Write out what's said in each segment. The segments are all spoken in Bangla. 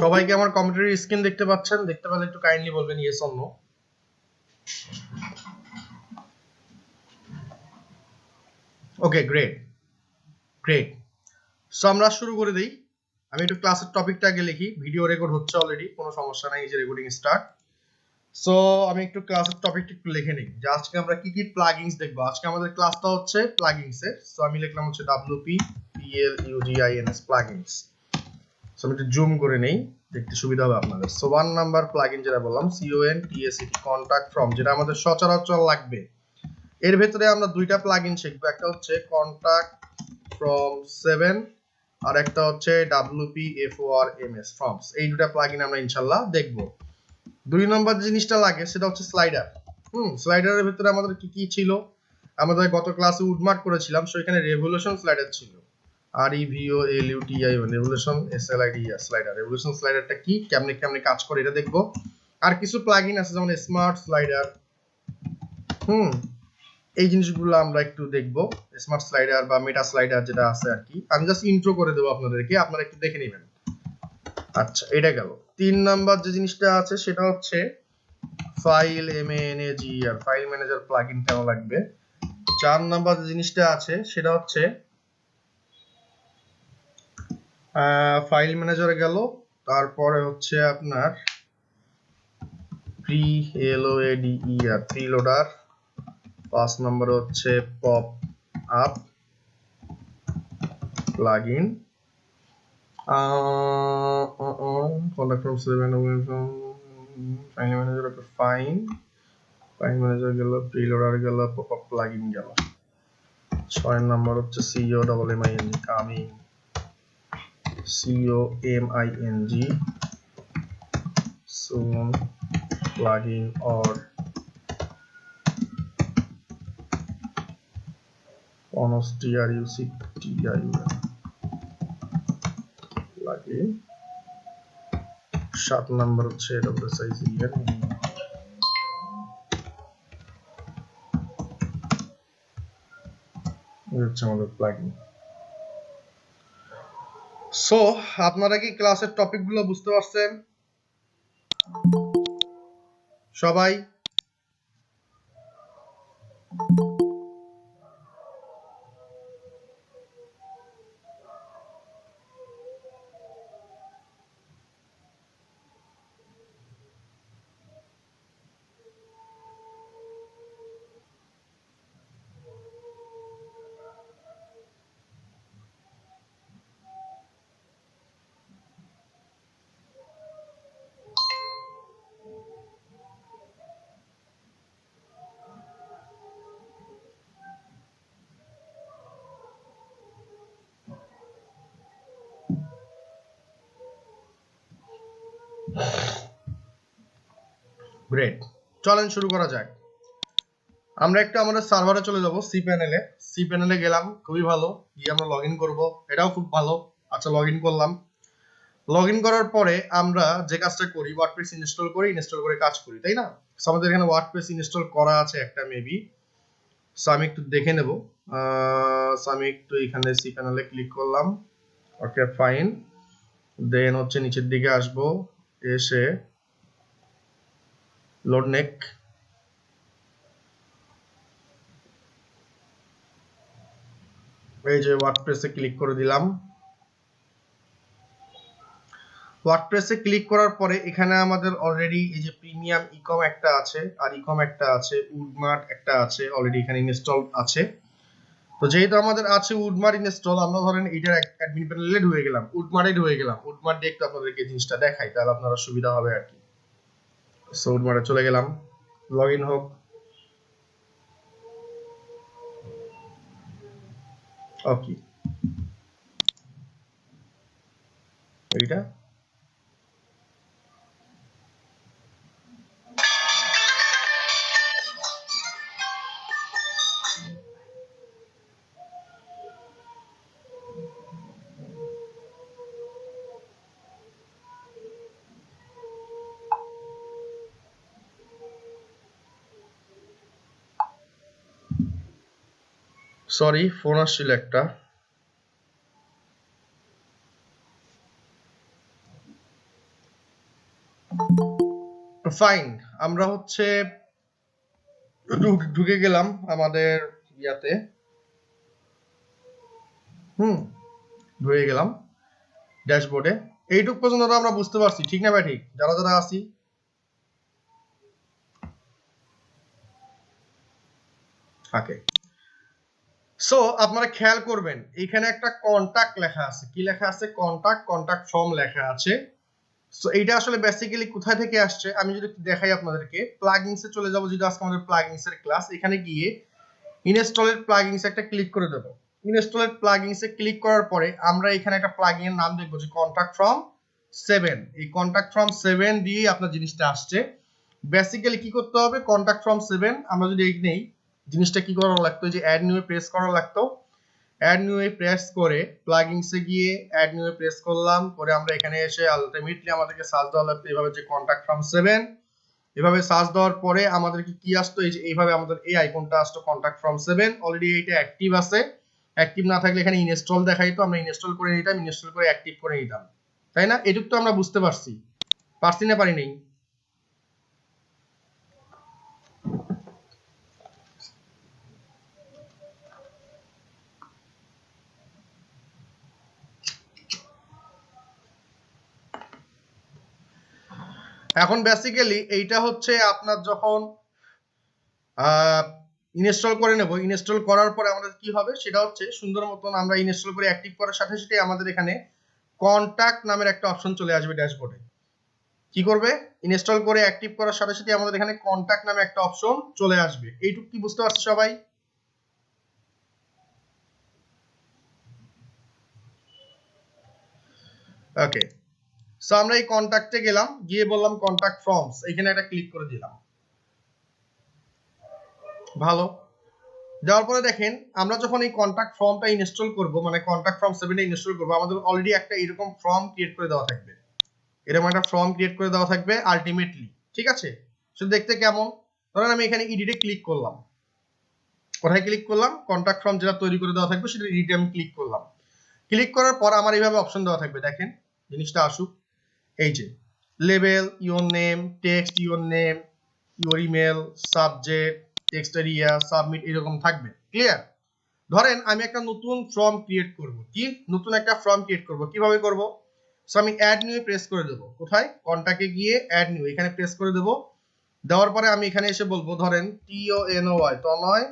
সবাই কি আমার কম্পিউটারের স্ক্রিন দেখতে পাচ্ছেন? দেখতে পেলে একটু কাইন্ডলি বলবেন yes or no. Okay, great great. So আমরা শুরু করে দেই। আমি একটু ক্লাসের টপিকটা আগে লিখি। ভিডিও রেকর্ড হচ্ছে অলরেডি, কোনো সমস্যা নাই, এই যে রেকর্ডিং স্টার্ট। সো আমি একটু ক্লাসের টপিকটা একটু লিখে নিই যে আজকে আমরা কি কি প্লাগইনস দেখবো। আজকে আমাদের ক্লাসটা হচ্ছে প্লাগইনস এর। সো আমি লিখলাম হচ্ছে WPLUGINS প্লাগইনস। সো আমি একটু জুম করে নেই, দেখতে সুবিধা হবে আপনাদের। সো 1 নাম্বার প্লাগইন যেটা বললাম CONTACT কন্টাক্ট ফ্রম, যেটা আমাদের সচরাচর লাগবে। এর ভেতরে আমরা দুইটা প্লাগইন শিখবো, একটা হচ্ছে কন্টাক্ট ফ্রম 7 আর একটা হচ্ছে WPFORMS ফর্মস। এই দুটো প্লাগইন আমরা ইনশাআল্লাহ দেখব। 2 নম্বর জিনিসটা লাগে সেটা হচ্ছে স্লাইডার। স্লাইডারের ভিতরে আমাদের কি কি ছিল? আমাদের গত ক্লাসে উডমার্ক করেছিলাম, সেখানে রেভলিউশন স্লাইডার ছিল। REVOLUTION revolution SLIDER slider. Revolution স্লাইডারটা কি, কেমনে কেমনে কাজ করে এটা দেখব। আর কিছু প্লাগইন আছে যেমন স্মার্ট স্লাইডার। এই জিনিসগুলো আমরা একটু দেখব। স্মার্ট স্লাইডার বা মেটা স্লাইডার যেটা আছে আর কি, আমি জাস্ট ইন্ট্রো করে দেবো আপনাদেরকে, আপনারা একটু দেখে নেবেন। আচ্ছা, এটা গেল। 3 নাম্বার যে জিনিসটা আছে সেটা হচ্ছে file MANAGER, file manager plugin কেন লাগবে। 4 নাম্বার যে জিনিসটা আছে সেটা হচ্ছে ফাইল ম্যানেজার গেল। তারপরে হচ্ছে আপনার PLOADER প্রিলোডার। 5 নাম্বার হচ্ছে pop up plugin. Contact from 7 file manager, file manager গেল, প্রিলোডার গেল, পপ আপ প্লাগইন গেল। 6 নাম্বার হচ্ছে COMING coming, COMING soon plugin or TRUCTIUN plugin। 7 number হচ্ছে WSICN, হচ্ছে আমাদের প্লাগইন। সো আপনারা কি ক্লাসের টপিকগুলো বুঝতে পারছেন সবাই? গ্রেট, চলেন শুরু করা যাক। আমরা একটু আমাদের সার্ভারে চলে যাব, সি প্যানেলে গেলাম, খুবই ভালো। গিয়ে আমরা লগইন করব, এটাও খুব ভালো। আচ্ছা, লগইন করলাম। লগইন করার পরে আমরা যে কাজটা করি, ওয়ার্ডপ্রেস ইনস্টল করে কাজ করি, তাই না? সো আমাদের এখানে ওয়ার্ডপ্রেস ইনস্টল করা আছে একটা মেবি। সো আমি একটু দেখে নেব। সো আমি একটু এখানে সি প্যানেলে ক্লিক করলাম। ওকে, ফাইন। দেন হচ্ছে নিচের দিকে আসব, এসে লোড নেক, এই যে ওয়ার্ডপ্রেসে ক্লিক করে দিলাম। ওয়ার্ডপ্রেসে ক্লিক করার পরে এখানে আমাদের অলরেডি এই যে প্রিমিয়াম ইকম একটা আছে, আর ইকম একটা আছে, উডমার্ট একটা আছে, অলরেডি এখানে ইনস্টল আছে। তো যেহেতু আমাদের আছে উডমার্ট ইনস্টল, আমরা ধরেন এটার অ্যাডমিন প্যানেলে ঢুকে গেলাম, উডমার্টে ঢুকে গেলাম। উডমার্ট দিয়ে একটু আপনাদেরকে জিনিসটা দেখাই, তাহলে আপনারা সুবিধা হবে আর কি। সো উডমার্টে চলে গেলাম, লগইন হোক। ওকে, এইটা সরি, ফোন আসছিল একটা। ফাইন, আমরা হচ্ছে ঢুকে গেলাম আমাদের ইয়াতে, ঢুকে গেলাম ড্যাশবোর্ডে। এইটুক পর্যন্ত আমরা বুঝতে পারছি, ঠিক না ভাই? ঠিক, যারা যারা আছি। ওকে, সো আপনারা খেয়াল করবেন এখানে একটা কন্টাক্ট লেখা আছে। কি লেখা আছে? কন্টাক্ট ফর্ম লেখা আছে। সো এইটা আসলে বেসিক্যালি কোথা থেকে আসছে আমি যদি দেখাই আপনাদেরকে, প্লাগইনসে চলে যাব। যদি আজকে আমাদের প্লাগইনসের ক্লাস, এখানে গিয়ে ইনস্টলেড প্লাগইনস একটা ক্লিক করে দেব। ইনস্টলেড প্লাগইনসে ক্লিক করার পরে আমরা এখানে একটা প্লাগইনের নাম দেখব যে কন্টাক্ট ফ্রম 7। এই কন্টাক্ট ফ্রম 7 দিয়ে আপনার জিনিসটা আসছে। বেসিক্যালি কি করতে হবে? কন্টাক্ট ফ্রম 7 আমরা যদি এই নেই, জিনিসটা কি করা লাগতো? যে অ্যাড নিউ এ প্রেস করা লাগতো। অ্যাড নিউ এ প্রেস করে প্লাগইনসে গিয়ে অ্যাড নিউ এ প্রেস করলাম, করে আমরা এখানে এসে আলটিমেটলি আমাদেরকে সার্চ দেওয়া লাগতো এইভাবে যে কন্টাক্ট ফ্রম 7। এভাবে সার্চ দেওয়ার পরে আমাদেরকে কি আসতো? এই যে এইভাবে আমাদের এই আইকনটা আসতো কন্টাক্ট ফ্রম 7। অলরেডি এইটা অ্যাক্টিভ আছে। অ্যাক্টিভ না থাকলে এখানে ইনস্টল দেখাইতো, আমরা ইনস্টল করে নিতাম, ইনস্টল করে অ্যাক্টিভ করে নিতাম, তাই না? এটুক তো আমরা বুঝতে পারছি, পারছি না পারি নাই? এখন বেসিক্যালি এইটা হচ্ছে আপনার যখন ইনস্টল করে নেব, ইনস্টল করার পরে আমাদের কি হবে সেটা হচ্ছে সুন্দর মতন আমরা ইনস্টল করে অ্যাক্টিভ করার সাথে সাথে আমাদের এখানে কন্টাক্ট নামের একটা অপশন চলে আসবে ড্যাশবোর্ডে। কি করবে? ইনস্টল করে অ্যাক্টিভ করার সাথে সাথে আমাদের এখানে কন্টাক্ট নামে একটা অপশন চলে আসবে। এইটুকু কি বুঝতে পারছো সবাই? ওকে, সো আমরা এই কন্টাক্টে গেলাম, গিয়ে বললাম কন্টাক্ট ফর্মস, এখানে একটা ক্লিক করে দিলাম। ভালো, দেওয়ার পরে দেখেন আমরা যখন এই কন্টাক্ট ফর্মটা ইনস্টল করব, মানে কন্টাক্ট ফর্ম 7 ইনস্টল করব, আমাদের অলরেডি একটা এরকম ফর্ম ক্রিয়েট করে দেওয়া থাকবে। এরকম একটা ফর্ম ক্রিয়েট করে দেওয়া থাকবে আলটিমেটলি, ঠিক আছে? শুধু দেখতে কেমন? ধরেন আমি এখানে এডিটে ক্লিক করলাম। কোথায় ক্লিক করলাম? কন্টাক্ট ফর্ম যেটা তৈরি করে দেওয়া থাকবে সেটা এডিটে আমি ক্লিক করলাম। ক্লিক করার পর আমার এইভাবে অপশন দেওয়া থাকবে। দেখেন জিনিসটা আসুক, এই যে label, your name, text, your name, your email, subject, text area, submit, এরকম থাকবে। ক্লিয়ার? ধরেন আমি একটা নতুন ফর্ম ক্রিয়েট করব। কি নতুন একটা ফর্ম ক্রিয়েট করব? কিভাবে করব? সো আমি অ্যাড নিউ প্রেস করে দেব। কোথায়? কন্টাক্টে গিয়ে অ্যাড নিউ এখানে প্রেস করে দেব। দেওয়ার পরে আমি এখানে এসে বলবো ধরেন TONOY, তনয়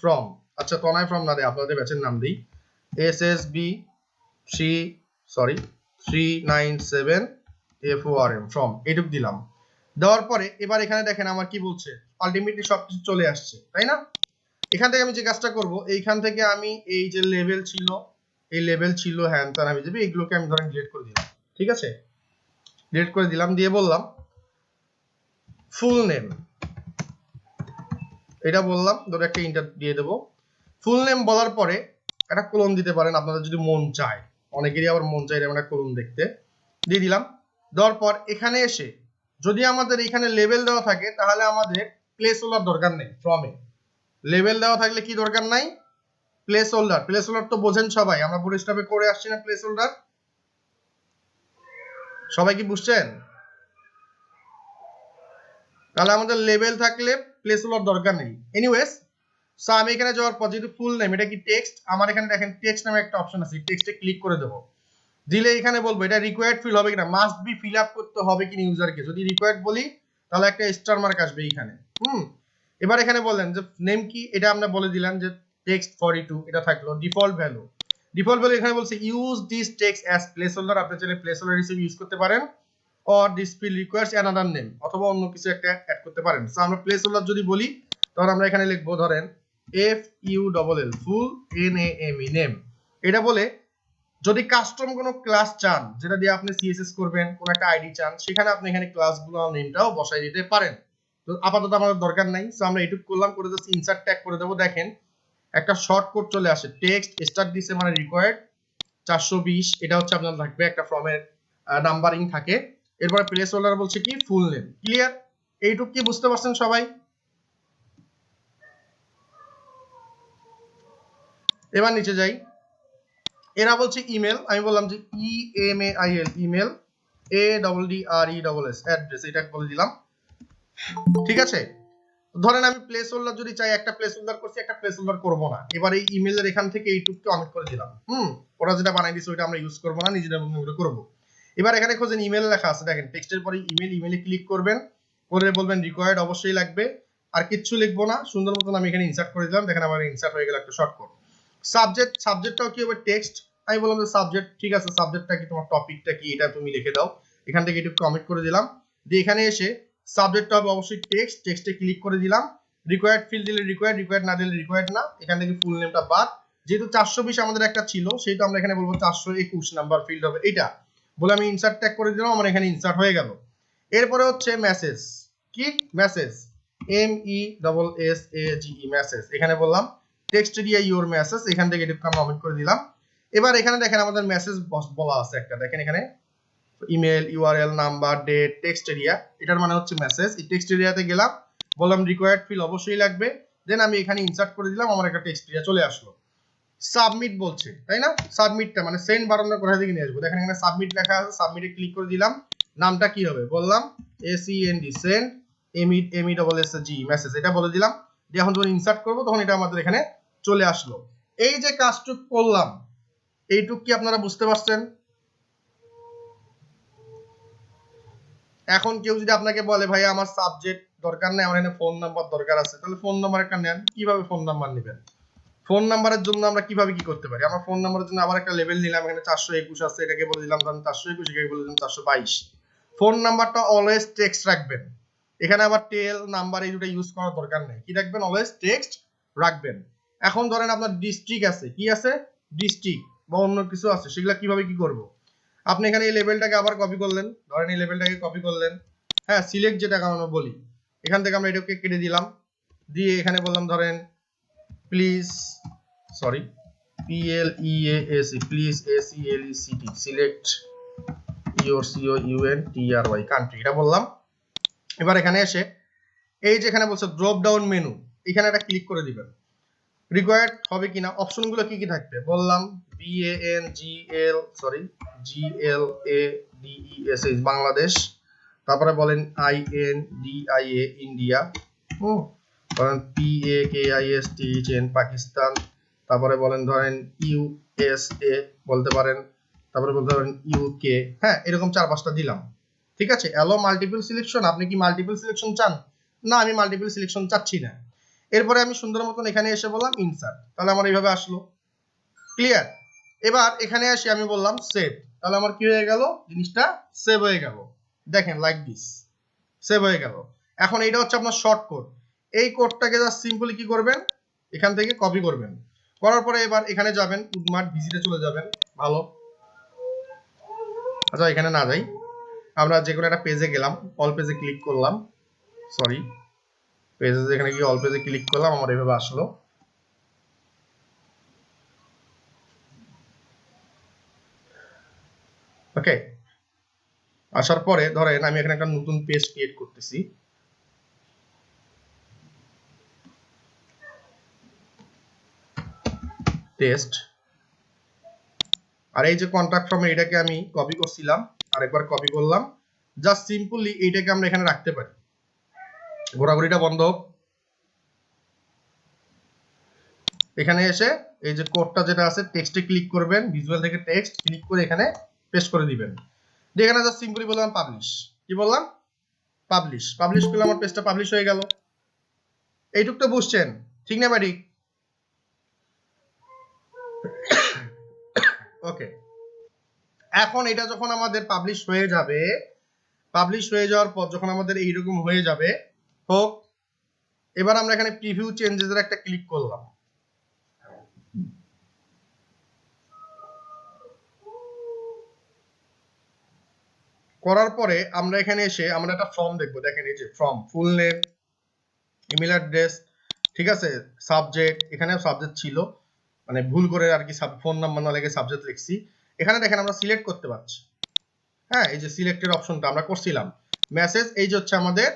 ফ্রম, আচ্ছা তনয় ফ্রম না দেই, আপনাদের ব্যাচের নাম দেই SSB 397 FORM ফ্রম, এটুক দিলাম। দেওয়ার পরে এবার এখানে দেখেন আমার কি বলছে, আলটিমেটলি সবকিছু চলে আসছে, তাই না? এখান থেকে আমি যে কাজটা করব, এইখান থেকে আমি এই যে লেভেল ছিল, এই লেভেল ছিল হ্যান ত্যান আমি দেবে, এইগুলোকে আমি ধরেন ডিলিট করে দিলাম। ঠিক আছে, ডিলিট করে দিলাম, দিয়ে বললাম ফুল নেম, এটা বললাম, ধরে একটা ইন্টার দিয়ে দেবো। ফুল নেম বলার পরে একটা কোলন দিতে পারেন আপনাদের যদি মন চায়, অনেকেরই আবার মন চায় এরকম একটা কোলন দেখতে, দিয়ে দিলাম। দেওয়ার পর এখানে এসে যদি আমাদের এখানে লেভেল দেওয়া থাকে তাহলে আমাদের প্লেস হোল্ডার দরকার নেই। ফর্মে লেভেল দেওয়া থাকলে কি দরকার নাই? Place holder. প্লেস হোল্ডার তো বোঝেন সবাই, আমরা পুরো স্টাফে করে আসছি না প্লেস হোল্ডার? সবাই কি বুঝছেন? তাহলে আমাদের লেভেল থাকলে প্লেস হোল্ডার দরকার নেই। এনিওয়েজ, সো আমি এখানে যাওয়ার পর যেহেতু ফুল নেম, এটা কি টেক্সট, আমার এখানে দেখেন টেক্সট নামে একটা অপশন আছে, টেক্সটে ক্লিক করে দেবো। দিলে এখানে বলবো এটা রিকোয়ার্ড ফিল হবে কিনা, মাস্ট বি ফিল আপ করতে হবে কিনা ইউজারকে। যদি রিকোয়ার্ড বলি তাহলে একটা স্টার মার্ক আসবে এইখানে। এবার এখানে বললেন যে নেম কি, এটা আমরা বলে দিলাম যে টেক্সট 42, এটা থাকলো। ডিফল্ট ভ্যালু, ডিফল্ট ভ্যালু এখানে বলছে use this text as place holder, আপনি চাইলে প্লেস হোল্ডার হিসেবে ইউজ করতে পারেন, or this field requires another name, অথবা অন্য কিছু একটা অ্যাড করতে পারেন। সো আমরা প্লেস হোল্ডার যদি বলি তাহলে আমরা এখানে লিখবো ধরেন FULL, ফুল NAME, নেম। এটা বলে যদি কাস্টম কোনো ক্লাস চান যেটা দিয়ে আপনি CSS করবেন, কোন একটা আইডি চান, সেখানে আপনি এখানে ক্লাসগুলো নেমটাও বসাই দিতে পারেন। তো আপাতত আমাদের দরকার নাই, সো আমরা এটুকু করলাম, করে জাস্ট ইনসার্ট ট্যাগ করে দেবো। দেখেন একটা শর্ট কোড চলে আসে, টেক্সট স্টার্ট দিছে মানে রিকোয়ার্ড 420, এটা হচ্ছে আপনার থাকবে একটা ফর্মের নাম্বারিং থাকে। এরপরে প্লেস হোল্ডার বলছে কি ফুল নেম। ক্লিয়ার? এইটুকু কি বুঝতে পারছেন সবাই? এবার নিচে যাই। এরা বলছে ইমেল, আমি বললাম যে EMAIL, ইমেল। ADDRESS অ্যাড্রেস, এটা বলে দিলাম। ঠিক আছে, ধরেন আমি প্লেস হোল্ডার যদি চাই, একটা প্লেস হোল্ডার করছি, একটা প্লেস হোল্ডার করবো না, এবার এই ইমেলের এখান থেকে এইটুকু অমিট করে দিলাম। ওরা যেটা বানাই দিচ্ছে ওইটা আমরা ইউজ করবো না, নিজেদের মতো করবো। এবার এখানে খোঁজেন ইমেল লেখা আছে, দেখেন টেক্সটের পরে ইমেল, ইমেলে ক্লিক করবেন, করে বলবেন রিকোয়ার্ড অবশ্যই লাগবে, আর কিচ্ছু লিখবো না, সুন্দর মতন আমি এখানে ইনসার্ট করে দিলাম। দেখেন আমার ইনসার্ট হয়ে গেল একটা শর্টকাট। সাবজেক্ট, সাবজেক্টটাও কি হবে টেক্সট, আমি বললাম যে সাবজেক্ট, ঠিক আছে সাবজেক্টটা কি, তোমার টপিকটা কি, এটা তুমি লিখে দাও। এখান থেকে একটু কমেন্ট করে দিলাম, দিয়ে এখানে এসে সাবজেক্টটা হবে অবশ্যই টেক্সট, টেক্সটে ক্লিক করে দিলাম। রিকোয়ার্ড ফিল দিলে রিকোয়ার্ড, রিকোয়ার্ড না দিলে রিকোয়ার্ড না। এখান থেকে ফুল নেমটা বাদ, যেহেতু 420 আমাদের একটা ছিল, সেটা আমরা এখানে বলবো 421 নাম্বার ফিল্ড হবে এটা বলে আমি ইনসার্ট ট্যাগ করে দিলাম, আমার এখানে ইনসার্ট হয়ে গেল। এরপরে হচ্ছে মেসেজ, কি মেসেজ, MESSAGE মেসেজ, এখানে বললাম টেক্সট এরিয়া ইওর মেসেজ, এখান থেকে এটা কমেন্ট করে দিলাম। এবার এখানে দেখেন আমাদের মেসেজ বলা আছে একটা, দেখেন এখানে email, URL, number, date, text area, এটার মানে হচ্ছে মেসেজ। এই টেক্সট এরিয়াতে গেলাম, বললাম রিকোয়ার্ড ফিল অবশ্যই লাগবে, দেন আমি এখানে ইনসার্ট করে দিলাম, আমার একটা টেক্সট এরিয়া চলে আসলো। সাবমিট বলছে, তাই না? সাবমিটটা মানে সেন্ড বাটনটা কোথা থেকে নিয়ে আসবো, দেখেন এখানে সাবমিট লেখা আছে, সাবমিটে ক্লিক করে দিলাম। নামটা কি হবে বললাম SEND, সেন্ড, MESSAGE মেসেজ, এটা বলে দিলাম। দিয়ে এখন যখন ইনসার্ট করব তখন এটা আমাদের এখানে চলে আসলো। এই যে কাজটুক করলাম, এইটুক কি আপনারা বুঝতে পারছেন? এখন কেউ যদি আপনাকে বলে ভাই আমার সাবজেক্ট দরকার নেই, আমার এখানে ফোন নাম্বার দরকার আছে, তাহলে ফোন নাম্বার একটা নেন। কিভাবে ফোন নাম্বার নেবেন? ফোন নাম্বারের জন্য আমরা কিভাবে কি করতে পারি? আমরা ফোন নাম্বারের জন্য আবার একটা লেভেল নিলাম, এখানে 421 আছে, এটাকে বলে দিলাম 421, এটাকে বলে দিলাম 422। ফোন নাম্বারটা অলওয়েজ টেক্সট রাখবেন, এখানে আবার টেল নাম্বার এই দুটো ইউজ করার দরকার নেই। কি রাখবেন? অলওয়েজ টেক্সট রাখবেন। এখন ধরেন আপনার ডিস্ট্রিক্ট আছে, কি আছে ডিস্ট্রিক্ট বা অন্য কিছু আছে, সেগুলা কিভাবে কি করব? আপনি এখানে এই লেভেলটাকে আবার কপি করলেন, ধরেন এই লেভেলটাকে কপি করলেন, হ্যাঁ সিলেক্ট যেটাকে আমরা বলি, এখান থেকে আমরা এটাকে কেটে দিলাম, দিয়ে এখানে বললাম ধরেন please, sorry PLEAS, please SELECT, select your COUNTRY country, এটা বললাম। এবার এখানে এসে এই যে এখানে বলছে ড্রপ ডাউন মেনু, এখানে একটা ক্লিক করে দিবেন। রিকোয়ার্ড হবে কিনা, অপশনগুলো কি কি থাকবে বললাম, GLADES বাংলাদেশ, তারপরে বলেন INDIA ইন্ডিয়া, ধরেন PAKISTHN পাকিস্তান, তারপরে বলেন ধরেন USA বলতে পারেন, তারপরে বলতে পারেন UK, হ্যাঁ এরকম 4-5টা দিলাম। ঠিক আছে, অ্যালো মাল্টিপল সিলেকশন, আপনি কি মাল্টিপল সিলেকশন চান? না, আমি মাল্টিপল সিলেকশন চাচ্ছি না। এরপরে আমি সুন্দর মতন এখানে এসে বললাম ইনসার্ট, তাহলে আমার এইভাবে আসলো। ক্লিয়ার? এবার এখানে আসি আমি বললাম সেভ, তাহলে আমার কি হয়ে গেল, জিনিসটা সেভ হয়ে গেল। দেখেন লাইক দিস, সেভ হয়ে গেল। এখন এটা হচ্ছে আপনার শর্ট কোড, এই কোডটাকে জাস্ট সিম্পলি কি করবেন, এখান থেকে কপি করবেন, করার পরে এবার এখানে যাবেন, উডমার্ট ভিজিটে চলে যাবেন। ভালো, আচ্ছা এখানে না যাই, আমরা যে কোনো একটা পেজে গেলাম, অল পেজে ক্লিক করলাম, সরি পেজে, এখানে গিয়ে অল পেজে ক্লিক করলাম, আমার এইভাবে আসলো। ওকে, আসার পরে ধরেন আমি এখানে একটা নতুন পেজ ক্রিয়েট করতেছি, টেস্ট, আর এই যে কন্টাক্ট ফর্ম, এটাকে আমি কপি করছিলাম, আরেকবার কপি করলাম, জাস্ট সিম্পলি এইটাকে আমরা এখানে রাখতে পারি। ঘোরাঘুরিটা বন্ধ হোক, এখানে এসে এই যে কোডটা যেটা আছে টেক্সটে ক্লিক করবেন, ভিজুয়াল থেকে টেক্সট ক্লিক করে এখানে পেস্ট করে দিবেন। দিয়ে এখানে জাস্ট সিম্পলি বললাম পাবলিশ, কি বললাম পাবলিশ, পাবলিশ করলে আমার পেজটা পাবলিশ হয়ে গেল। এইটুকটা বুঝছেন ঠিক না ভাই? ওকে, এখন এটা যখন আমাদের পাবলিশ হয়ে যাবে, পাবলিশ হয়ে যাওয়ার পর যখন আমাদের এইরকম হয়ে যাবে হোক, এবার আমরা এখানে প্রিভিউ চেঞ্জেস এর একটা ক্লিক করলাম, করার পরে আমরা এখানে এসে আমরা একটা ফর্ম দেখবো। দেখেন এই যে form, full name, email address, ঠিক আছে, সাবজেক্ট, এখানে সাবজেক্ট ছিল, মানে ভুল করে আর কি ফোন নাম্বার না লিখে সাবজেক্ট লিখছি। এখানে দেখেন আমরা সিলেক্ট করতে পারছি, হ্যাঁ এই যে সিলেক্টের অপশনটা আমরা করছিলাম। মেসেজ, এই যে হচ্ছে আমাদের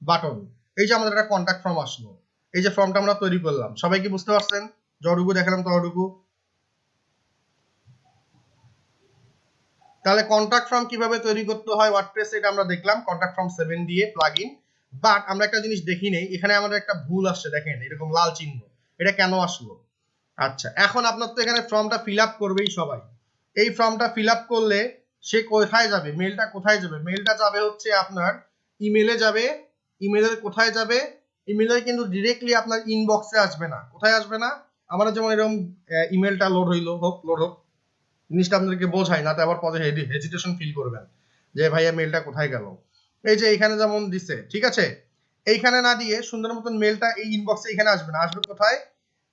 বাটন, এই যে আমাদের একটা কন্টাক্ট ফর্ম আসলো, এই যে ফর্মটা আমরা তৈরি করলাম। সবাই কি বুঝতে পারছেন? যতটুকু দেখালাম ততটুকু। তাহলে কন্টাক্ট ফর্ম কিভাবে তৈরি করতে হয় ওয়ার্ডপ্রেসে এটা আমরা দেখলাম কন্টাক্ট ফর্ম 7 দিয়ে প্লাগইন। বাট আমরা একটা জিনিস দেখি নেই, এখানে আমাদের একটা ভুল আসছে, দেখেন এরকম লাল চিহ্ন, এটা কেন আসলো? আচ্ছা, এখন আপনার তো এখানে ফর্মটা ফিল আপ করবেই সবাই। এই ফর্মটা ফিল আপ করলে সে কোথায় যাবে? মেলটা কোথায় যাবে? মেলটা যাবে হচ্ছে আপনার ইমেলে যাবে। ইমেলের কোথায় যাবে? ইমেলের কিন্তু ডিরেক্টলি আপনার ইনবক্সে আসবে না। কোথায় আসবে না? আমরা যেমন এরকম ইমেলটা লোড হইলো, লোড হোক, জিনিসটা আপনাদেরকে বোঝাই না, তো আবার পরে হেজিটেশন ফিল করবেন যে ভাইয়া মেলটা কোথায় গেল। এই যে এইখানে যেমন দিছে, ঠিক আছে, এইখানে না দিয়ে সুন্দর মতন মেলটা এই ইনবক্সে এখানে আসবে না, আসবে কোথায়?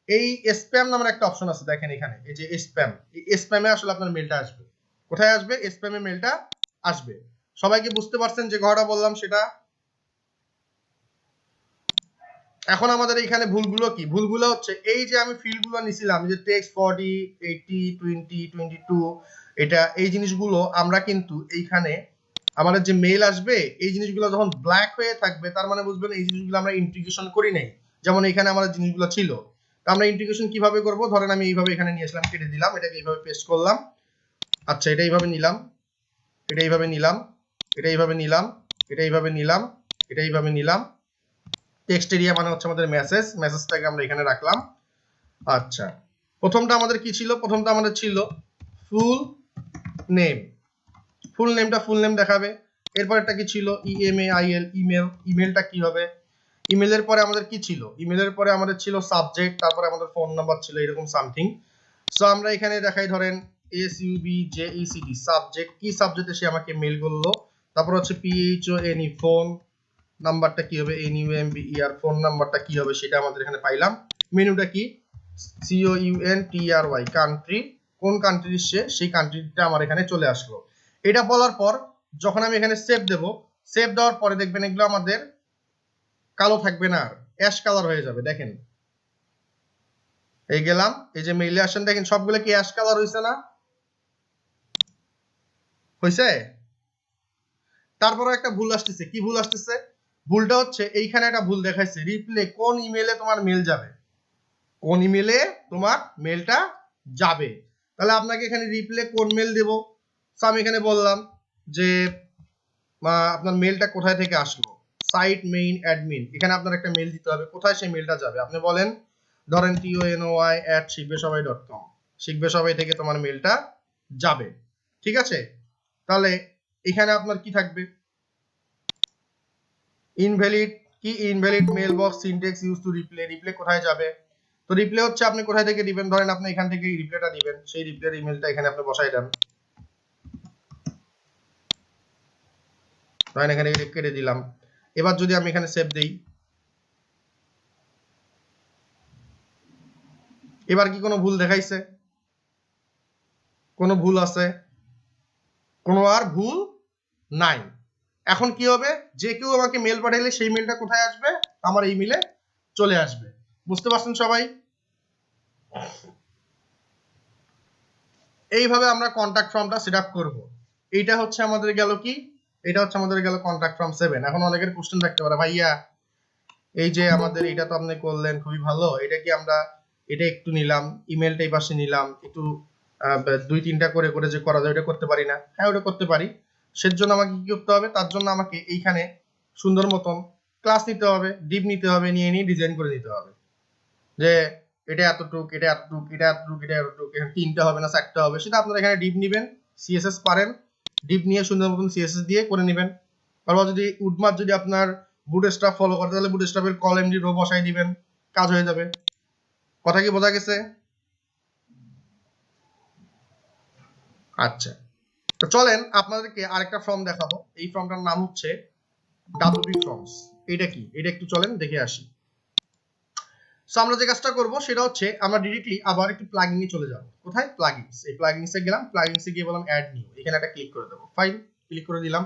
এই স্প্যাম নামের একটা অপশন আছে, দেখেন এখানে এই যে স্প্যাম, এই স্প্যামে আসলে আপনার মেলটা আসবে। কোথায় আসবে? স্প্যামে মেলটা আসবে। সবাইকে বুঝতে পারছেন যে কথাটা বললাম সেটা? এখন আমাদের এইখানে ভুলগুলো কি? ভুলগুলো হচ্ছে এই যে আমি ফিল্ডগুলো নিছিলাম, যে টেক্সট 40, 80, 20, 22, এটা এই জিনিসগুলো আমরা কিন্তু এইখানে আমাদের যে মেল আসবে এই জিনিসগুলো যখন ব্ল্যাক হয়ে থাকবে তার মানে বুঝবেন এই জিনিসগুলো আমরা ইন্টিগ্রেশন করি নাই। যেমন এখানে আমাদের জিনিসগুলো ছিল, তো আমরা ইন্টিগ্রেশন কিভাবে করব? ধরেন আমি এইভাবে এখানে নিয়ে আসলাম, কেটে দিলাম, এটাকে এইভাবে পেস্ট করলাম। আচ্ছা, এটা এইভাবে নিলাম, এটা এইভাবে নিলাম, এটা এইভাবে নিলাম, এটা এইভাবে নিলাম, এটা এইভাবে নিলাম। টেক্সট এরিয়া মানে হচ্ছে আমাদের মেসেজ, মেসেজটাকে আমরা এখানে রাখলাম। আচ্ছা, প্রথমটা আমাদের কি ছিল? প্রথমটা আমাদের ছিল ফুল নেম। ফুল নেমটা ফুল নেম দেখাবে। এরপর একটা কি ছিল? ইএমএআইএল, ইমেল। ইমেলটা কি হবে? ইমেলের পরে আমাদের কি ছিল? ইমেলের পরে আমাদের ছিল সাবজেক্ট, তারপরে আমাদের ফোন নাম্বার ছিল, এরকম সামথিং। সো আমরা এখানে দেখাই, ধরেন SUBJECT সাবজেক্ট, কি সাবজেক্টে সে আমাকে মেল করলো। তারপর হচ্ছে PHONE ফোন নাম্বারটা কি হবে? NUMBER ফোন নাম্বারটা কি হবে সেটা আমাদের এখানে পাইলাম। মেনুটা কি? COUNTRY কান্ট্রি, কোন কান্ট্রির সে, সেই কান্ট্রিটা আমার এখানে চলে আসলো। এটা বলার পর যখন আমি এখানে সেভ দেব, সেভ দেওয়ার পরে দেখবেন এগুলো আমাদের কালো থাকবে না, আর অ্যাশ কালার হয়ে যাবে। দেখেন এই গেলাম, এই যে মেইলে আসেন, দেখেন সবগুলো কি অ্যাশ কালার হইছে না? হইছে? তারপরে একটা ভুল আসতেছে। কি ভুল আসতেছে? ভুলটা হচ্ছে এইখানে একটা ভুল দেখাইছে, রিপ্লে কোন ইমেলে তোমার মেল যাবে, কোন ইমেলে তোমার মেলটা যাবে। তাহলে আপনাকে এখানে রিপ্লে কোন মেল দেব? সো আমি এখানে বললাম যে আপনার মেলটা কোথায় থেকে আসলো, সাইট মেইন অ্যাডমিন, এখানে আপনার একটা মেল দিতে হবে। কোথায় সেই মেলটা যাবে? আপনি বলেন ধরেন tony@শিখবেসবাই.com, শিখবেসবাই থেকে তোমার মেলটা যাবে, ঠিক আছে? তাহলে এখানে আপনার কি থাকবে? ইনভ্যালিড কি? Invalid mail box syntax use to reply, reply কোথায় যাবে? তো রিপ্লে হচ্ছে আপনি কোথায় থেকে দিবেন, ধরেন আপনি এখান থেকে রিপ্লেটা দিবেন, সেই রিপ্লের ইমেলটা এখানে আপনি বসাই দেন, ধরেন এখানে কেটে দিলাম। এবার যদি আমি এখানে সেভ দেই, এবার কি কোনো ভুল দেখাইছে? কোনো ভুল আছে? কোনো আর ভুল নাই। এখন কি হবে? যে কেউ আমাকে মেল পাঠাইলে সেই মেলটা কোথায় আসবে? আমার এই মেলে চলে আসবে। বুঝতে পারছেন সবাই? এইভাবে আমরা কন্টাক্ট ফর্মটা সেট আপ করবো। এইটা হচ্ছে আমাদের গেল কি? এটা হচ্ছে আমাদের গেল কন্টাক্ট ফর্ম 7। এখন অনেকের কোশ্চেন থাকতে পারে, ভাইয়া এই যে আমাদের এটা তো আপনি করলেন খুবই ভালো, এটা কি আমরা এটা একটু নিলাম, ইমেলটা এই পাশে নিলাম, একটু 2-3টা করে করে যে করা যায় ওটা করতে পারি না? হ্যাঁ, ওটা করতে পারি। সেজন্য আমাকে কি করতে হবে? তার জন্য আমাকে এইখানে সুন্দর মতন ক্লাস নিতে হবে, ডিপ নিতে হবে, নিয়ে নিয়ে ডিজাইন করে নিতে হবে যে এটা এতটুক, এটা এতটুক, এটা এতটুক, এটা এতটুক, এখানে 3টা হবে না 4টা হবে, সেটা আপনারা এখানে ডিপ নিবেন। সিএসএস পারেন, ডিপ নিয়ে সুন্দর মতন সিএসএস দিয়ে করে নেবেন। তারপর যদি উডমার্ক যদি আপনার বুটস্ট্র্যাপ ফলো করে, তাহলে বুটস্ট্র্যাপের কল এমডি রো বসাই দিবেন, কাজ হয়ে যাবে। কথা কি বোঝা গেছে? আচ্ছা, তো চলেন আপনাদেরকে আরেকটা ফর্ম দেখাবো। এই ফর্মটার নাম হচ্ছে ডাব্লিউপি ফর্মস। এটা কি? এটা একটু চলেন দেখে আসি। সো আমরা যে কাজটা করব সেটা হচ্ছে আমরা ডিরেক্টলি আবার একটু প্লাগইনে চলে যাব। কোথায়? প্লাগইনস। এই প্লাগইনসে গেলাম, প্লাগইনসে গিয়ে বললাম অ্যাড নিউ, এখানে একটা ক্লিক করে দেব, ফাইল ক্লিক করে দিলাম।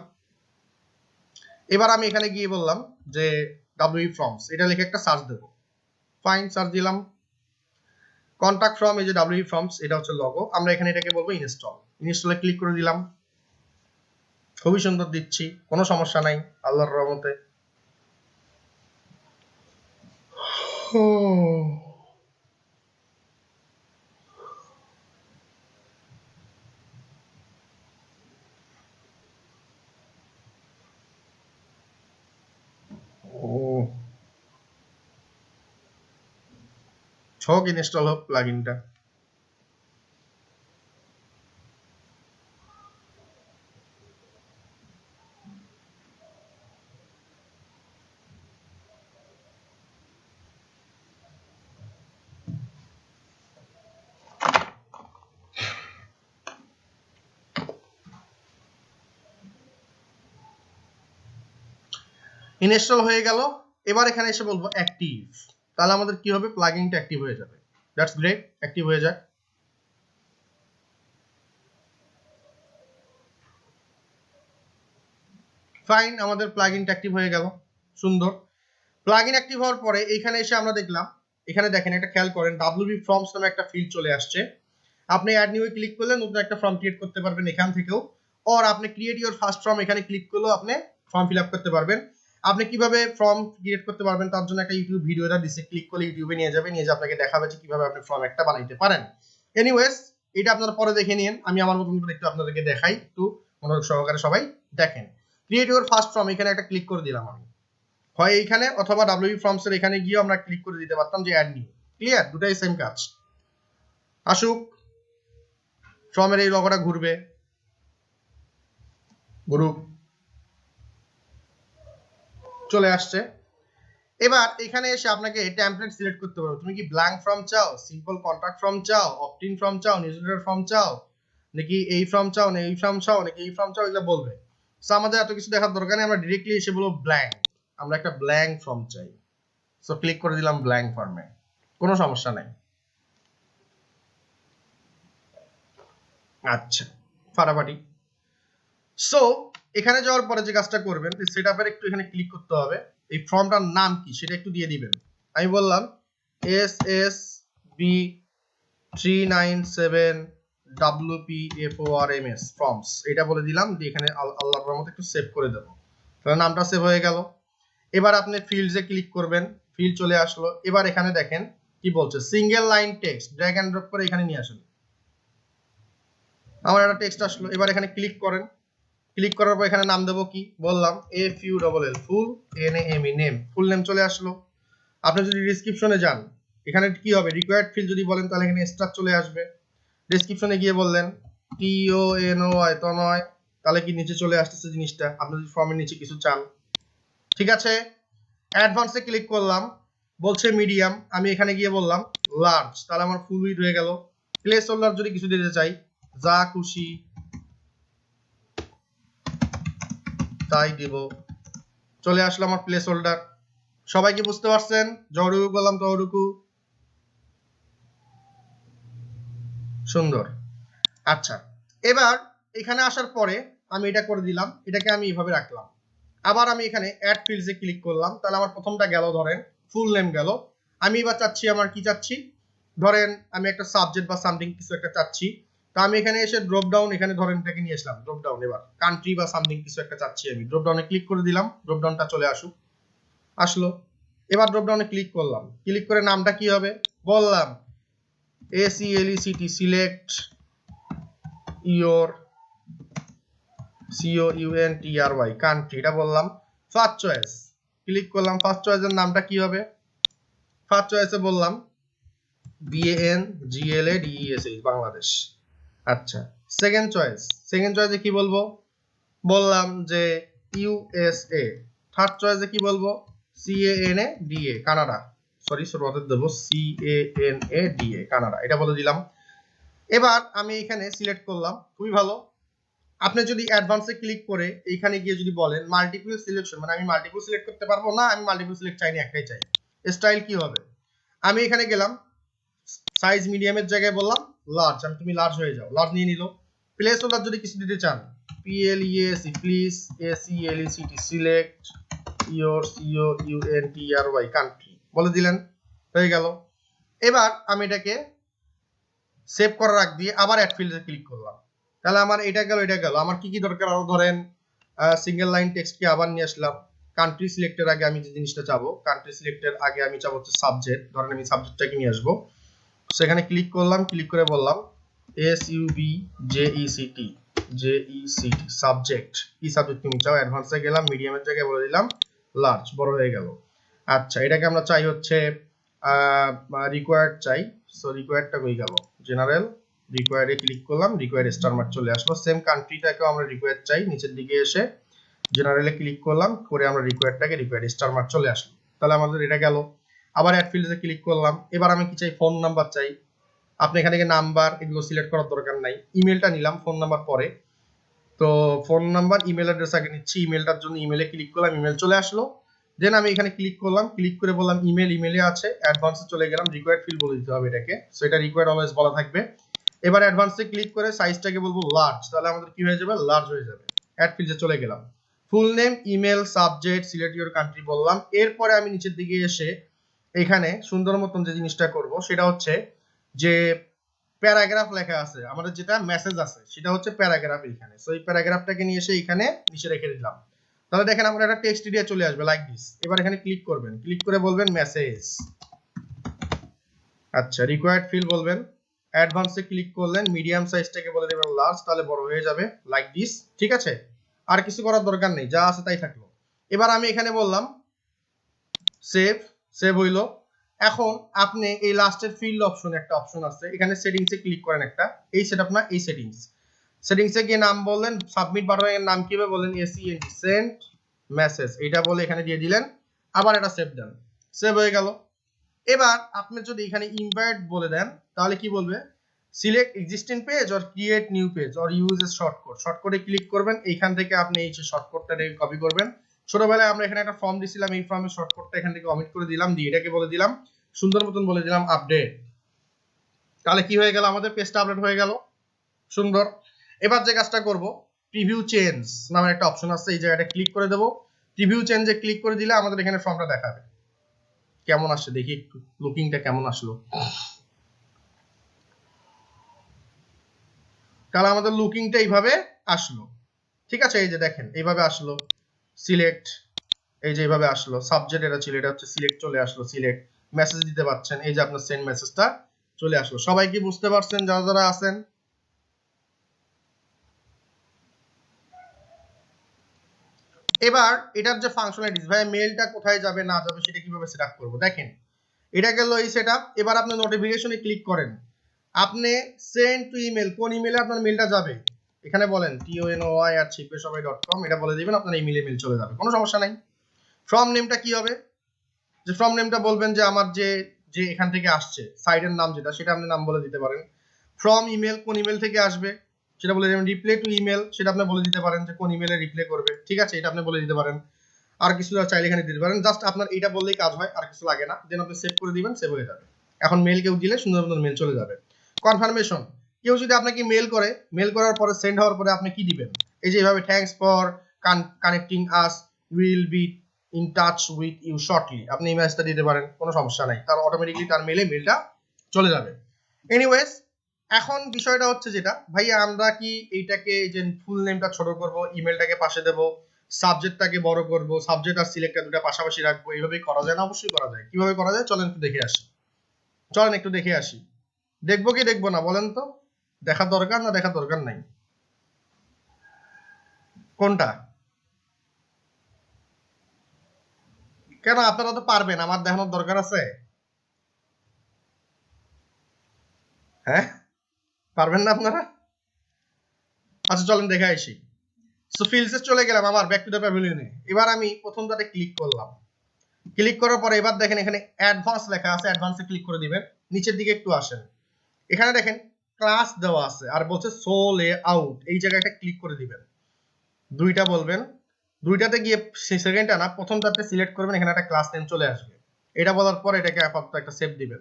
এবার আমি এখানে গিয়ে বললাম যে ডাব্লিউপি ফর্মস, এটা লিখে একটা সার্চ দেব, ফাইন সার্চ দিলাম। কন্টাক্ট ফর্ম, এই যে ডাব্লিউপি ফর্মস, এটা হচ্ছে লগো, আমরা এখানে এটাকে বলবো ইনস্টল, ইনস্টলে ক্লিক করে দিলাম। খুবই সুন্দর দিচ্ছি, কোনো সমস্যা নাই আল্লাহর রহমতে। হোক ইনস্টল হোক প্লাগইনটা। ইনস্টল হয়ে গেল। এবার এখানে এসে বলবো অ্যাক্টিভ, তাহলে আমাদের কি হবে, প্লাগইনটা অ্যাক্টিভ হয়ে যাবে। দ্যাটস গ্রেট, অ্যাক্টিভ হয়ে যাক। ফাইন, আমাদের প্লাগইনটা অ্যাক্টিভ হয়ে গেল, সুন্দর। প্লাগইন অ্যাক্টিভ হওয়ার পরে এখানে এসে আমরা দেখলাম, এখানে দেখেন একটা খেয়াল করেন, WP ফর্মস নামে একটা ফিল্ড চলে আসছে। আপনি অ্যাড নিউ ক্লিক করলে নতুন একটা ফর্ম ক্রিয়েট করতে পারবেন এখান থেকেও, অর আপনি ক্রিয়েট ইওর ফার্স্ট ফর্ম এখানে ক্লিক করলেও আপনি ফর্ম ফিল আপ করতে পারবেন। আপনি কিভাবে ফর্ম ক্রিয়েট করতে পারবেন তার জন্য একটা ইউটিউব ভিডিওটা দিছে, ক্লিক করলে ইউটিউবে নিয়ে যাবে, নিয়ে যে আপনাকে দেখাবে যে কিভাবে আপনি ফর্ম একটা বানাইতে পারেন। এনিওয়েজ, এটা আপনারা পরে দেখে নিন, আমি আমার মতন করে একটু আপনাদেরকে দেখাই, একটু মনোযোগ সহকারে সবাই দেখেন। ক্রিয়েট ইওর ফার্স্ট ফর্ম এখানে একটা ক্লিক করে দিলাম আমি, হয় এইখানে অথবা WP ফর্মস এর এখানে গিয়ে আমরা ক্লিক করে দিতে পারতাম যে অ্যাড নিউ। ক্লিয়ার, দুটাই সেম কাজ। আসুক, ফর্মের এই লগোটা ঘুরবে, গ্রুপ চলে আসছে। এবার এখানে এসে আপনাকে টেমপ্লেট সিলেক্ট করতে হবে। তুমি কি ব্ল্যাঙ্ক ফর্ম চাও, সিম্পল কন্ট্রাক্ট ফর্ম চাও, অপটিন ফর্ম চাও, নিউজলেটার ফর্ম চাও, নাকি এই ফর্ম চাও, না এই ফর্ম চাও, নাকি এই ফর্ম চাও, এগুলো বলবে। সো আমাদের এত কিছু দেখার দরকার নেই, আমরা ডিরেক্টলি এসে বলবো ব্ল্যাঙ্ক, আমরা একটা ব্ল্যাঙ্ক ফর্ম চাই। সো ক্লিক করে দিলাম ব্ল্যাঙ্ক ফর্মে, কোনো সমস্যা নাই। আচ্ছা, ফাটাফাটি। সো এখানে যাওয়ার পরে যে কাজটা করবেন, সেটআপের একটু এখানে ক্লিক করতে হবে, এই ফর্মটার নাম কি সেটা একটু দিয়ে দিবেন। আমি বললাম SSB397 WPFORMS ফর্মস, এটা বলে দিলাম, দিয়ে এখানে আল্লাহর রহমতে একটু সেভ করে দেব, তাহলে নামটা সেভ হয়ে গেল। এবার আপনি ফিল্ডসে ক্লিক করবেন, ফিল্ড চলে আসলো। এবার এখানে দেখেন কি বলছে, single line text, drag and drop করে এখানে নিয়ে আসেন। আমার একটা টেক্সট আসলো, এবার এখানে ক্লিক করেন, ক্লিক করার পর এখানে নাম দেবো কি, বললাম FULL, ফুল NAME, নেম, ফুল নেম চলে আসলো। আপনি যদি ডেসক্রিপশনে যান, এখানে কি হবে, রিকোয়ার্ড ফিল্ড যদি বলেন তাহলে এখানে স্টার চলে আসবে। ডেসক্রিপশনে গিয়ে বললেন TONOY, তনয়, তাহলে কি নিচে চলে আসতেছে জিনিসটা, আপনি যদি ফর্মের নিচে কিছু চান। ঠিক আছে, অ্যাডভান্সে ক্লিক করলাম, বলছে মিডিয়াম, আমি এখানে গিয়ে বললাম লার্জ, তাহলে আমার ফুল উইড হয়ে গেল। প্লেস হোল্ডার যদি কিছু দিতে চাই, যা খুশি তাই দেব, চলে আসলো আমার প্লেস হোল্ডার। সবাই কি বুঝতে পারছেন, যতটুকু বললাম ততটুকু? সুন্দর। আচ্ছা, এবার এখানে আসার পরে আমি এটা করে দিলাম, এটাকে আমি এইভাবে রাখলাম। আবার আমি এখানে অ্যাড ফিল্ডসে ক্লিক করলাম, তাহলে আমার প্রথমটা গেল, ধরেন ফুল নেম গেল। আমি এবার চাচ্ছি, আমার কি চাচ্ছি, ধরেন আমি একটা সাবজেক্ট বা সামথিং কিছু একটা চাচ্ছি, তো আমি এখানে এসে ড্রপ ডাউন, এখানে ধরেন এটাকে নিয়ে আসলাম ড্রপ ডাউন, এবার কান্ট্রি বা সামথিং কিছু একটা চাচ্ছি আমি, ড্রপ ডাউনে ক্লিক করে দিলাম, ড্রপ ডাউনটা চলে আসুক, আসলো। এবার ড্রপ ডাউনে ক্লিক করলাম, ক্লিক করে নামটা কি হবে, বললাম ACLECT, select your COUNTRY, country, এটা বললাম। ফার্স্ট চয়েস ক্লিক করলাম, ফার্স্ট চয়েসের নামটা কি হবে, ফার্স্ট চয়েসে বললাম BANGLADESH, বাংলাদেশ। আচ্ছা, সেকেন্ড চয়েস, সেকেন্ড চয়েসে কি বলবো, বললাম যে USA। থার্ড চয়েসে কি বলবো, CANADA, কানাডা, সরি শুরুতে দেবো CANADA, কানাডা, এটা বলে দিলাম। এবার আমি এখানে সিলেক্ট করলাম, খুবই ভালো। আপনি যদি অ্যাডভান্সে ক্লিক করে এইখানে গিয়ে যদি বলেন মাল্টিপল সিলেকশন, মানে আমি মাল্টিপল সিলেক্ট করতে পারবো না, আমি মাল্টিপল সিলেক্ট চাইনি, একটাই চাই। স্টাইল কি হবে, আমি এখানে গেলাম, সাইজ মিডিয়ামের জায়গায় বললাম লার্জ, আমি তুমি লার্জ হয়ে যাও, লার্জ নিয়ে নিল। প্লেস হোল্ডার যদি কিছু দিতে চান, PLEAC, please ACLECT, select your COUNTRY, country, বলে দিলেন, হয়ে গেল। এবার আমি এটাকে সেভ করার আগ দিয়ে আবার অ্যাড ফিল্ডে ক্লিক করলাম, তাহলে আমার এটা গেল, এটা গেল। আমার কি কি দরকার, আরো ধরেন সিঙ্গেল লাইন টেক্সটকে আবার নিয়ে আসলাম। কান্ট্রি সিলেক্টের আগে আমি যে জিনিসটা চাবো, কান্ট্রি সিলেক্টের আগে আমি চাবো হচ্ছে সাবজেক্ট, ধরেন আমি সাবজেক্টটাকে নিয়ে আসবো, সেখানে ক্লিক করলাম, ক্লিক করে বললাম SUBJECT, সাবজেক্ট, কি সাবজেক্ট তুমি চাও, অ্যাডভান্সে গেলাম, মিডিয়ামের জায়গায় বলে দিলাম লার্জ, বড় হয়ে গেল। আচ্ছা, এটাকে আমরা চাই হচ্ছে রিকোয়ার্ড চাই। সো রিকোয়ার্ডটা কই গেল, জেনারেল রিকোয়ার্ডে ক্লিক করলাম, রিকোয়ার্ড স্টার মার্ক চলে আসলো। সেম কান্ট্রিটাকেও আমরা রিকোয়ার্ড চাই, নিচের দিকে এসে জেনারেলে ক্লিক করলাম, করে আমরা রিকোয়ার্ডটাকে রিকোয়ার্ড স্টার মার্ক চলে আসলো। তাহলে আমাদের এটা গেল। আবার অ্যাড ফিল্ডসে ক্লিক করলাম, এবার আমি কি চাই, ফোন নাম্বার চাই। আপনি এখান থেকে নাম্বার এগুলো সিলেক্ট করার দরকার নাই, ইমেলটা নিলাম, ফোন নাম্বার পরে। তো ফোন নাম্বার ইমেল অ্যাড্রেস আগে নিচ্ছি, ইমেলটার জন্য ইমেলে ক্লিক করলাম, ইমেল চলে আসলো। দেন আমি এখানে ক্লিক করলাম, ক্লিক করে বললাম ইমেল, ইমেলে আছে, অ্যাডভান্সে চলে গেলাম, রিকোয়ার্ড ফিল্ড বলে দিতে হবে এটাকে। সো এটা রিকোয়ার্ড অলওয়েজ বলা থাকবে। এবার অ্যাডভান্সে ক্লিক করে সাইজটাকে বলবো লার্জ, তাহলে আমাদের কি হয়ে যাবে, লার্জ হয়ে যাবে। অ্যাড ফিল্ডে চলে গেলাম, full name, email, subject, select your country বললাম। এরপরে আমি নিচের দিকে এসে এখানে সুন্দর মতন যে জিনিসটা করব সেটা হচ্ছে যে প্যারাগ্রাফ লেখা আছে, আমাদের যেটা মেসেজ আছে সেটা হচ্ছে প্যারাগ্রাফ এখানে। সো এই প্যারাগ্রাফটাকে নিয়ে এসে এখানে নিচে রেখে দিলাম। তাহলে দেখেন আমরা একটা টেক্সট এরিয়া চলে আসবে লাইক দিস। এবার এখানে ক্লিক করবেন, ক্লিক করে বলবেন মেসেজ। আচ্ছা, রিকোয়ার্ড ফিল বলবেন, অ্যাডভান্সে ক্লিক করলেন, মিডিয়াম সাইজটাকে বলে দেবেন লার্জ, তাহলে বড় হয়ে যাবে লাইক দিস। ঠিক আছে, আর কিছু করার দরকার নেই, যা আছে তাই থাকলো। এবার আমি এখানে বললাম সেভ, সেভ হইলো। এখন আপনি এই লাস্টের ফিল্ড অপশন একটা অপশন আছে, এখানে সেটিংসে ক্লিক করেন একটা, এই সেটআপ না, এই সেটিংস, সেটিংসে গিয়ে নাম বললেন, সাবমিট বাটনের নাম কি হবে বলেন, SEND সেন্ড মেসেজ, এটা বলে এখানে দিয়ে দিলেন, আবার এটা সেভ দেন, সেভ হয়ে গেল। এবার আপনি যদি এখানে ইনভাইট বলে দেন তাহলে কি বলবে, select existing page or create new page or use a shortcut, শর্টকাটে ক্লিক করবেন, এইখান থেকে আপনি এই শর্টকাটটাকে কপি করবেন। ছোটবেলায় আমরা এখানে একটা ফর্ম দিছিলাম, এই ফর্মের শর্টকাটটা এখান থেকে অমিট করে দিলাম, দিয়ে এটাকে বলে দিলাম সুন্দর মতন বলে দিলাম আপডেট। তাহলে কি হয়ে গেল, আমাদের পেজটা আপডেট হয়ে গেল, সুন্দর। এবার যে কাজটা করব, প্রিভিউ চেঞ্জ নামের একটা অপশন আছে, এই জায়গাটা ক্লিক করে দেব। প্রিভিউ চেঞ্জে ক্লিক করে দিলে আমাদের এখানে ফর্মটা দেখাবে। কেমন আসছে দেখি একটু, লুকিংটা কেমন আসলো। তাহলে আমাদের লুকিংটা এইভাবে আসলো। ঠিক আছে, এই যে দেখেন এইভাবে আসলো, সিলেক্ট, এই যে এইভাবে আসলো, সাবজেক্ট এটা ছিল, এটা হচ্ছে সিলেক্ট চলে আসলো, সিলেক্ট, মেসেজ দিতে পারছেন, এই যে আপনার সেন্ড মেসেজটা চলে আসলো। সবাই কি বুঝতে পারছেন যারা যারা আছেন? এবার এটার যে ফাংশনালিটিস, ভাই মেইলটা কোথায় যাবে না যাবে সেটা কিভাবে সেটআপ করব, দেখেন এটা গেল এই সেটআপ। এবার আপনি নোটিফিকেশনে ক্লিক করেন, আপনি সেন্ড টু ইমেল, কোন ইমেলে আপনার মেইলটা যাবে এখানে বলেন tonoy@shipeshobai.com, এটা বলে দিবেন, আপনার ইমেলে মেইল চলে যাবে, কোনো সমস্যা নাই। ফ্রম নেমটা কি হবে, যে ফ্রম নেমটা বলবেন যে আমার যে যে এখান থেকে আসছে সাইটের নাম যেটা, সেটা আপনি নাম বলে দিতে পারেন। ফ্রম ইমেল, কোন ইমেল থেকে আসবে সেটা বলে দেবেন। রিপ্লাই টু ইমেল, সেটা আপনি বলে দিতে পারেন যে কোন ইমেলে রিপ্লাই করবে। ঠিক আছে, এটা আপনি বলে দিতে পারেন। আর কিছু চাইলে এখানে দিতে পারেন, জাস্ট আপনার এটা বললেই কাজ হয়, আর কিছু লাগে না। দেন আপনি সেভ করে দিবেন, সেভ হয়ে যাবে। এখন মেল কেউ দিলে সুন্দর সুন্দর মেল চলে যাবে। কনফার্মেশন, কেউ যদি আপনাকে মেল করে, মেল করার পরে সেন্ড হওয়ার পরে আপনি কি দিবেন, এই যে এইভাবে thanks for connecting us, will be in touch with you shortly, আপনি এই মেসেজটা দিতে পারেন, কোনো সমস্যা নাই, তার অটোমেটিকলি তার মেলে মেলটা চলে যাবে। এনিওয়েজ, এখন বিষয়টা হচ্ছে যেটা, ভাইয়া আমরা কি এইটাকে যে ফুল নেমটা ছোট করব, ইমেলটাকে পাশে দেব, সাবজেক্টটাকে বড় করব, সাবজেক্ট আর সিলেক্টটা দুটো পাশাপাশি রাখবো, এইভাবেই করা যায় না? অবশ্যই করা যায়। কিভাবে করা যায় চলেন একটু দেখে আসি, চলেন একটু দেখে আসি। দেখবো কি দেখবো না বলেন তো, দেখা দরকার না দেখা দরকার নাই, কোনটা? কেন আপনারা তো পারবেন, আমার দেখানোর দরকার আছে? হ্যাঁ, পারবেন না আপনারা? আচ্ছা চলেন দেখে আসি। সো ফিল্ডসে চলে গেলাম, আবার ব্যাক টু দ্য প্যাভিলিয়নে। এবার আমি প্রথমটাতে ক্লিক করলাম, ক্লিক করার পরে এবার দেখেন এখানে অ্যাডভান্স লেখা আছে, অ্যাডভান্সে ক্লিক করে দিবেন। নিচের দিকে একটু আসেন, এখানে দেখেন ক্লাস দেওয়া আছে আর বলছে শো লে আউট, এই জায়গাটা ক্লিক করে দিবেন। দুইটা বলবেন, দুইটাতে গিয়ে সেকেন্ডটা না প্রথমটাতে সিলেক্ট করবেন, এখানে একটা ক্লাস নেম চলে আসবে। এটা বলার পর এটাকে আপাতত একটা সেভ দিবেন।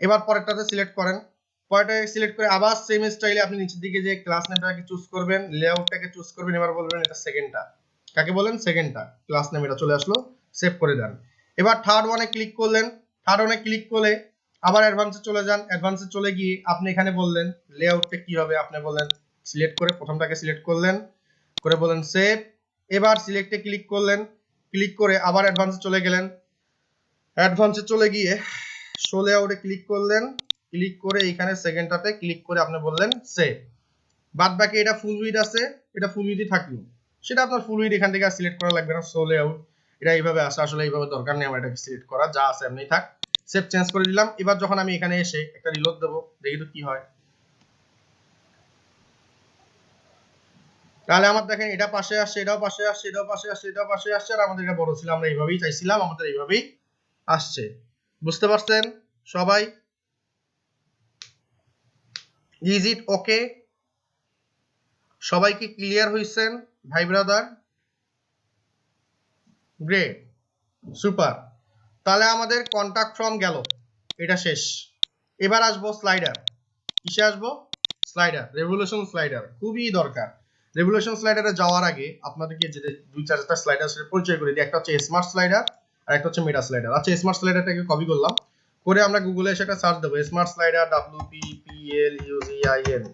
এবার পরেরটাতে সিলেক্ট করেন, পরেরটাকে সিলেক্ট করে আবার সেম স্টাইলে আপনি নিচের দিকে যে ক্লাস নেমটাকে চুজ করবেন, লেআউটটাকে চুজ করবেন, এবার বলবেন এটা সেকেন্ডটা, কাকে বলেন সেকেন্ডটা, ক্লাস নেম এটা চলে আসলো, সেভ করে দেন। এবার থার্ড ওয়ানে ক্লিক করলেন, থার্ড ওয়ানে ক্লিক করে আবার অ্যাডভান্সে চলে যান, অ্যাডভান্সে চলে গিয়ে আপনি এখানে বললেন লেআউটটা কি হবে, আপনি বললেন সিলেক্ট করে প্রথমটাকে সিলেক্ট করলেন, করে বলেন সেভ। এবার সিলেক্টে ক্লিক করলেন, ক্লিক করে আবার অ্যাডভান্সে চলে গেলেন, অ্যাডভান্সে চলে গিয়ে শো লেআউটে ক্লিক করলেন, ক্লিক করে এখানে সেকেন্ডটাতে ক্লিক করে আপনি বললেন সেভ। বাদ বাকি এটা ফুল উইড আছে, এটা ফুল উইডই থাকলো, সেটা আপনার ফুল উইড এখান থেকে সিলেক্ট করা লাগবে না। শো লেআউট এটা এইভাবে আসে, আসলে এইভাবে দরকার নেই আমার এটাকে সিলেক্ট করা, যা আছে এমনি থাক, সেভ চেঞ্জ করে দিলাম। এবার যখন আমি এখানে এসে একটা রিলোড দেব, দেখি তো কি হয়। তাহলে আমার দেখেন এটা পাশে আসছে, এটাও পাশে আসছে, এটাও পাশে আসছে, এটাও পাশে আসছে, আর আমাদের এটা বড় ছিল, আমরা এইভাবেই চাইছিলাম, আমাদের এইভাবেই আসছে। বুঝতে পারছেন সবাই? ইজ ইট ওকে? সবাই কি ক্লিয়ার হইছেন ভাই ব্রাদার? Great, super. তাহলে আমাদের কন্টাক্ট ফ্রম গেল, এটা শেষ। এবার আসবো স্লাইডার। কিসে আসবো? স্লাইডার, রেভলিউশন স্লাইডার খুবই দরকার। রেভলিউশন স্লাইডারে যাওয়ার আগে আপনাদেরকে যে দুই চারটা স্লাইডার পরিচয় করে দিই। একটা হচ্ছে স্মার্ট স্লাইডার আর একটা হচ্ছে মেটা স্লাইডার। আচ্ছা, স্মার্ট স্লাইডারটাকে কপি করলাম, করে আমরা গুগলে এসে একটা সার্চ দেবো, স্মার্ট স্লাইডার WPPLUZIN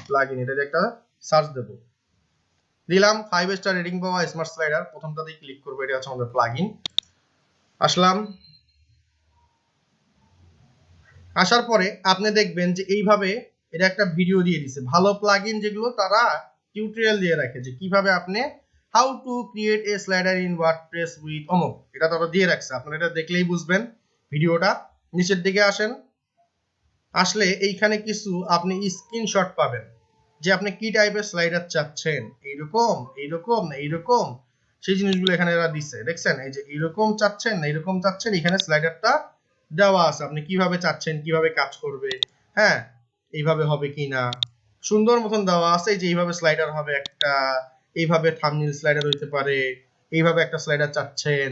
প্লাগইন, এটা একটা সার্চ দেবো। দিলাম 5 স্টার রেটিং পাওয়া স্মার্ট স্লাইডার, প্রথমটাতেই ক্লিক করবো, এটা হচ্ছে আমাদের প্লাগইন। আসলাম, আসার পরে আপনি দেখবেন যে এইভাবে এটা একটা ভিডিও দিয়ে দিছে। ভালো প্লাগইন যেগুলো তারা টিউটোরিয়াল দিয়ে রাখে যে কিভাবে আপনি how to create a slider in WordPress with অমুক, এটা তারা দিয়ে রাখছে। আপনারা এটা দেখলেই বুঝবেন ভিডিওটা। নিচের দিকে আসেন, আসলে এইখানে কিছু আপনি স্ক্রিনশট পাবেন যে আপনি কি টাইপের স্লাইডার চাচ্ছেন, এইরকম এইরকম না এইরকম, সেই জিনিসগুলো এখানে এরা দিচ্ছে। দেখছেন এই যে এইরকম চাচ্ছেন না এইরকম চাচ্ছেন, এখানে স্লাইডারটা দেওয়া আছে, আপনি কিভাবে চাচ্ছেন, কিভাবে কাজ করবে, হ্যাঁ এইভাবে হবে কিনা সুন্দর মতন দেওয়া আছে। এই যে এইভাবে স্লাইডার হবে একটা, এইভাবে থাম্বনেল স্লাইডার হইতে পারে, এইভাবে একটা স্লাইডার চাচ্ছেন,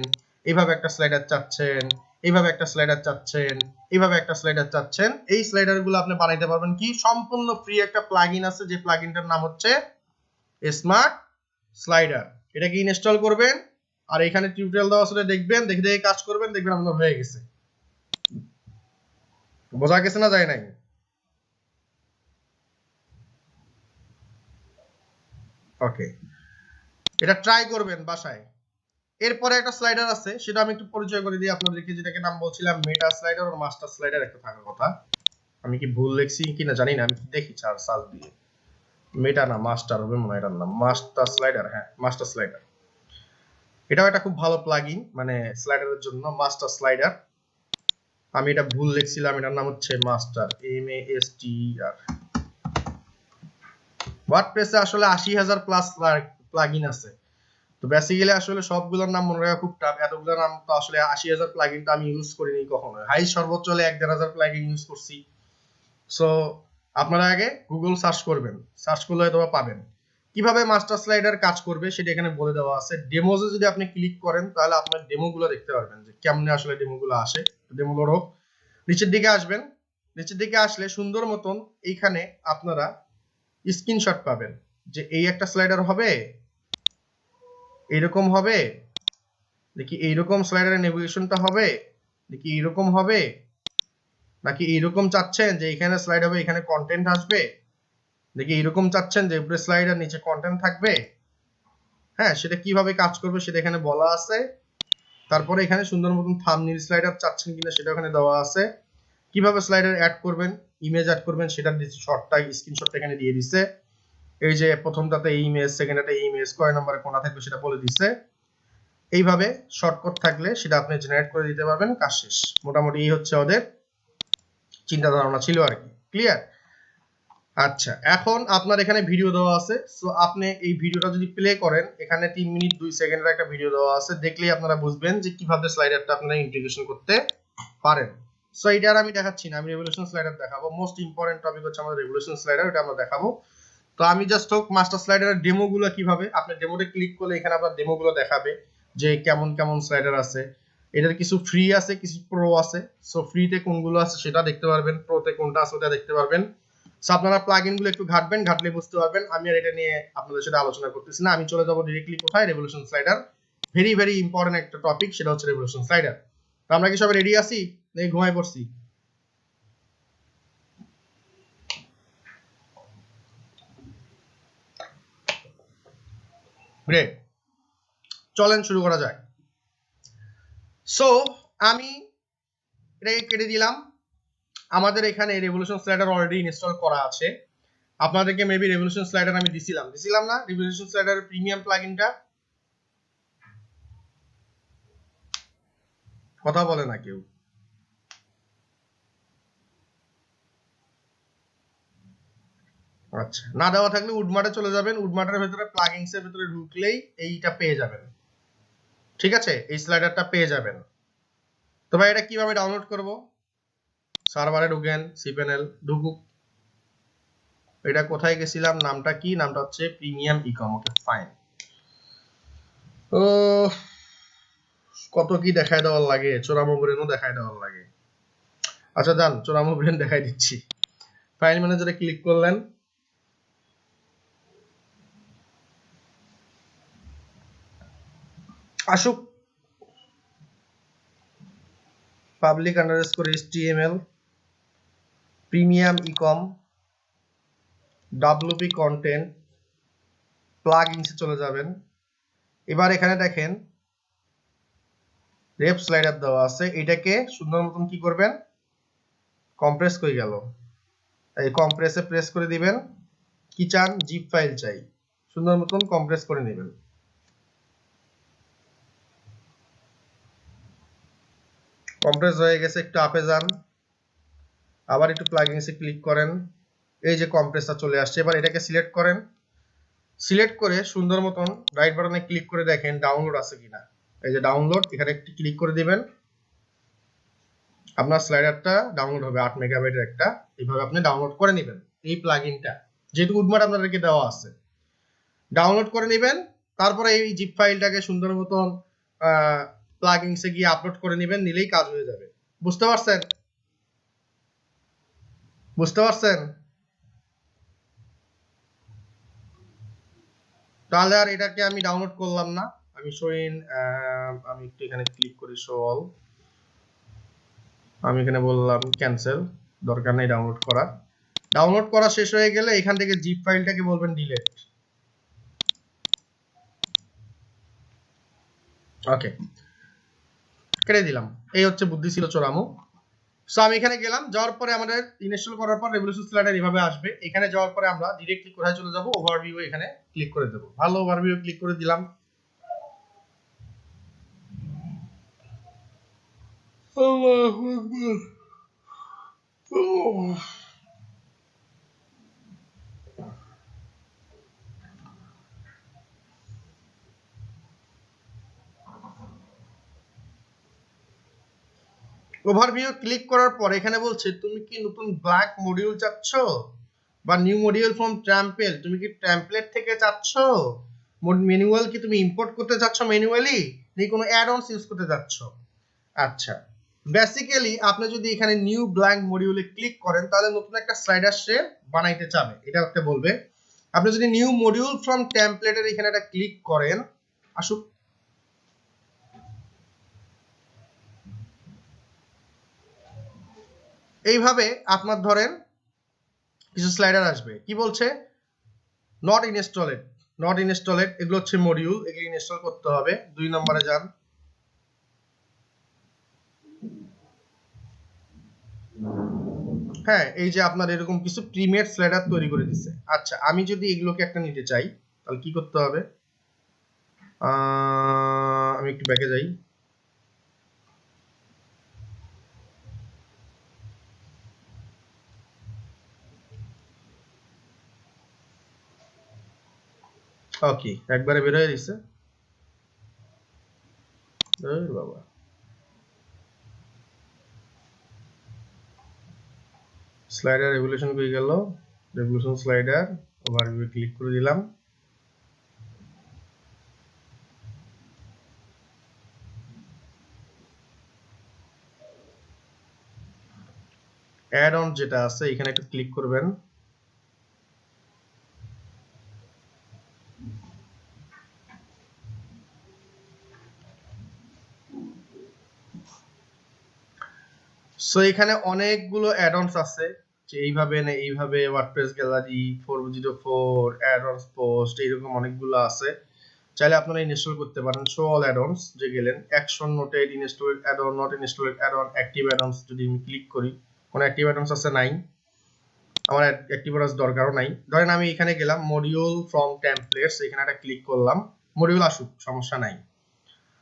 এইভাবে একটা স্লাইডার চাচ্ছেন, এইভাবে একটা স্লাইডার চাচ্ছেন, এইভাবে একটা স্লাইডার চাচ্ছেন। এই স্লাইডারগুলো আপনি বানাইতে পারবেন কি সম্পূর্ণ ফ্রি একটা প্লাগইন আছে, যে প্লাগইনটার নাম হচ্ছে স্মার্ট স্লাইডার। এটাকে ইনস্টল করবেন আর এখানে টিউটোরিয়াল দেওয়া আছে, দেখবেন, দেখে দেখে কাজ করবেন, দেখবেন আপনার হয়ে গেছে। বোঝা গেছে না যায় নাই? ওকে, এটা ট্রাই করবেন বাসায়। এরপরে একটা স্লাইডার আছে, সেটা আমি একটু পরিচয় করে দিই আপনাদেরকে, যেটাকে নাম বলছিলাম মেটা স্লাইডার আর মাস্টার স্লাইডার একটা থাকার কথা। আমি কি ভুল লিখছি কিনা জানি না, আমি দেখি সার্চ দিয়ে। মেটা না মাস্টার হবে মনে হয় এটার নাম, মাস্টার স্লাইডার, হ্যাঁ মাস্টার স্লাইডার। এটাও একটা খুব ভালো প্লাগইন মানে স্লাইডারের জন্য, মাস্টার স্লাইডার। আমি এটা ভুল লিখছিলাম, এটার নাম হচ্ছে মাস্টার, MASTER। ওয়ার্ডপ্রেসে আসলে 80,000 প্লাস প্লাগইন আছে, তো বেসিক্যালি আসলে সবগুলোর নাম মনে রাখা খুব টাফ। এতগুলোর নাম তো আসলে 80,000 প্লাগইন তো আমি ইউজ করিনি কখনো, হাই সর্বোচ্চ হলে 1-1,500 প্লাগইন ইউজ করছি। সো আপনারা আগে গুগল সার্চ করবেন, সার্চ করলে হয়তো পাবেন। কিভাবে মাস্টার স্লাইডার কাজ করবে সেটা এখানে বলে দেওয়া আছে। ডেমোজে যদি আপনি ক্লিক করেন তাহলে আপনার ডেমোগুলো দেখতে পারবেন যে কেমনে আসলে ডেমোগুলো আসে। ডেমোগুলো হোক, নিচের দিকে আসবেন, নিচের দিকে আসলে সুন্দর মতন এইখানে আপনারা স্ক্রিনশট পাবেন যে এই একটা স্লাইডার হবে, এইরকম হবে, দেখি এইরকম স্লাইডারের নেভিগেশনটা হবে, দেখি এইরকম হবে, নাকি এইরকম চাচ্ছেন যে এখানে স্লাইড হবে এখানে কন্টেন্ট আসবে, দেখি এইরকম চাচ্ছেন যে উপরে স্লাইড আর নিচে কন্টেন্ট থাকবে। হ্যাঁ, সেটা কিভাবে কাজ করবে সেটা এখানে বলা আছে। তারপরে এখানে সুন্দর মতন থাম্বনেল স্লাইডার চাচ্ছেন কিনা সেটা এখানে দেওয়া আছে। কিভাবে স্লাইডার অ্যাড করবেন, ইমেজ অ্যাড করবেন সেটা দিচ্ছে, শর্টটা স্ক্রিনশটটা এখানে দিয়ে দিছে। এই যে প্রথমটাতে এই ইমেজ, সেকেন্ডটাতে এই ইমেজ, কয় নম্বরে কোনা থাকবে সেটা বলে দিছে। এইভাবে শর্টকাট থাকলে সেটা আপনি জেনারেট করে দিতে পারবেন, কাজ শেষ। মোটামুটি এই হচ্ছে ওদের চিন্তা ধারণা ছিল আর কি। ক্লিয়ার? আচ্ছা, এখন আপনার এখানে ভিডিও দেওয়া আছে। সো আপনি এই ভিডিওটা যদি প্লে করেন, এখানে 3 মিনিট 2 সেকেন্ডের একটা ভিডিও দেওয়া আছে, দেখলেই আপনারা বুঝবেন যে কিভাবে স্লাইডারটা আপনারা ইন্টিগ্রেশন করতে পারেন। সো এটা আর আমি দেখাচ্ছি না, আমি রেভলিউশন স্লাইডার দেখাবো। মোস্ট ইম্পর্টেন্ট টপিক হচ্ছে আমাদের রেভলিউশন স্লাইডার, এটা আমরা দেখাবো। তো আমি জাস্ট হোক মাস্টার স্লাইডারের ডেমোগুলো কিভাবে, আপনি ডেমোতে ক্লিক করলে এখানে আপনার ডেমোগুলো দেখাবে যে কেমন কেমন স্লাইডার আছে। এটার কিছু ফ্রি আছে, কিছু প্রো আছে। সো ফ্রিতে কোনগুলো আছে সেটা দেখতে পারবেন, প্রোতে কোনটা আছে ওটা দেখতে পারবেন। সো আপনারা প্লাগইন গুলো একটু ঘাটবেন, ঘাটলে বুঝতে পারবেন। আমি আর এটা নিয়ে আপনাদের সাথে আলোচনা করতেছি না, আমি চলে যাবো ডিরেক্টলি কোথায়, revolution slider. Very very important একটা টপিক, সেটা হচ্ছে রেভলিউশন স্লাইডার। তো আমরা কি সবাই রেডি আছি নাকি ঘুমাই পড়ছি? গ্রেট, চলেন শুরু করা যায়। সো আমি এটাকে কেটে দিলাম। আমাদের এখানে রেভলিউশন স্লাইডার অলরেডি ইনস্টল করা আছে। আপনাদেরকে মেবি রেভলিউশন স্লাইডার আমি দিছিলাম না, রেভলিউশন স্লাইডার প্রিমিয়াম প্লাগইনটা? কথা বলে না কেউ। আচ্ছা, না দেওয়া থাকলে উডমার্টে চলে যাবেন, উডমার্টের ভেতরে প্লাগইনস এর ভেতরে ঢুকলেই এইটা পেয়ে যাবেন। ঠিক আছে, এই স্লাইডারটা পেয়ে যাবেন। তো ভাই এটা কিভাবে ডাউনলোড করব? সার্ভারে ঢুকেন, cpanel ঢুকুক। এটা কোথায় গেছিলাম, নামটা কি? নামটা হচ্ছে প্রিমিয়াম ইকম। Okay fine. ও কত কি দেখায় দেওয়ার লাগে, চোরামো ব্রেনও দেখায় দেওয়ার লাগে। আচ্ছা যান, চোরামো ব্রেন দেখাই দিচ্ছি। ফাইল ম্যানেজারে ক্লিক করলেন, আসুক public underscore HTML premium ইকম WP content প্লাগইনসে চলে যাবেন। এবার এখানে দেখেন রেপ স্লাইডার দেওয়া আছে, এটাকে সুন্দর মতন কি করবেন, কম্প্রেস করে গেল, এই কম্প্রেসে প্রেস করে দিবেন। কি চান? জিপ ফাইল চাই, সুন্দর মতন কম্প্রেস করে নেবেন। কম্প্রেস হয়ে গেছে, একটু আপে যান, আবার একটু প্লাগইনসে ক্লিক করেন, এই যে কম্প্রেসটা চলে আসছে। এবার এটাকে সিলেক্ট করেন, সিলেক্ট করে সুন্দর মতন রাইট বাটনে ক্লিক করে দেখেন ডাউনলোড আছে কিনা। এই যে ডাউনলোড, এখানে একটু ক্লিক করে দিবেন, আপনার স্লাইডারটা ডাউনলোড হবে 8 মেগাবাইটের একটা। এইভাবে আপনি ডাউনলোড করে নেবেন এই প্লাগইনটা, যেহেতু উডমার্ট আপনাদেরকে দেওয়া আছে। ডাউনলোড করে নেবেন, তারপরে এই জিপ ফাইলটাকে সুন্দর মতন প্লাগইনসে গিয়ে আপলোড করে নেবেন, নিলেই কাজ হয়ে যাবে। বুঝতে পারছেন? বুঝতে পারছেন? তাহলে আর এটাকে আমি ডাউনলোড করলাম না, আমি আমি একটু এখানে ক্লিক করি, শো অল। আমি এখানে বললাম ক্যান্সেল, দরকার নেই ডাউনলোড করা। ডাউনলোড করা শেষ হয়ে গেলে এখান থেকে জিপ ফাইলটাকে বলবেন ডিলিট। ওকে, কেটে দিলাম। এই হচ্ছে বুদ্ধি ছিল চোরামু। সো আমি এখানে গেলাম, যাওয়ার পরে আমাদের ইনস্টল করার পর রেভলিউশন স্লাইডার এভাবে আসবে। এখানে যাওয়ার পরে আমরা ডিরেক্টলি কোথায় চলে যাব, ওভারভিউ এখানে ক্লিক করে দেব। ভালো, ওভারভিউ ক্লিক করে দিলাম। আল্লাহু আকবার। ওভারভিউ ক্লিক করার পর এখানে বলছে তুমি কি নতুন ব্ল্যাক মডিউল চাচ্ছ বা নিউ মডিউল ফ্রম ট্যাম্পেল, তুমি কি টেমপ্লেট থেকে চাচ্ছ, ম্যানুয়াল কি তুমি ইম্পোর্ট করতে চাচ্ছ ম্যানুয়ালি, নাকি কোনো অ্যাড অনস ইউজ করতে চাচ্ছ। আচ্ছা, বেসিক্যালি আপনি যদি এখানে নিউ ব্ল্যাঙ্ক মডিউলে ক্লিক করেন তাহলে নতুন একটা স্লাইডার সে বানাইতে চাবে, এটা আপনি বলবে। আপনি যদি নিউ মডিউল ফ্রম টেমপ্লেটের এখানে একটা ক্লিক করেন, আসুক, এইভাবে আপনার ধরেন কিছু স্লাইডার আসবে। কি বলছে? নট ইনস্টলেড, নট ইনস্টলেড, এগুলো হচ্ছে মডিউল, এগুলো ইনস্টল করতে হবে। 2 নম্বরে যান, হ্যাঁ এই যে আপনার এরকম কিছু প্রিমিয়ার স্লাইডার তৈরি করে দিছে। আচ্ছা, আমি যদি এগুলোকে একটা নিতে চাই তাহলে কি করতে হবে? আমি একটু ব্যাকে যাই, ওকে একবারে বের হয়ে গেছে। বাবা, স্লাইডার রেভলিউশন হয়ে গেল, রেভলিউশন স্লাইডার ওভারভিউ ক্লিক করে দিলাম। অ্যাড অন যেটা আছে এখানে একটু ক্লিক করবেন, সো এখানে অনেকগুলো অ্যাড অনস আছে, যে এইভাবে না এইভাবে, WordPress gallery 404 add ons post, এইরকম অনেকগুলো আছে, চাইলে আপনারা ইনস্টল করতে পারেন। শো অল অ্যাড অনস যে গেলেন, action noted, installed add on, not installed add on, active add ons যদি আমি ক্লিক করি, কোনো অ্যাক্টিভ অ্যাড অনস আছে নাই, আমার অ্যাক্টিভ অ্যাড অনস দরকারও নাই। ধরেন আমি এখানে গেলাম মডিউল ফ্রম টেমপ্লেটস, এখানে একটা ক্লিক করলাম, মডিউল আসুক সমস্যা নাই।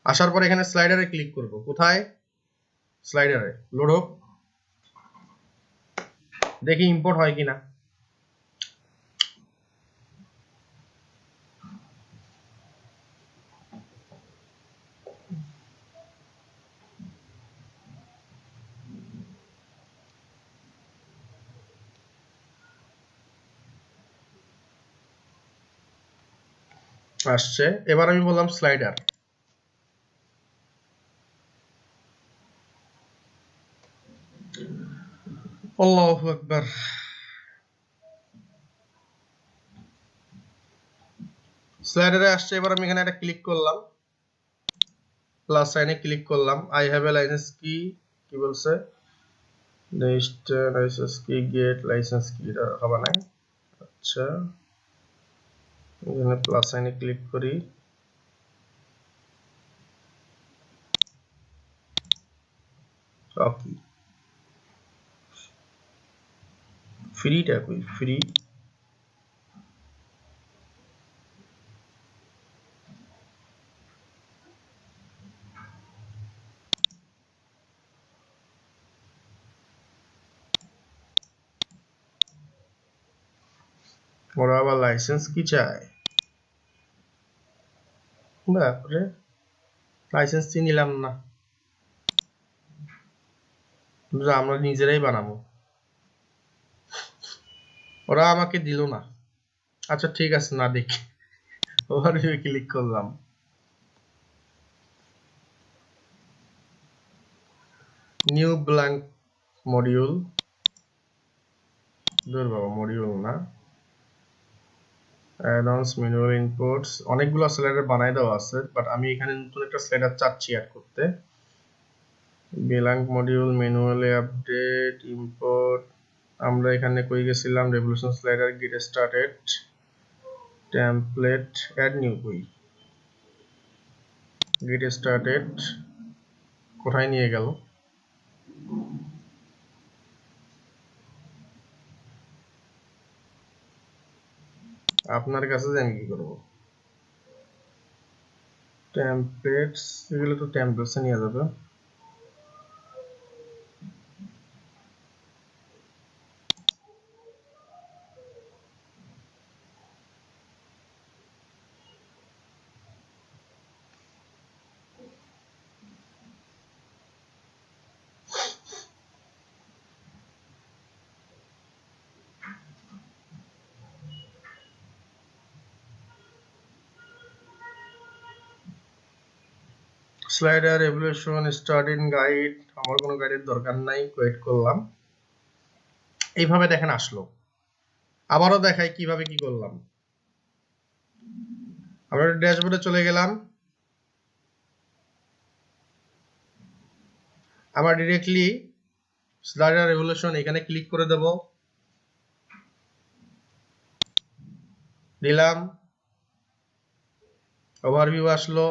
আসার পর এখানে স্লাইডারে ক্লিক করব, কোথায়? স্লাইডারে লোড হোক, দেখি ইম্পোর্ট হয় কিনা। আসছে। এবার আমি বললাম স্লাইডার, আল্লাহু আকবার। স্লাইডারে আসছে। এবার আমি এখানে একটা ক্লিক করলাম, প্লাস সাইনে ক্লিক করলাম। আই হ্যাভ এ লাইসেন্স কি, কি বলছে, নেক্সট লাইসেন্স কি, গেট লাইসেন্স কি, এটা হবে না। আচ্ছা, এখানে প্লাস সাইনে ক্লিক করি, ওকে। ফ্রিটা কই, ফ্রি, ওরা আবার লাইসেন্স কি চায়, বাপরে, লাইসেন্স নিলাম না, আমরা নিজেরাই বানাবো, ওরা আমাকে দিল না। আচ্ছা ঠিক আছে, না দেখি, ওভারভিউ ক্লিক করলাম, নিউ ব্ল্যাঙ্ক মডিউল, দূর বাবা, মডিউল না, অ্যাডভান্স ম্যানুয়াল ইনপুটস, অনেকগুলো স্লাইডার বানাই দেওয়া আছে, বাট আমি এখানে নতুন একটা স্লাইডার চাচ্ছি অ্যাড করতে। Blank module, manually update, import, আমরা এখানে কই গেছিলাম, revolution slider, get started, template, add new, কই গেট স্টার্টেড, কোথায় নিয়ে গেল, আপনার কাছে যে আমি কি করব, টেমপ্লেটস, এগুলো তো টেমপ্লেটসে নিয়ে যাবে। স্লাইডার, রেভলিউশন, স্টার্টিং গাইড, আমার কোনো গাইডের দরকার নাই, ওয়েট করলাম। এইভাবে দেখেন আসলো। আবারও দেখাই কিভাবে কি করলাম। আমরা ড্যাশবোর্ডে চলে গেলাম, আমরা ডিরেক্টলি স্লাইডার রেভলিউশন এখানে ক্লিক করে দেব, দিলাম, ওভারভিউ আসলো,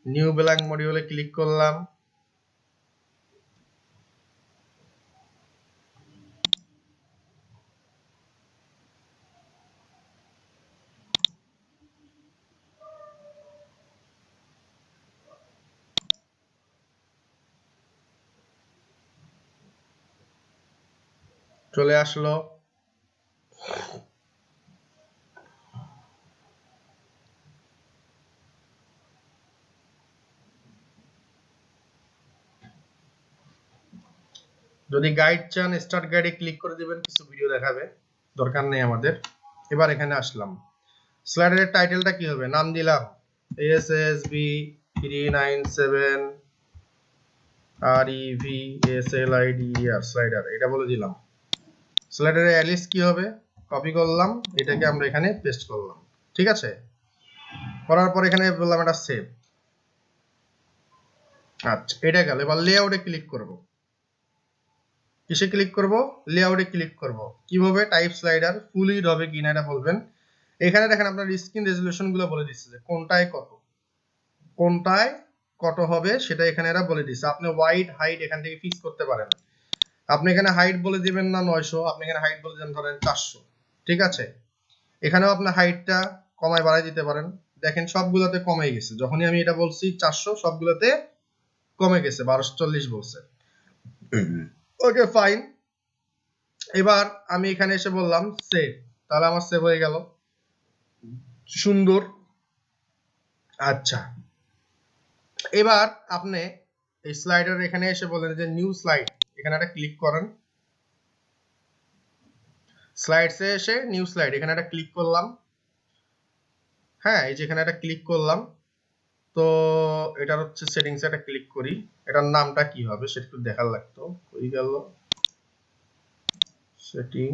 নিউ ব্ল্যাঙ্ক মডিউলে ক্লিক করলাম, চলে আসলো। যদি গাইড চান, স্টার্ট গাইডে ক্লিক করে দিবেন, কিছু ভিডিও দেখাবে, দরকার নেই আমাদের। এবার এখানে আসলাম, স্লাইডারের টাইটেলটা কি হবে, নাম দিলাম এসএসবি 397 REVSLIDER স্লাইডার, এটা বলে দিলাম। স্লাইডারের অ্যালিস কি হবে, কপি করলাম, এটাকে আমরা এখানে পেস্ট করলাম, ঠিক আছে। করার পর এখানে বললাম এটা সেভ। আচ্ছা, এটা গেল। এবার লেআউটে ক্লিক করব। কিসে ক্লিক করব, লেআউটে ক্লিক করব। কিভাবে, টাইপ স্লাইডার, ফুল উইডথ হবে কিনা এটা বলবেন। এখানে দেখেন আপনার স্ক্রিন রেজোলিউশন গুলো বলে দিচ্ছে যে কোনটায় কত হবে, সেটা এখানে এরা বলে দিচ্ছে। আপনি ওয়াইড হাইট এখান থেকে ফিক্স করতে পারেন। আপনি এখানে হাইট বলে দিবেন না 900, আপনি এখানে হাইট বলে দেন ধরেন 400, ঠিক আছে। এখানেও আপনি হাইটটা কমায় বাড়ায় দিতে পারেন। দেখেন সবগুলোতে কমে গেছে, যখনই আমি এটা বলছি 400, সবগুলোতে কমে গেছে, 1240 বলছে। Okay fine. এবার আমি এখানে এসে বললাম সেভ, তাহলে আমার সেভ হয়ে গেল, সুন্দর। আচ্ছা, এবার আপনি এই স্লাইডার এখানে এসে বলেন যে নিউ স্লাইড, এখানে একটা ক্লিক করেন, স্লাইডসে এসে নিউ স্লাইড এখানে একটা ক্লিক করলাম, হ্যাঁ, এই যে এখানে একটা ক্লিক করলাম, তো এটার হচ্ছে সেটিংস একটা ক্লিক করি, এটার নামটা কি হবে সেটা একটু দেখার লাগতো, কই গেল সেটিং,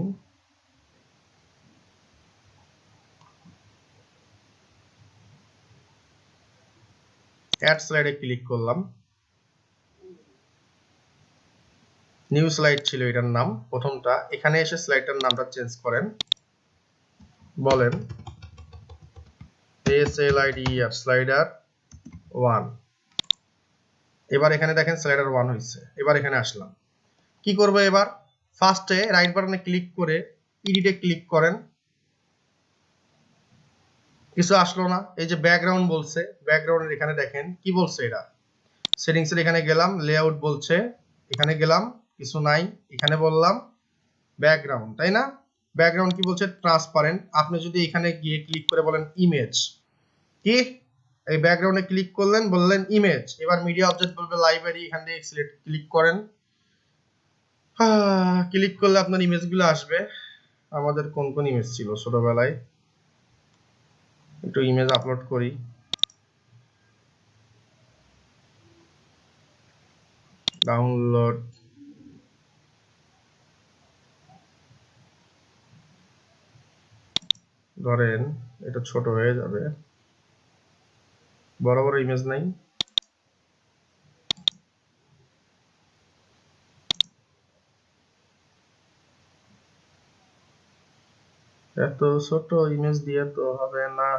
অ্যাড স্লাইডে ক্লিক করলাম, নিউ স্লাইড ছিল এটার নাম প্রথমটা, এখানে এসে স্লাইডটার নামটা চেঞ্জ করেন, বলেন SLIDER স্লাইডার 1। এবার এখানে দেখেন স্লাইডার 1 হয়েছে। এবার এখানে আসলাম, কি করব, এবার ফার্স্টে রাইট বাটনে ক্লিক করে এডিটে ক্লিক করেন, কিছু আসলো না, এই যে ব্যাকগ্রাউন্ড বলছে, ব্যাকগ্রাউন্ডের এখানে দেখেন কি বলছে, এটা সেটিংসের এখানে গেলাম, লেআউট বলছে, এখানে গেলাম, কিছু নাই, এখানে বললাম ব্যাকগ্রাউন্ড, তাই না? ব্যাকগ্রাউন্ড কি বলছে, ট্রান্সপারেন্ট। আপনি যদি এখানে গিয়ে ক্লিক করে বলেন ইমেজ, কি এই ব্যাকগ্রাউন্ডে ক্লিক করলেন, বললেন ইমেজ, এবার মিডিয়া অবজেক্ট বলবে লাইব্রেরি, এখান থেকে সিলেক্ট ক্লিক করেন, ক্লিক করলে আপনার ইমেজগুলো আসবে। আমাদের কোন কোন ইমেজ ছিল ছোটবেলায়, একটু ইমেজ আপলোড করি, ডাউনলোড, ধরেন এটা ছোট হয়ে যাবে, বড় বড় ইমেজ নাই, এত ছোট ইমেজ দিয়ে তো হবে না।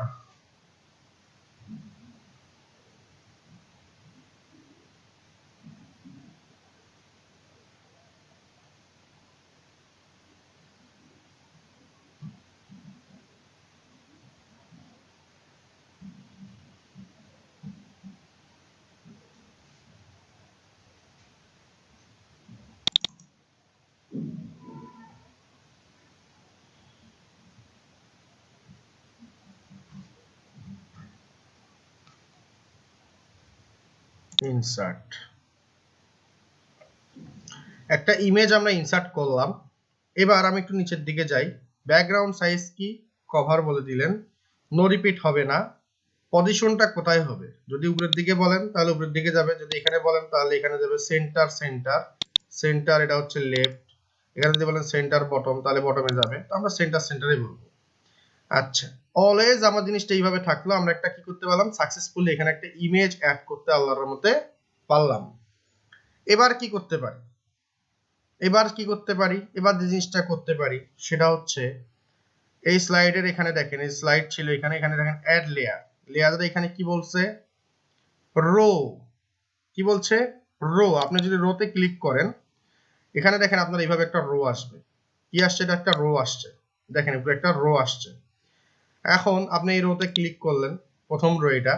ইনসার্ট, একটা ইমেজ আমরা ইনসার্ট করলাম। এবার আমি একটু নিচের দিকে যাই, ব্যাকগ্রাউন্ড সাইজ কি, কভার বলে দিলেন, নো রিপিট হবে না, পজিশনটা কোথায় হবে, যদি উপরের দিকে বলেন তাহলে উপরের দিকে যাবে, যদি এখানে বলেন তাহলে এখানে যাবে সেন্টার, সেন্টার সেন্টার, এটা হচ্ছে লেফট, এখানে যদি বলেন সেন্টার বটম তাহলে বটমে যাবে, তো আমরা সেন্টার সেন্টারে বলবো। আচ্ছা, অলওয়েজ আমার জিনিসটা এইভাবে থাকলো, আমরা একটা কি করতে পারলাম, সাকসেসফুলি এখানে একটা ইমেজ অ্যাড করতে আল্লাহর রহমতে পারলাম। এবার কি করতে পারি, এবার যে জিনিসটা করতে পারি সেটা হচ্ছে, এই স্লাইডের এখানে দেখেন, এই স্লাইড ছিল এখানে, এখানে দেখেন অ্যাড লেয়ার, লেয়ারের এখানে কি বলছে, রো, কি বলছে, রো। আপনি যদি রোতে ক্লিক করেন, এখানে দেখেন আপনার এইভাবে একটা রো আসবে, কি আসছে, এটা একটা রো আসছে, দেখেন উপরে একটা রো আসছে। এখন আপনি এই রোতে ক্লিক করলেন, প্রথম রো এটা,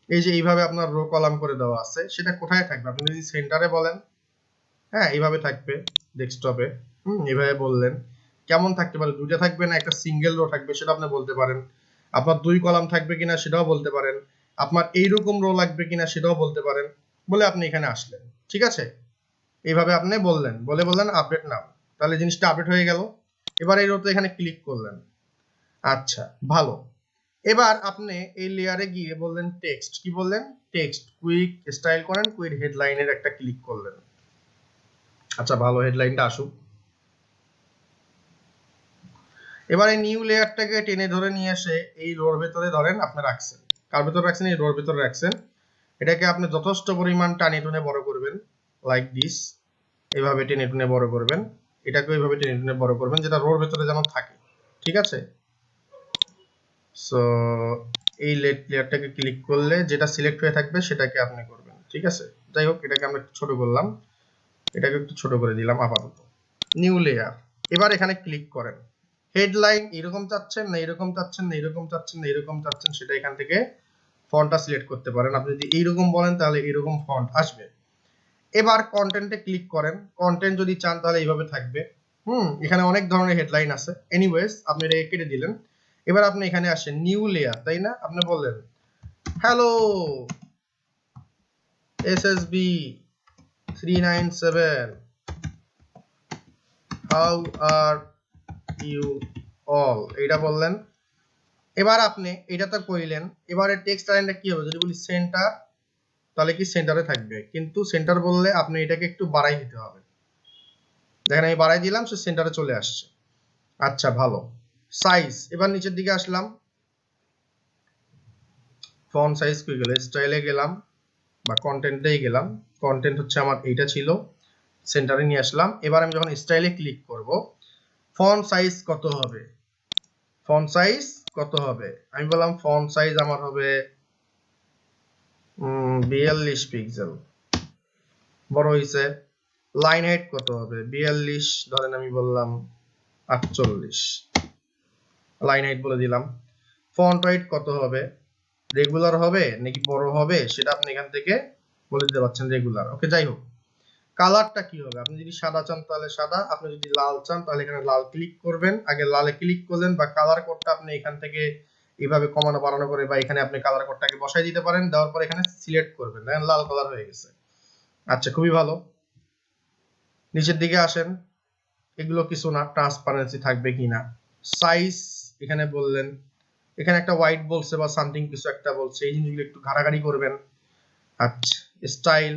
এই যে এইভাবে আপনার রো কলাম করে দেওয়া আছে, সেটা কোথায় থাকবে, আপনি যদি সেন্টারে বলেন, হ্যাঁ এইভাবে থাকবে ডেস্কটপে, এইভাবে বললেন, কেমন থাকতে পারে, দুইটা থাকবে না একটা সিঙ্গেল রো থাকবে, সেটা আপনি বলতে পারেন, আপনার দুই কলাম থাকবে কিনা সেটাও বলতে পারেন, আপনার এইরকম রো লাগবে কিনা সেটাও বলতে পারেন, বলে আপনি এখানে আসলেন, ঠিক আছে, এইভাবে আপনি বললেন, বললেন আপডেট নাও, তাহলে জিনিসটা আপডেট হয়ে গেল। এবার এই রোতে এখানে ক্লিক করলেন, আচ্ছা ভালো। এবার আপনি এই লেয়ারে গিয়ে বললেন টেক্সট, কি বললেন, টেক্সট, কুইক স্টাইল করেন, কুইক হেডলাইনের একটা ক্লিক করলেন, আচ্ছা ভালো, হেডলাইনটা আসুক। এবার এই নিউ লেয়ারটাকে টেনে ধরে নিয়ে এসে এই রোর ভেতরে ধরেন আপনি রাখছেন, কার ভেতরে রাখছেন, এই রোর ভেতরে রাখছেন, এটাকে আপনি যথেষ্ট পরিমাণ টানে টুনে বড় করবেন, লাইক দিস, এইভাবে টেনে টুনে বড় করবেন, এটাকে এইভাবে টেনে টুনে বড় করবেন, যেটা রোর ভেতরে যেন থাকে, ঠিক আছে। সো এই লেয়ারটাকে ক্লিক করলে যেটা সিলেক্ট হয়ে থাকবে সেটাকে আপনি করবেন, ঠিক আছে। যাই হোক, এটাকে আমরা একটু ছোট করলাম, এটাকে একটু ছোট করে দিলাম আপাতত, নিউ লেয়ার। এবার এখানে ক্লিক করেন, হেডলাইন এরকম চাচ্ছেন না, এরকম চাচ্ছেন না, এরকম চাচ্ছেন না, এরকম চাচ্ছেন, সেটা এখান থেকে ফন্টটা সিলেক্ট করতে পারেন। আপনি যদি এইরকম বলেন তাহলে এরকম ফন্ট আসবে। এবার কন্টেন্টে ক্লিক করেন, কন্টেন্ট যদি চান তাহলে এইভাবে থাকবে, এখানে অনেক ধরনের হেডলাইন আছে, এনিওয়েজ আপনি এটা কেটে দিলেন। এবার আপনি এখানে আসেন, নিউ লেয়ার, তাই না, আপনি বললেন hello SSB 397, how are you all, এইটা বললেন। এবার আপনি এটা তো কইলেন, এবারে টেক্সট লাইনটা কি হবে? যদি বলি সেন্টার, তাহলে কি সেন্টারে থাকবে, কিন্তু সেন্টার বললে আপনি এটাকে একটু বাড়াই দিতে হবে। দেখেন আমি বাড়াই দিলাম, সে সেন্টারে চলে আসছে। আচ্ছা ভালো। সাইজ, এবার নিচের দিকে আসলাম, ফন্ট সাইজ কই গেল, স্টাইলে গেলাম বা কন্টেন্টেই গেলাম। কন্টেন্ট হচ্ছে আমার এইটা ছিল, সেন্টারে নিয়ে আসলাম। এবার আমি যখন স্টাইলে ক্লিক করব, ফন্ট সাইজ কত হবে? ফন্ট সাইজ কত হবে? আমি বললাম ফন্ট সাইজ আমার হবে 42 পিক্সেল, বড় হইছে। লাইন হাইট কত হবে? 42 ধরেন আমি বললাম 48, লাইন হাইট বলে দিলাম। ফন্ট হাইট কত হবে? রেগুলার হবে নাকি বড় হবে সেটা আপনি এখান থেকে বলে দিতে পারছেন, রেগুলার। ওকে, যাই হোক। কালারটা কি হবে? আপনি যদি সাদা চান তাহলে সাদা, আপনি যদি লাল চান তাহলে এখানে লাল ক্লিক করবেন, আগে লালে ক্লিক করলেন, বা কালার কোডটা আপনি এখান থেকে এইভাবে কমানো বাড়ানো করে বা এখানে আপনি কালার কোডটাকে বসাই দিতে পারেন। দেওয়ার পর এখানে সিলেক্ট করবেন, দেখেন লাল কালার হয়ে গেছে। আচ্ছা, খুবই ভালো। নিচের দিকে আসেন, এগুলো কিছু না, ট্রান্সপারেন্সি থাকবে কিনা। সাইজ এখানে বললেন, এখানে একটা হোয়াইট বলছে বা সামথিং কিছু একটা বলছে, এই জিনিসগুলো একটু ঘাটাঘাটি করবেন। আচ্ছা, স্টাইল,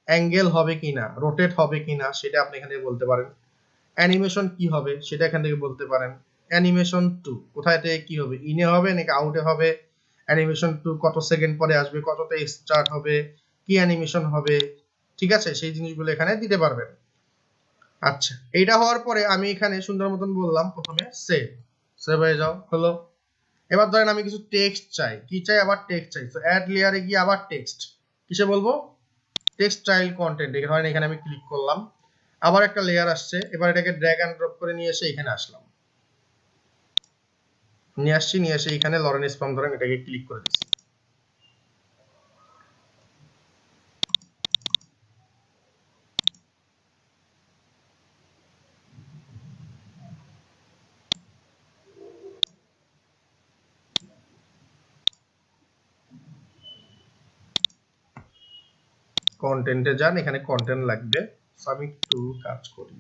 অ্যাঙ্গেল হবে কিনা, রোটেট হবে কিনা সেটা আপনি এখান থেকে বলতে পারেন। অ্যানিমেশন কি হবে সেটা এখান থেকে বলতে পারেন। অ্যানিমেশন 2 কোথায় থেকে কি হবে, ইনে হবে নাকি আউটে হবে? অ্যানিমেশন 2 কত সেকেন্ড পরে আসবে, কততে স্টার্ট হবে, কি অ্যানিমেশন হবে, ঠিক আছে, সেই জিনিসগুলো এখানে দিতে পারবেন। আচ্ছা, এইটা হওয়ার পরে আমি এখানে সুন্দর মতন বললাম প্রথমে সেভ, সেভ হয়ে যাও, হলো। এবার ধরেন আমি কিছু টেক্সট চাই, কি চাই? আবার টেক্সট চাই। তো অ্যাড লেয়ারে গিয়ে আবার টেক্সট, কিসে বলবো? টেক্সটাইল কন্টেন্ট, এখানে এখানে আমি ক্লিক করলাম, আবার একটা লেয়ার আসছে। এবার এটাকে ড্র্যাগ এন্ড ড্রপ করে নিয়ে এসে এখানে আসলাম, নিয়ে এসে এখানে লরেন্স ফর্ম ধরেন এটাকে ক্লিক করে দিচ্ছি। কন্টেন্টে যান, এখানে কন্টেন্ট লাগবে, আমি একটু কাজ করি।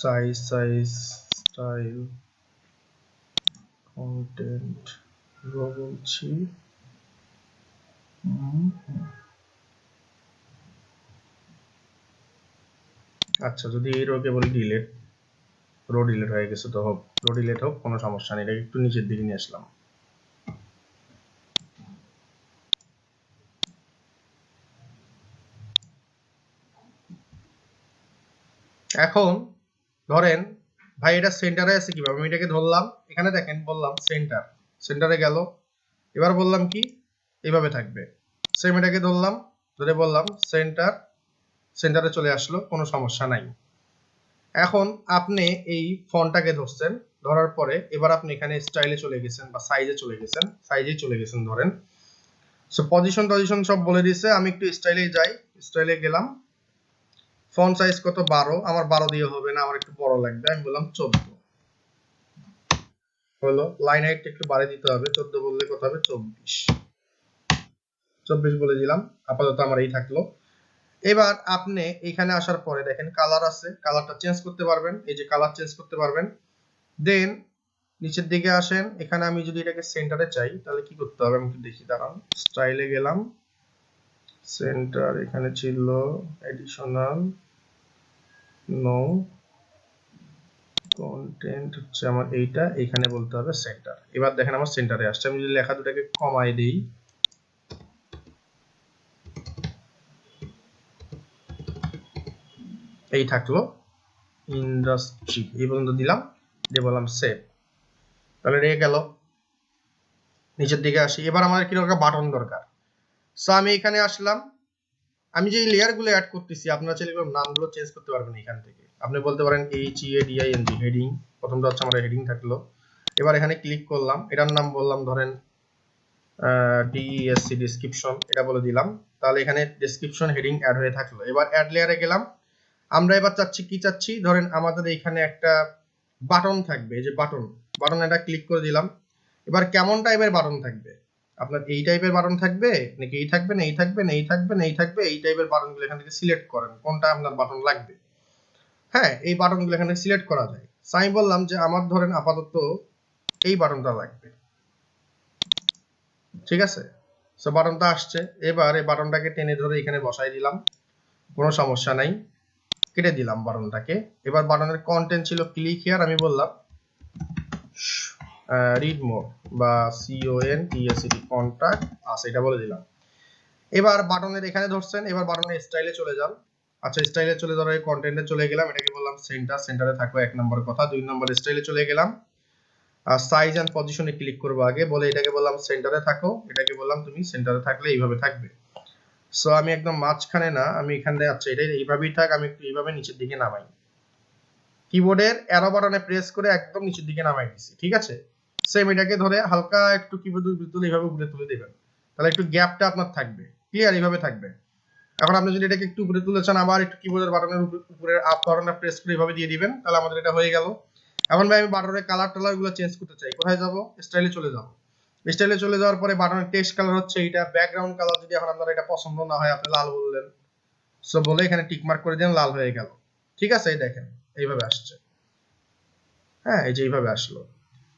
সাইজ, স্টাইল, কন্টেন্ট বলছি। আচ্ছা, যদি এই রোকে বলি ডিলিট, রো ডিলিট হয়ে গেছে, তো হোক, রো ডিলিট হোক, কোনো সমস্যা নেই। এটাকে একটু নিচের দিকে নিয়ে আসলাম। এখন ধরেন ভাই এটা সেন্টারে আছে কিভাবে? আমি এটাকে ধরলাম, এখানে দেখেন বললাম সেন্টার, সেন্টারে গেল। এবার বললাম কি এইভাবে থাকবে, সেম এটাকে ধরলাম, ধরে বললাম সেন্টার, সেন্টারে চলে আসলো, কোনো সমস্যা নাই। এখন আপনি এই ফন্টটাকে ধরছেন, ধরার পরে এবার আপনি এখানে স্টাইলে চলে গেছেন বা সাইজে চলে গেছেন, সাইজেই চলে গেছেন ধরেন। সো পজিশন সব বলে দিয়েছে, আমি একটু স্টাইলে যাই, স্টাইলে গেলাম। ফন্ট সাইজ কত? 12, আমার 12 দিয়ে হবে না, আমার একটু বড় লাগবে, আমি বললাম 14, হলো। লাইন হাইটটা একটু বাড়িয়ে দিতে হবে, 14 বললে কত হবে? 24 বলে দিলাম। আপাতত আমার এই থাকলো। এবার আপনি এখানে আসার পরে দেখেন কালার আছে, কালারটা চেঞ্জ করতে পারবেন, এই যে কালার চেঞ্জ করতে পারবেন। দেন নিচের দিকে আসেন, এখানে আমি যদি এটাকে সেন্টারে চাই তাহলে কি করতে হবে আমি একটু দেখি, দাঁড়ান। স্টাইলে গেলাম, সেন্টার এখানে ছিল, এডিশনাল, নো, কন্টেন্ট হচ্ছে আমার এইটা, এখানে বলতে হবে সেন্টার। এবার দেখেন আমার সেন্টারে আসছে। আমি যদি লেখা দুটাকে কমাই দেই, এই থাকলো ইন্ডাস্ট্রি, এই পর্যন্ত দিলাম, দিয়ে বললাম সেভ, তাহলে রেখে গেল। নিচের দিকে আসি, এবার আমাদের কিরকম একটা বাটন দরকার। সো আমি এখানে আসলাম, আমি যে লেয়ার গুলো অ্যাড করতেছি আপনারা চাইলে নামগুলো চেঞ্জ করতে পারবেন এখান থেকে। আপনি বলতে পারেন HEADING হেডিং, প্রথমটা হচ্ছে আমার হেডিং থাকলো। এবার এখানে ক্লিক করলাম, এটার নাম বললাম ধরেন DESC ডেসক্রিপশন, এটা বলে দিলাম। তাহলে এখানে ডেসক্রিপশন হেডিং অ্যাড হয়ে থাকলো। এবার অ্যাড লেয়ারে গেলাম। আমরা এবার চাচ্ছি ধরেন আমাদের এখানে একটা বাটন থাকবে, এই যে বাটন এটা ক্লিক করে দিলাম। এবার কেমন টাইপের বাটন থাকবে, আপনার এই টাইপের বাটন থাকবে নাকি এই থাকবে না এই থাকবে না এই থাকবে না এই থাকবে, এই টাইপের বাটনগুলো এখান থেকে সিলেক্ট করেন কোনটা আপনার বাটন লাগবে। হ্যাঁ, এই বাটনগুলো এখানে সিলেক্ট করা যায়। আমি বললাম যে আমার ধরেন আপাতত এই বাটনটা লাগবে, ঠিক আছে। সো বাটনটা আসছে, এবার এই বাটনটাকে টেনে ধরে এখানে বসাই দিলাম, কোনো সমস্যা নাই, কেটে দিলাম বাটনটাকে। এবার বাটনের কন্টেন্ট ছিল ক্লিক হিয়ার, আমি বললাম রিড মোর বা CONTACT কন্টাক্ট আছে, এটা বলে দিলাম। এবার বাটনের এখানে ধরছেন, এবার বাটনের স্টাইলে চলে যান। আচ্ছা, স্টাইলে চলে যাওয়ার এই কন্টেন্টে চলে গেলাম, এটাকে বললাম সেন্টারে থাকো 1 নম্বর কথা। 2 নম্বর স্টাইলে চলে গেলাম, আর সাইজ এন্ড পজিশনে ক্লিক করব আগে, বলে এটাকে বললাম সেন্টারে থাকো, এটাকে বললাম তুমি সেন্টারে থাকলে এইভাবে থাকবে। সো আমি একদম মাঝখানে না, আমি এখানে, আচ্ছা এটা এইভাবেই থাক, আমি একটু এইভাবে নিচের দিকে নামাই, কিবোর্ডের অ্যারো বাটনে প্রেস করে একদম নিচের দিকে নামাই দিছি, ঠিক আছে। সেম এটাকে ধরে হালকা একটু কিবোর্ড তুলে এইভাবে উপরে তুলে দিবেন, তাহলে একটু গ্যাপটা আপনার থাকবে, ক্লিয়ার এইভাবে থাকবে। এখন আপনি যদি এটাকে একটু উপরে তুলে চান, আবার একটু কিবোর্ডের বাটনের উপরে আপ বাটনটা প্রেস করে এইভাবে দিয়ে দিবেন, তাহলে আমাদের এটা হয়ে গেল। এখন ভাই আমি বাটনের কালার টালারগুলো চেঞ্জ করতে চাই, কোথায় যাব, স্টাইলে চলে যাব। স্টাইলে চলে যাওয়ার পরে বাটনের টেক্সট কালার হচ্ছে এইটা, ব্যাকগ্রাউন্ড কালার যদি এখন আপনার এটা পছন্দ না হয় আপনি লাল বললেন, সো বলে এখানে টিক মার্ক করে দেন, লাল হয়ে গেল, ঠিক আছে। এই দেখেন এইভাবে আসছে, হ্যাঁ এই যে এইভাবে আসলো।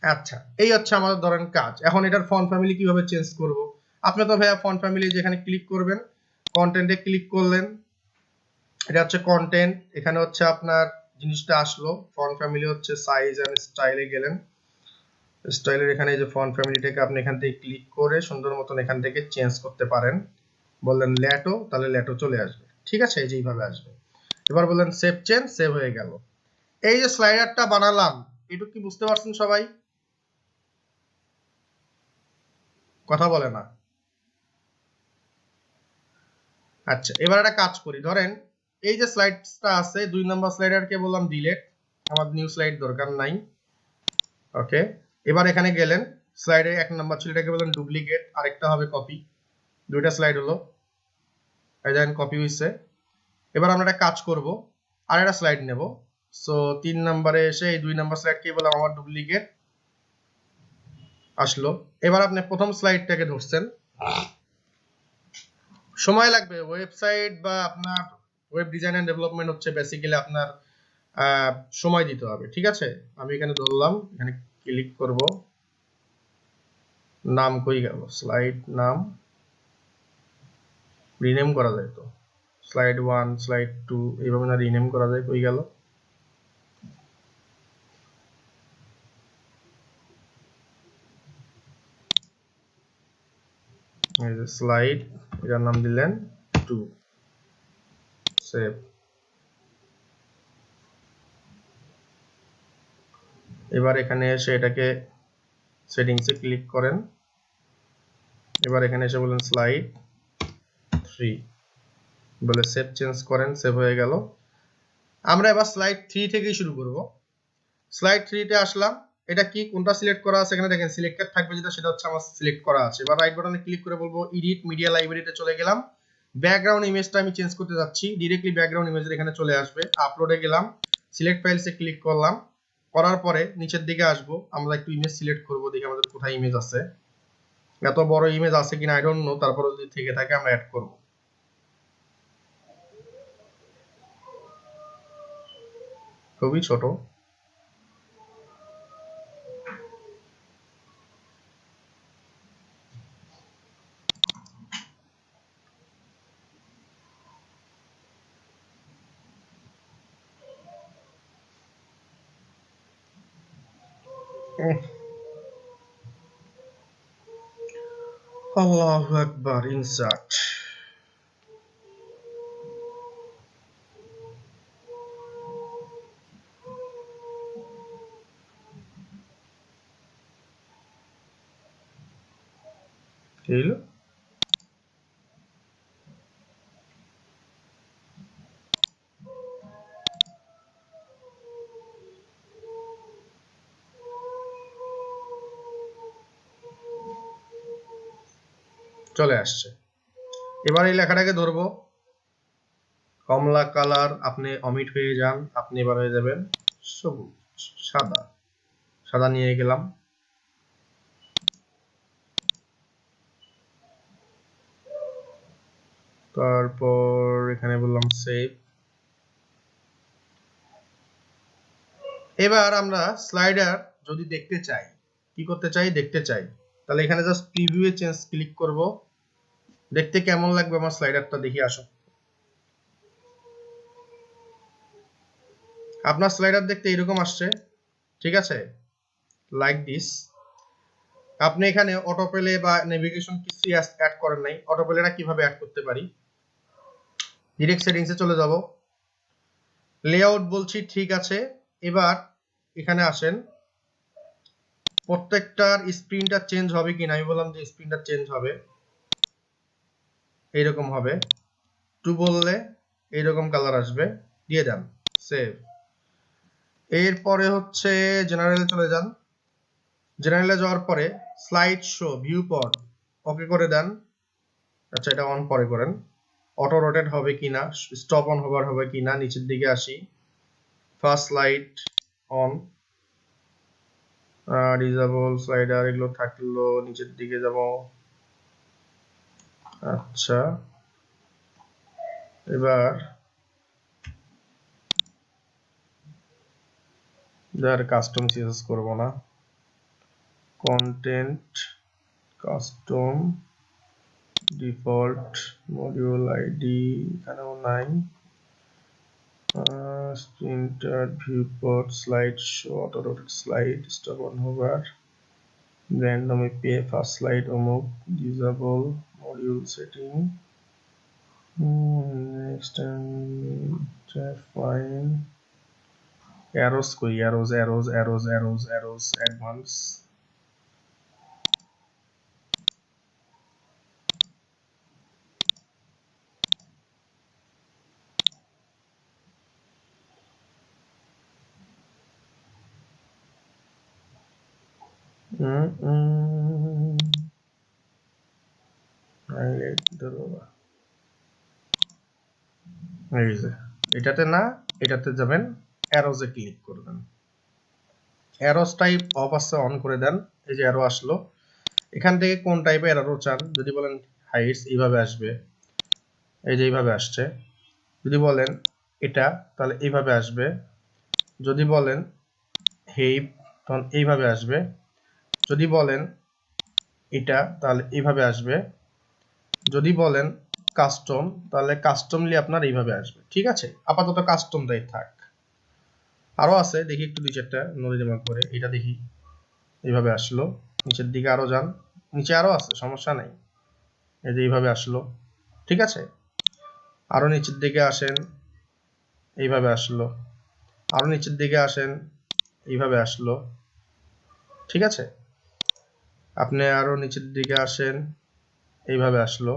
আচ্ছা, এই হচ্ছে আমাদের ধরেন কাজ। এখন এটার ফন্ট ফ্যামিলি কিভাবে চেঞ্জ করব, আপনি তো ভাইয়া ফন্ট ফ্যামিলি যেখানে ক্লিক করবেন, কন্টেন্টে ক্লিক করলেন, এটা হচ্ছে কন্টেন্ট, এখানে হচ্ছে আপনার জিনিসটা আসলো, ফন্ট ফ্যামিলি হচ্ছে সাইজ এন্ড স্টাইলে গেলেন, স্টাইলের এখানে যে ফন্ট ফ্যামিলিটাকে আপনি এখান থেকে ক্লিক করে সুন্দর মতন এখান থেকে চেঞ্জ করতে পারেন। বললেন ল্যাটো, তাহলে ল্যাটো চলে আসবে, ঠিক আছে, এই যে এইভাবে আসবে। এবার বললেন সেভ চেঞ্জ, সেভ হয়ে গেল। এই যে স্লাইডারটা বানালাম, এটুকু কি বুঝতে পারছেন সবাই? কথা বলে না। আচ্ছা, এবার একটা কাজ করি, ধরেন এই যে স্লাইডটা আছে 2 নম্বর স্লাইডারকে বললাম ডিলিট, আমার নিউ স্লাইড দরকার নাই, ওকে। এবার এখানে গেলেন, স্লাইডে 1 নম্বর ছিল, এটাকে বললেন ডুপ্লিকেট, আরেকটা হবে কপি, দুইটা স্লাইড হলো, এই দেখেন কপি হইছে। এবার আমরা একটা কাজ করব, আর একটা স্লাইড নেব। সো 3 নম্বরে এসে এই 2 নম্বর স্লাইডকে বললাম আমার ডুপ্লিকেট, আসলো। এবার আপনি প্রথম স্লাইডটাকে ধরছেন, সময় লাগবে, ওয়েবসাইট বা আপনার ওয়েব ডিজাইন এন্ড ডেভেলপমেন্ট হচ্ছে বেসিক্যালি আপনার সময় দিতে হবে, ঠিক আছে। আমি এখানে ধরলাম, এখানে ক্লিক করব, নাম কই গেল, স্লাইড নাম রিনেম করা যায় তো, স্লাইড 1 স্লাইড 2 এইভাবে না রিনেম করা যায়, কই গেল, এই যে স্লাইড, এটার নাম দিলেন 2, সেভ। এবার এখানে এসে এটাকে সেটিংসে ক্লিক করেন, এবার এখানে এসে বলেন স্লাইড 3, বলে সেভ চেঞ্জ করেন, সেভ হয়ে গেল। আমরা এবার স্লাইড 3 থেকেই শুরু করব। স্লাইড 3 তে আসলাম, এটা কি কোনটা সিলেক্ট করা আছে এখানে দেখেন, সিলেক্টেড থাকবে যেটা, সেটা হচ্ছে আমার সিলেক্ট করা আছে। এবার রাইট বাটনে ক্লিক করে বলবো এডিট মিডিয়া লাইব্রেরিতে চলে গেলাম, ব্যাকগ্রাউন্ড ইমেজটা আমি চেঞ্জ করতে যাচ্ছি, ডাইরেক্টলি ব্যাকগ্রাউন্ড ইমেজের এখানে চলে আসবে, আপলোডে গেলাম, সিলেক্ট ফাইলসে ক্লিক করলাম, করার পরে নিচের দিকে আসবো, আমরা একটু ইমেজ সিলেক্ট করব, দেখি আমাদের কোথায় ইমেজ আছে, এত বড় ইমেজ আছে কিনা আই ডোন্ট নো, তারপরে যদি থেকে থাকে আমরা অ্যাড করব। খুবই ছোট, আল্লাহু আকবার, ইনসার্ট, কি হলো, চলে আসছে। এবার এই লেখাটাকে ধরবো, কমলা কালার, আপনি অমিট হয়ে যান, আপনি এবার হয়ে যাবেন সবুজ, সাদা, সাদা নিয়ে গেলাম। তারপর এখানে বললাম সেভ। এবার আমরা স্লাইডার যদি দেখতে চাই, কি করতে চাই, দেখতে চাই, তাহলে এখানে জাস্ট প্রিভিউ চেঞ্জ ক্লিক করব। দেখতে কেমন লাগবে আমার স্লাইডারটা দেখি আসো। আপনার স্লাইডার দেখতে এরকম আসছে, ঠিক আছে, লাইক দিস। আপনি এখানে অটোপ্লে বা নেভিগেশন কিছু অ্যাড করেন নাই, অটোপ্লেটা কিভাবে অ্যাড করতে পারি, ডিরেক্ট সেটিংসে চলে যাব, লেআউট বলছি, ঠিক আছে। এবার এখানে আসেন, প্রত্যেকটার স্ক্রিনটা চেঞ্জ হবে কিনা, আমি বললাম যে স্ক্রিনটা চেঞ্জ হবে, এইরকম হবে। টু বললে এইরকম কালার আসবে, দিয়ে দেন সেভ। এরপরে হচ্ছে জেনারেলে চলে যান, জেনারেলে যাওয়ার পরে স্লাইড শো ভিউ পড ওকে করে দেন। আচ্ছা, এটা অন পরে করেন। অটো রোটেট হবে কিনা, স্টপ অন হোভার হবে কিনা, নিচের দিকে আসি, first slide on, disable slider এগুলো থাকলো, নিচের দিকে যাব। আচ্ছা, এবার যার কাস্টম সিএসএস করব না, content custom default module ID এখানেও নাই, printer viewport slide show auto rotate slide stop on hover random API first slide অমুক disable module setting next fine arrows কই, arrows arrows arrows arrows arrows advance এটাতে না, এটাতে যাবেন, অ্যারোজে ক্লিক করবেন, অ্যারোস টাইপ অফ আছে অন করে দেন। এই যে অ্যারো আসলো, এখান থেকে কোন টাইপের অ্যারো চান, যদি বলেন হাইটস এইভাবে আসবে, এই যে এইভাবে আসছে। যদি বলেন এটা, তাহলে এইভাবে আসবে। যদি বলেন হেইপ, তখন এইভাবে আসবে। যদি বলেন এটা, তাহলে এইভাবে আসবে। যদি বলেন কাস্টম, তাহলে কাস্টমলি আপনার এইভাবে আসবে, ঠিক আছে। আপাতত কাস্টমটাই থাক, আরো আছে দেখি একটু দুই চারটা নদী জমা করে, এটা দেখি এইভাবে আসলো, নিচের দিকে আরো যান, নিচে আরো আছে, সমস্যা নাই, এই যে এইভাবে আসলো, ঠিক আছে। আরো নিচের দিকে আসেন, এইভাবে আসলো, আরো নিচের দিকে আসেন, এইভাবে আসলো, ঠিক আছে। আপনি আরো নিচের দিকে আসেন, এইভাবে আসলো,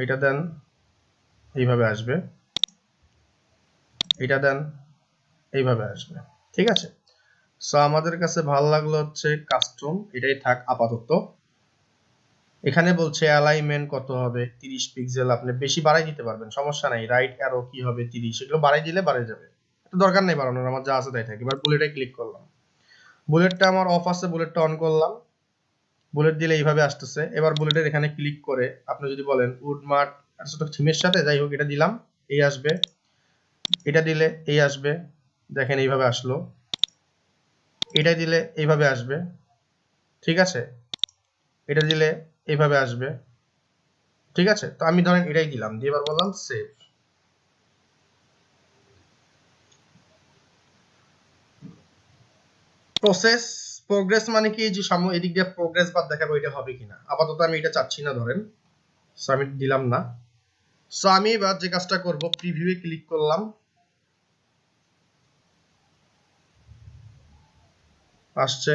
এটা দেন, এইভাবে আসবে, এটা দেন, এইভাবে আসবে, ঠিক আছে। সো আমাদের কাছে ভালো লাগলো হচ্ছে কাস্টম, এটাই থাক আপাতত। এখানে বলছে অ্যালাইনমেন্ট কত হবে, 30 পিক্সেল, আপনি বেশি বাড়াই দিতে পারবেন, সমস্যা নাই। রাইট অ্যারো কি হবে 30, এগুলো বাড়াই দিলে বাড়ে যাবে, এটা দরকার নেই বাড়ানোর, আমার যা আছে তাই থাকে। এবার বুলেটে ক্লিক করলাম, বুলেটটা আমার অফ আছে, বুলেটটা অন করলাম, বুলেট দিলে এইভাবে আসতেছে। এবার বুলেটের এখানে ক্লিক করে আপনি যদি বলেন উডমার্ট ছোট থিমের সাথে, যাই হোক, এটা দিলাম, এই আসবে, এটা দিলে এই আসবে, দেখেন এইভাবে আসলো, এটা দিলে এইভাবে আসবে, ঠিক আছে, এটা দিলে এইভাবে আসবে, ঠিক আছে। তো আমি ধরেন এটাই দিলাম, দিয়ে এবার বললাম সেভ। প্রসেস প্রোগ্রেস মানে কি, যে সামনে এদিক দিয়ে প্রোগ্রেস বার দেখাবো, এটা হবে কিনা, আপাতত আমি এটা চাচ্ছি না, ধরেন। সো আমি দিলাম না। সো আমি এবার যে কাজটা করব, প্রিভিউয়ে ক্লিক করলাম, আসছে,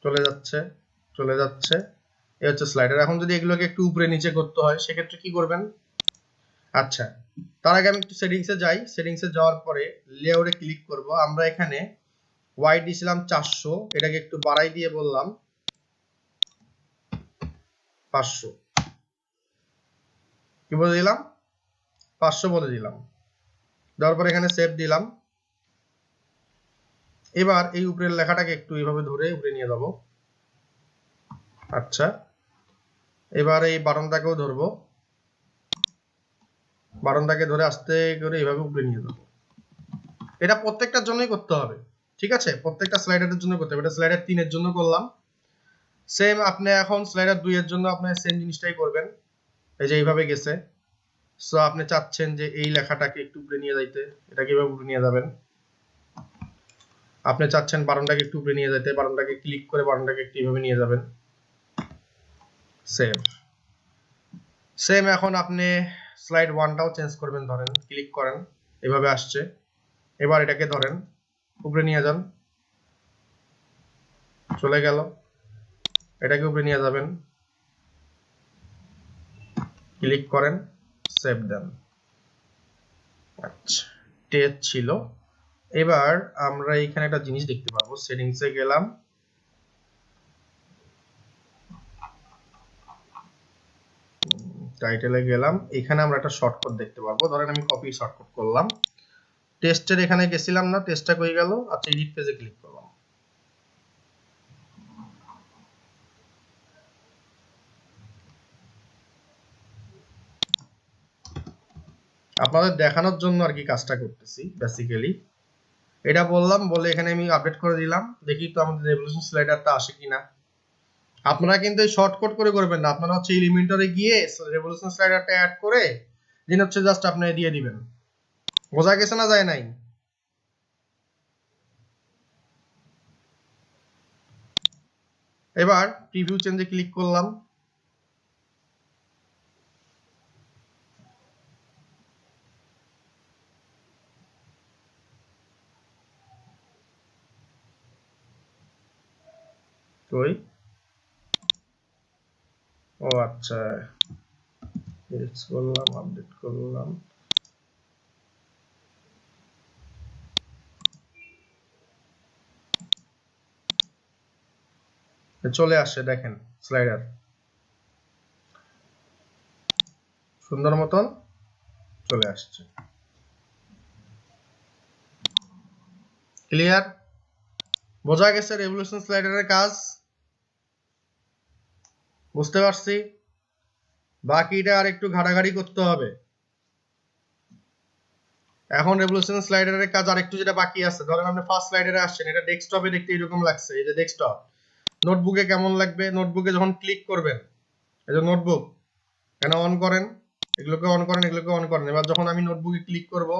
চলে যাচ্ছে, চলে যাচ্ছে, এই হচ্ছে স্লাইডার। এখন যদি এগুলোকে একটু উপরে নিচে করতে হয়, সেক্ষেত্রে কি করবেন? আচ্ছা, তার আগে আমি একটু সেটিংসে যাই, সেটিংসে যাওয়ার পরে লেআউটে ক্লিক করব। আমরা এখানে ওয়াইড দিছিলাম 400, এটাকে একটু বাড়াই দিয়ে বললাম 500 কি বলে দিলাম 500 বলে দিলাম। দেওয়ার পর এখানে সেভ দিলাম। এবার এই উপরের লেখাটাকে একটু এইভাবে ধরে উপরে নিয়ে যাব। আচ্ছা, এবার এই বাটনটাকেও ধরবো, বাটনটাকে ধরে আস্তে করে এইভাবে উপরে নিয়ে যাব। এটা প্রত্যেকটার জন্যই করতে হবে, ঠিক আছে? প্রত্যেকটা স্লাইডারের জন্য করতে হবে। এটা স্লাইডার 3 এর জন্য করলাম। সেম আপনি এখন স্লাইডার 2 এর জন্য আপনি সেম জিনিসটাই করবেন। এই যে এইভাবে গেছে, সো আপনি চাচ্ছেন যে এই লেখাটাকে একটু উপরে নিয়ে যাইতে, এটা কিভাবে উপরে নিয়ে যাবেন? আপনি চাচ্ছেন বাটনটাকে একটু উপরে নিয়ে যেতে, বাটনটাকে ক্লিক করে বাটনটাকে একটু এইভাবে নিয়ে যাবেন। সেভ। সেম এখন আপনি স্লাইড 1টাও চেঞ্জ করবেন, ধরেন ক্লিক করেন, এভাবে আসছে। এবার এটাকে ধরেন উপরে নিয়ে যান, চলে গেল। এটাকে উপরে নিয়ে যাবেন, ক্লিক করেন, সেভ দেন। আচ্ছা, টেস্ট ছিল। এবার আমরা এখানে একটা জিনিস দেখতে পাবো, সেটিংসে গেলাম, টাইটেলে গেলাম, এখানে আমরা একটা শর্টকাট দেখতে পাবো। ধরেন আমি কপি শর্টকাট করলাম, টেস্টের এখানে গেছিলাম না, টেস্টটা কই গেল? আচ্ছা, এডিট পেজে ক্লিক করলাম। আপনাদের দেখানোর জন্য আর কি কাজটা করতেছি বেসিক্যালি। এটা বললাম, বলে এখানে আমি আপডেট করে দিলাম, দেখি তো আমাদের রেভলিউশন স্লাইডারটা আসে কিনা। আপনারা কিন্তু এই শর্টকাট করে করবেন না, আপনারা হচ্ছে এলিমেন্টরে গিয়ে রেভলিউশন স্লাইডারটা অ্যাড করে দিন হচ্ছে জাস্ট আপনি দিয়ে দিবেন। বোঝা গেছে না? যায় নাই? এবার প্রিভিউ চেঞ্জে ক্লিক করলাম, কই? ও আচ্ছা, করলাম, আপডেট করলাম। চলে আসে, দেখেন স্লাইডার সুন্দর মতন চলে আসছে। ক্লিয়ার? বোঝা গেছে রেভলিউশন স্লাইডারের কাজ? বুঝতে পারছি। বাকিটা আর একটু ঘাটাঘাটি করতে হবে। এখন রেভলিউশন স্লাইডারের কাজ আর একটু যেটা বাকি আছে, ধরেন আপনি ফার্স্ট স্লাইডারে আসছেন, এটা ডেস্কটপে দেখতে এরকম লাগছে, এই যে ডেস্কটপ। নোটবুকে কেমন লাগবে? নোটবুকে যখন ক্লিক করবেন, এই যে নোটবুক, এখানে অন করেন, এগুলোকে অন করেন, এগুলোকে অন করেন। এবার যখন আমি নোটবুকে ক্লিক করব,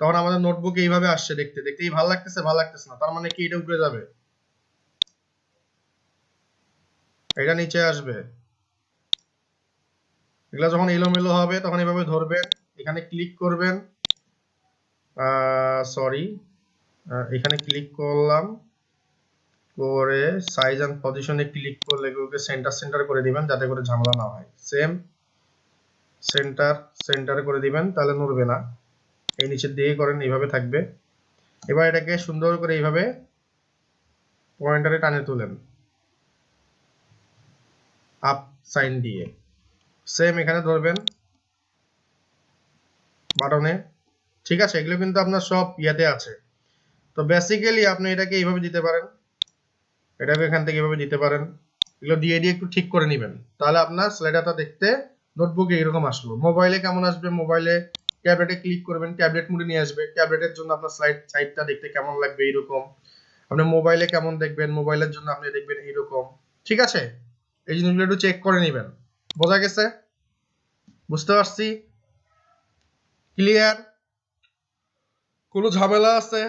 তখন আমাদের নোটবুকে এইভাবে আসছে, দেখতে দেখতেই ভালো লাগতেছে, ভালো লাগতেছে না, তার মানে কি এটা উপরে যাবে, এটা নিচে আসবে। এগুলা যখন এলোমেলো হবে তখন এভাবে ধরবেন, এখানে ক্লিক করবেন, সরি, এখানে ক্লিক করলাম, করে সাইজ এন্ড পজিশনে ক্লিক করলে এগুলোকে সেন্টার সেন্টার করে দিবেন, যাতে করে ঝামেলা না হয়। সেম সেন্টার সেন্টার করে দিবেন, তাহলে নড়বে না। এই নিচের দিকে করেন, এইভাবে থাকবে। এবার এটাকে সুন্দর করে এইভাবে পয়েন্টারে টানে তুলেন আপ সাইন দিয়ে। সেম এখানে ধরবেন বাটনে, ঠিক আছে? এগুলো কিন্তু আপনার সব ইয়াতে আছে। তো বেসিক্যালি আপনি এটাকে এইভাবে দিতে পারেন, এটাকে এখান থেকে এইভাবে দিতে পারেন। এগুলো দিয়ে দিয়ে একটু ঠিক করে নেবেন, তাহলে আপনার স্লাইডারটা দেখতে নোটবুকে এরকম আসলো। মোবাইলে কেমন আসবে? মোবাইলে ট্যাবলেটে ক্লিক করবেন, ট্যাবলেট মোডে নিয়ে আসবে। ট্যাবলেটের জন্য আপনার সাইডটা দেখতে কেমন লাগবে? এইরকম। আপনি মোবাইলে কেমন দেখবেন? মোবাইলের জন্য আপনি দেখবেন এইরকম, ঠিক আছে? এই জিনিসগুলো একটু চেক করে নেবেন। বোঝা গেছে? বুঝতে পারছি? ক্লিয়ার? কোনো ঝামেলা আছে?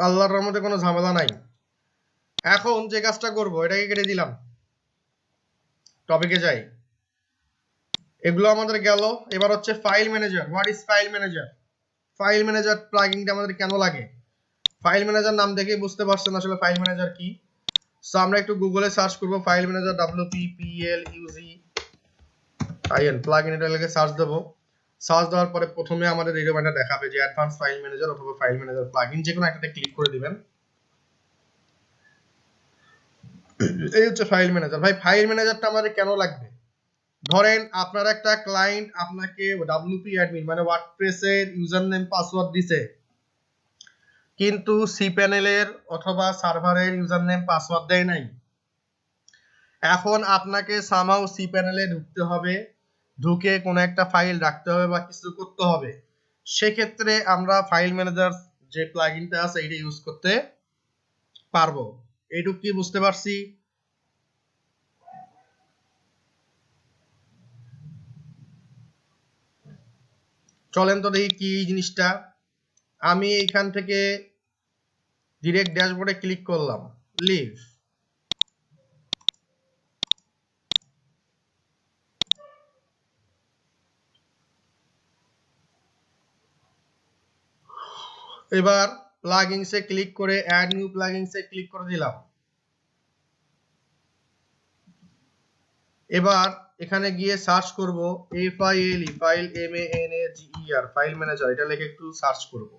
আল্লাহর রহমতে কোনো ঝামেলা নাই। এখন যে কাজটা করব, এটাকে কেটে দিলাম, টপিকে যাই। এগুলো আমাদের গেল। এবার হচ্ছে file manager. What is file manager? File manager প্লাগইনটা আমাদের কেন লাগে? ফাইল ম্যানেজার নাম দেখেই বুঝতে পারছেন আসলে ফাইল ম্যানেজার কি। সো আমরা একটু গুগলে সার্চ করব ফাইল ম্যানেজার, WPPLUGIN প্লাগইন, এটা লিখে সার্চ দেব। সার্চ দেওয়ার পরে প্রথমে আমাদের এই ডকুমেন্টটা দেখাবে যে অ্যাডভান্স ফাইল ম্যানেজার অথবা ফাইল ম্যানেজার প্লাগইন, যে কোনো একটাতে ক্লিক করে দিবেন। এই হচ্ছে ফাইল ম্যানেজার। ভাই ফাইল ম্যানেজারটা আমাদের কেন লাগবে? ধরেন আপনার একটা ক্লায়েন্ট আপনাকে ডব্লিউপি অ্যাডমিন মানে ওয়ার্ডপ্রেসের ইউজার নেম পাসওয়ার্ড দিছে, কিন্তু সিপ্যানেলের অথবা সার্ভারের ইউজার নেম পাসওয়ার্ড দেয় নাই। এখন আপনাকে সামহাউ সিপ্যানেলে ঢুকতে হবে, ঢুকে কোনো একটা ফাইল রাখতে হবে বা কিছু করতে হবে। সেক্ষেত্রে আমরা ফাইল ম্যানেজার যে প্লাগইনটা আছে এটা ইউজ করতে পারবো। এইটুকু কি বুঝতে পারছি? চলেন তো দেখি কি জিনিসটা। আমি এইখান থেকে ডিরেক্ট ড্যাশবোর্ডে ক্লিক করলাম, লিভ। এবার প্লাগইনসে ক্লিক করে অ্যাড নিউ প্লাগইনসে ক্লিক করে দিলাম। এবার এখানে গিয়ে সার্চ করব FILE file MANAGER file manager, এটা লিখে একটু সার্চ করব।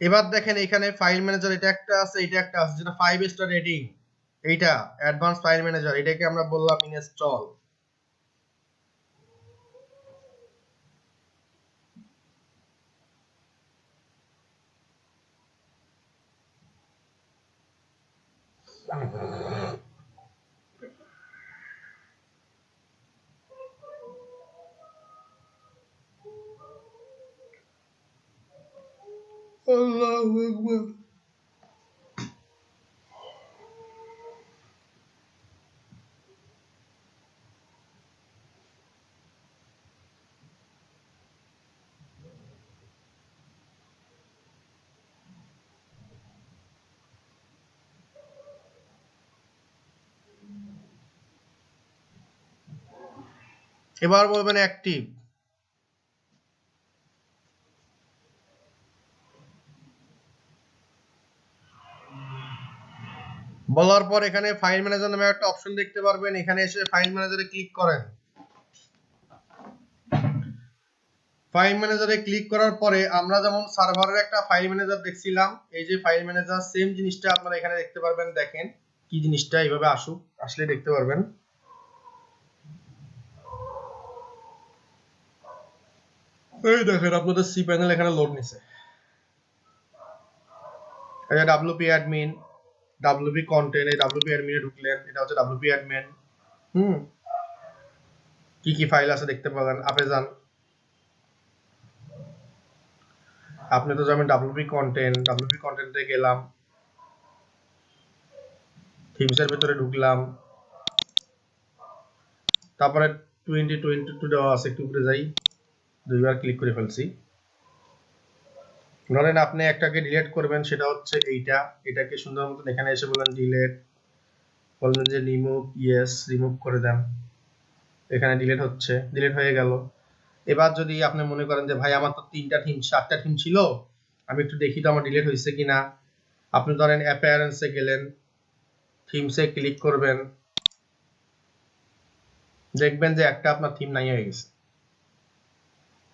এবার দেখেন এখানে ফাইল ম্যানেজার এটা একটা আছে, এটা একটা আছে যেটা 5 স্টার রেটিং, এইটা অ্যাডভান্স ফাইল ম্যানেজার, এটাকে আমরা বললাম ইনস্টল। আল্লাহু আকবার। এবার বলবেন অ্যাক্টিভ। বলার পর এখানে ফাইল ম্যানেজার নামে একটা অপশন দেখতে পারবেন, এখানে এসে ফাইল ম্যানেজারে ক্লিক করেন। ফাইল ম্যানেজারে ক্লিক করার পরে আমরা যেমন সার্ভারের একটা ফাইল ম্যানেজার দেখছিলাম, এই যে ফাইল ম্যানেজার সেম জিনিসটা আপনারা এখানে দেখতে পারবেন। দেখেন কি জিনিসটা, এইভাবে আসলে দেখতে পারবেন। এই দেখেন আপনাদের সি প্যানেল এখানে লোড নিছে। এই যে ডব্লিউপি অ্যাডমিন, ডব্লিউপি কন্টেন্ট, এই ডব্লিউপি অ্যাডমিনে ঢুকলেন, এটা হচ্ছে ডব্লিউপি অ্যাডমিন। কি কি ফাইল আছে দেখতে পাবেন। আপনি যান, আপনি তো যাবেন ডব্লিউপি কন্টেন্টে গেলাম, থিমসের ভিতরে ঢুকলাম, তারপরে 2022 দেওয়া আছে, একটু উপরে যাই, দুইবার ক্লিক করে ফেলছি। ধরেন আপনি একটাকে ডিলিট করবেন, সেটা হচ্ছে এইটা, এটাকে সুন্দর মতন এখানে এসে বলেন ডিলিট, বললেন যে রিমুভ, ইয়েস রিমুভ করে দেন। এখানে ডিলিট হচ্ছে, ডিলিট হয়ে গেল। এবার যদি আপনি মনে করেন যে ভাই আমার তো 3টা থিম 7টা থিম ছিল, আমি একটু দেখি তো আমার ডিলিট হয়েছে কিনা, আপনি ধরেন অ্যাপিয়ারেন্সে গেলেন, থিমসে ক্লিক করবেন, দেখবেন যে একটা আপনার থিম নাই হয়ে গেছে,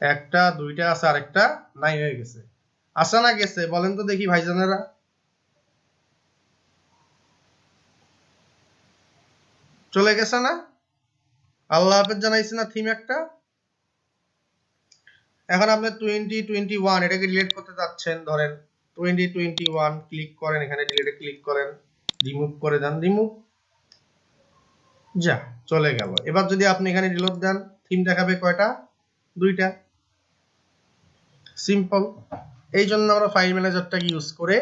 একটা দুইটা আছে, আরেকটা নাই হয়ে গেছে। আসা না গেছে বলেন তো দেখি ভাইজানেরা? চলে গেছে না? আল্লাহ হাফেজ জানাইছে না থিম একটা। এখন আপনি 2021 এটাকে ডিলিট করতে যাচ্ছেন, ধরেন 2021 ক্লিক করেন, এখানে ডিলিটে ক্লিক করেন, রিমুভ করে দেন, রিমুভ, যা চলে গেল। এবার যদি আপনি এখানে রিলোড দেন, থিম দেখাবে কয়টা? 2টা। সিম্পল। এই জন্য আমরা ফাইল ম্যানেজারটাকে ইউজ করে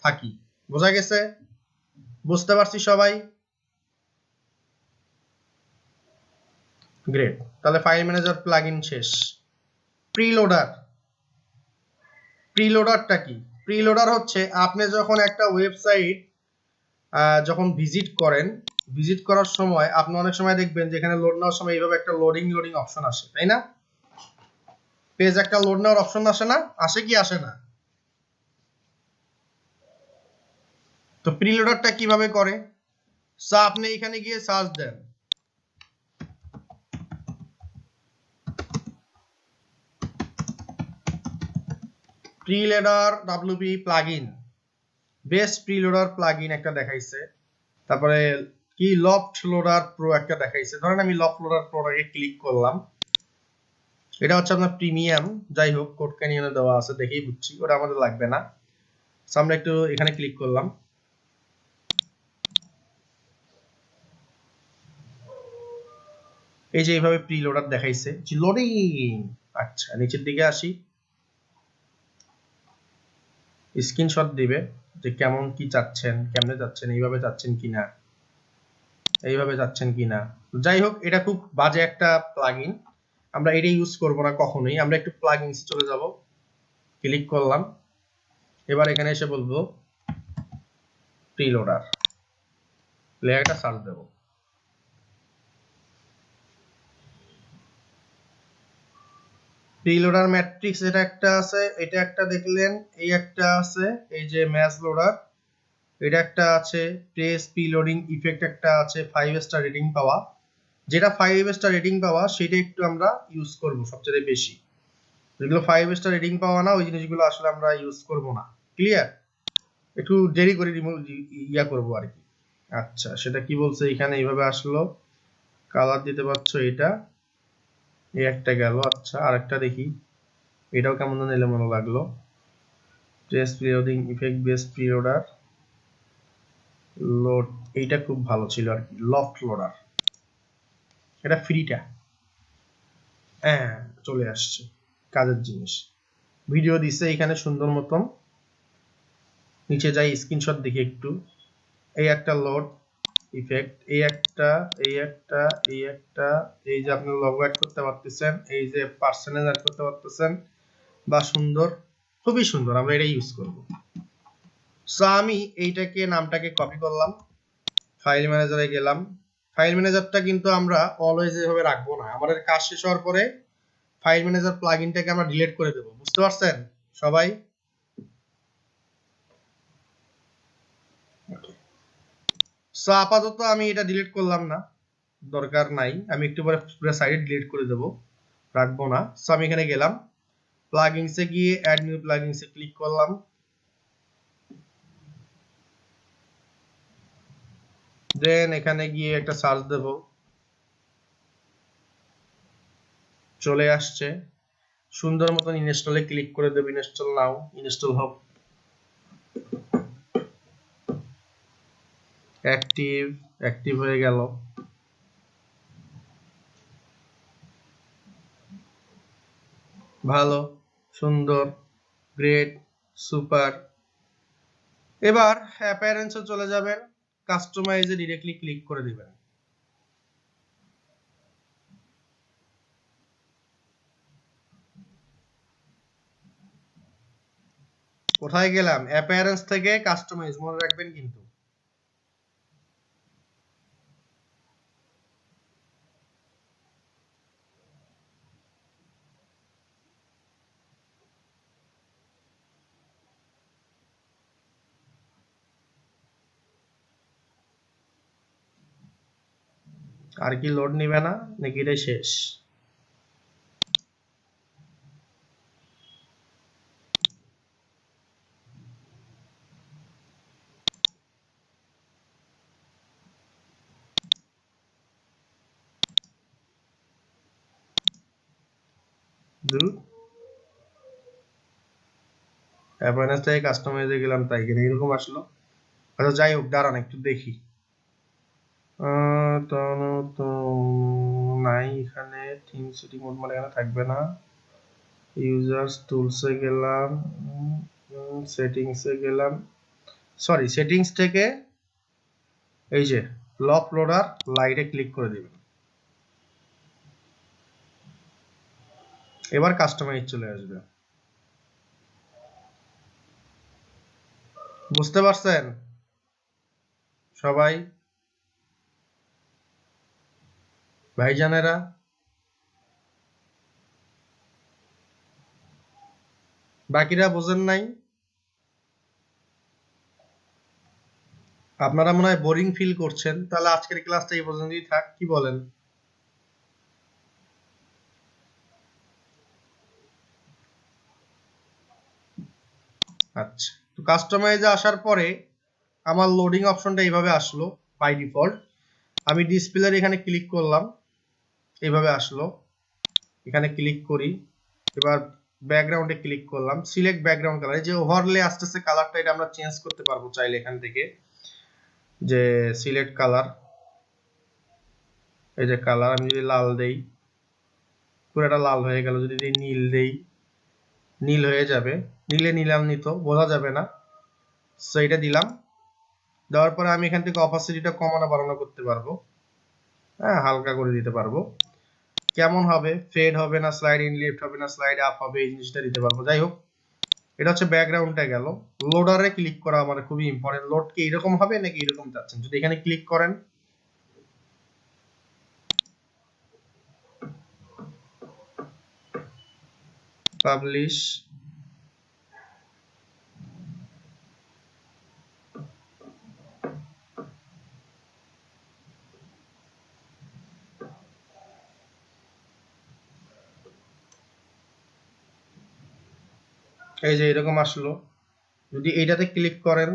থাকি। বোঝা গেছে? বুঝতে পারছি সবাই? গ্রেট। তাহলে ফাইল ম্যানেজার প্লাগইন শেষ। প্রিলোডার। প্রিলোডারটা কি? প্রিলোডার হচ্ছে আপনি যখন একটা ওয়েবসাইট যখন ভিজিট করেন, ভিজিট করার সময় আপনি অনেক সময় দেখবেন যে এখানে লোড নেওয়ার সময় এইভাবে একটা লোডিং অপশন আসে, তাই না? পেজ একটা লোড নেওয়ার অপশন আসে না? আসে কি আসে না? তো প্রিলোডারটা কিভাবে করে? আপনি এখানে গিয়ে সার্চ দেন preloader WP plugin, best preloader plugin একটা দেখাইছে, তারপরে কি লফট লোডার প্রো একটা দেখাইছে। ধরেন আমি লফট লোডার প্রোটাকে ক্লিক করলাম, এটা হচ্ছে আপনার প্রিমিয়াম, যাই হোক কোড ক্যানিয়নে দেওয়া আছে দেখেই বুঝছি, ওটা আমাদের লাগবে না। আমরা একটু এখানে ক্লিক করলাম, এই যে এইভাবে প্রিলোডার দেখাইছে লোডিং। আচ্ছা নিচের দিকে আসি, স্ক্রিনশট দিবে যে কেমন কি চাচ্ছেন, কেমনে চাচ্ছেন, এইভাবে চাচ্ছেন কিনা, এইভাবে চাচ্ছেন কিনা। যাই হোক এটা খুব বাজে একটা প্লাগইন, আমরা এটা ইউজ করব না কখনোই। আমরা একটু প্লাগইনস চলে যাব, ক্লিক করলাম, এবার এখানে এসে বলবো প্রিলোডার, লেয়ারটা সার্চ দেব। প্রিলোডার ম্যাট্রিক্স এটা একটা আছে, এটা একটা দেখলেন, এই একটা আছে, এই যে ম্যাচ লোডার এটা একটা আছে, প্রেস প্রিলোডিং ইফেক্ট একটা আছে 5 স্টার রেটিং পাওয়া, যেটা 5 স্টার রেটিং পাওয়া সেটা একটু আমরা ইউজ করব সবচেয়ে বেশি। যেগুলো 5 স্টার রেটিং পাওয়া না ওই জিনিসগুলো আসলে আমরা ইউজ করব না। ক্লিয়ার? একটু দেরি করে ইয়া করব আর কি। আচ্ছা সেটা কি বলছে এখানে, এইভাবে আসলো, কালার দিতে পারছো, এটা এই একটা গেল। আচ্ছা আরেকটা দেখি, এটাও কেমন যেন এলোমেলো লাগলো, press প্রিলোডিং effect best preloader load, এইটা খুব ভালো ছিল আর কি, লফট লোডার, এটা ফ্রিটা। হ্যাঁ চলে আসছে, কাজের জিনিস, ভিডিও দিছে এখানে সুন্দর মতন। নিচে যাই স্ক্রিনশট দেখি একটু, এই একটা লোড ইফেক্ট, এই একটা, এই একটা, এই একটা, এই যে আপনি লগো অ্যাড করতে পারতেছেন, এই যে পার্সেন্টেজ অ্যাড করতে পারতেছেন, বা সুন্দর, খুবই সুন্দর, আমরা এটা ইউজ করব। সো আমি এইটাকে নামটাকে কপি করলাম, ফাইল ম্যানেজারে গেলাম। ফাইল ম্যানেজারটা কিন্তু আমরা অলওয়েজ এভাবে রাখবো না, আমাদের কাজ শেষ হওয়ার পরে ফাইল ম্যানেজার প্লাগইনটাকে আমরা ডিলিট করে দেব। বুঝতে পারছেন সবাই? সো আপাতত আমি এটা ডিলিট করলাম না, দরকার নাই, আমি একটু পরে পুরো সাইড ডিলিট করে দেব, রাখবো না। সো আমি এখানে গেলাম, প্লাগইনসে গিয়ে অ্যাড নিউ প্লাগইনসে ক্লিক করলাম, দেন এখানে গিয়ে একটা সার্চ দেব, চলে আসছে সুন্দর মতন, ইনস্টলে ক্লিক করে দেব, ইনস্টল নাও, ইনস্টল হোক, অ্যাক্টিভ, অ্যাক্টিভ হয়ে গেল। ভালো, সুন্দর, গ্রেট, সুপার। এবার অ্যাপিয়ারেন্সে চলে যাবেন, কাস্টমাইজে ডিরেক্টলি ক্লিক করে দিবেন। কোথায় গেলাম? অ্যাপিয়ারেন্স থেকে কাস্টমাইজ, মনে রাখবেন কিন্তু। আর কি লোড নিবে না নাকি এটাই শেষ? অ্যাপিয়ারেন্স থেকে কাস্টমাইজে গেলাম, তাই কিনা এরকম আসলো। আচ্ছা যাই হোক, দাঁড়ান একটু দেখি, তো নাই এখানে, থিম সেটিং মোড মানে এখানে থাকবে না, ইউজার্স টুলসে গেলাম, সেটিংসে গেলাম, সরি সেটিংস থেকে এই যে লক লোডার লাইটে ক্লিক করে দিবেন, এবার কাস্টমাইজ চলে আসবে। বুঝতে পারছেন সবাই ভাইজানেরা? বাকিরা বোঝেন নাই? আপনারা মনে হয় বোরিং ফিল করছেন, তাহলে আজকের ক্লাসটা এই পর্যন্তই থাক, কি বলেন? আচ্ছা, তো কাস্টমাইজে আসার পরে আমার লোডিং অপশনটা এইভাবে আসলো বাই ডিফল্ট। আমি ডিসপ্লের এখানে ক্লিক করলাম, এইভাবে আসলো। এখানে ক্লিক করি, এবার ব্যাকগ্রাউন্ডে ক্লিক করলাম, সিলেক্ট ব্যাকগ্রাউন্ড কালার। এই যে ওভারলে আসতেছে কালারটা, এটা আমরা চেঞ্জ করতে পারবো চাইলে এখান থেকে, যে সিলেক্ট কালার। এই যে কালার, আমি যদি লাল দেই পুরোটা লাল হয়ে গেল, যদি নীল দেই নীল হয়ে যাবে, নীলে নীলান্বিত বোঝা যাবে না। সো এটা দিলাম, দেওয়ার পরে আমি এখান থেকে অপাসিটিটা কমানো বাড়ানো করতে পারবো, হ্যাঁ হালকা করে দিতে পারবো। কেমন হবে, ফেড হবে না স্লাইড ইন লেফট হবে না স্লাইড আপ হবে, এই জিনিসটা দিতে পারবো। যাই হোক, এটা হচ্ছে ব্যাকগ্রাউন্ডটা গেল। লোডারে ক্লিক করা আমার খুবই ইম্পর্টেন্ট। লোড কি এরকম হবে নাকি এরকম চাচ্ছেন? যদি এখানে ক্লিক করেন, পাবলিশ, এই যে এরকম আসলো। যদি এইটাতে ক্লিক করেন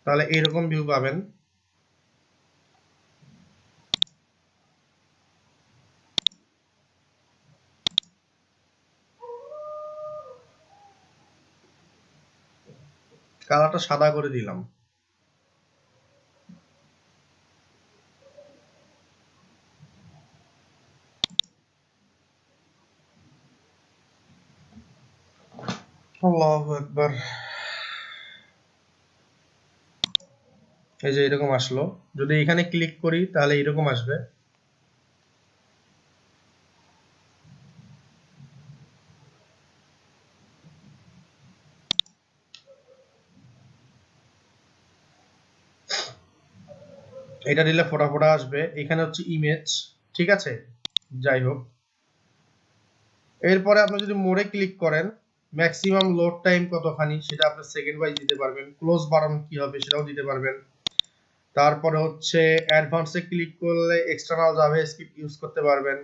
তাহলে এরকম ভিউ পাবেন। কালারটা সাদা করে দিলাম। আল্লাহু আকবার। এই যে এরকম আসলো। যদি এখানে ক্লিক করি তাহলে এরকম আসবে। এটা দিলে ফোটা ফোটা আসবে। এখানে হচ্ছে ইমেজ, ঠিক আছে। যাই হোক, এরপরে আপনি যদি মোড়ে ক্লিক করেন, ম্যাক্সিমাম লোড টাইম কতখানি সেটা আপনি সেকেন্ড ওয়াইজ দিতে পারবেন। ক্লোজ বাটন কি হবে সেটাও দিতে পারবেন। তারপরে হচ্ছে অ্যাডভান্সে ক্লিক করলে এক্সটার্নাল জাভাস্ক্রিপ্ট ইউজ করতে পারবেন।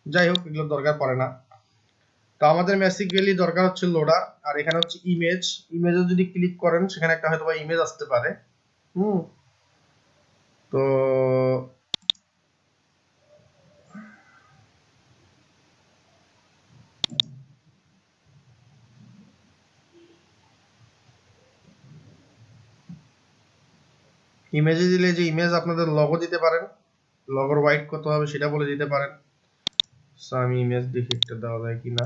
যাই হোক, এগুলো দরকার পড়ে না। তো আমাদের বেসিক্যালি দরকার হচ্ছে লোডার, আর এখানে হচ্ছে ইমেজ। ইমেজে যদি ক্লিক করেন সেখানে একটা হয়তো বা ইমেজ আসতে পারে। তো ইমেজে দিলে যে ইমেজ আপনাদের লগো দিতে পারেন, লগোর হোয়াইট কত হবে সেটা বলে দিতে পারেন। সো আমি ইমেজ দেখি একটা দেওয়া যায় কিনা।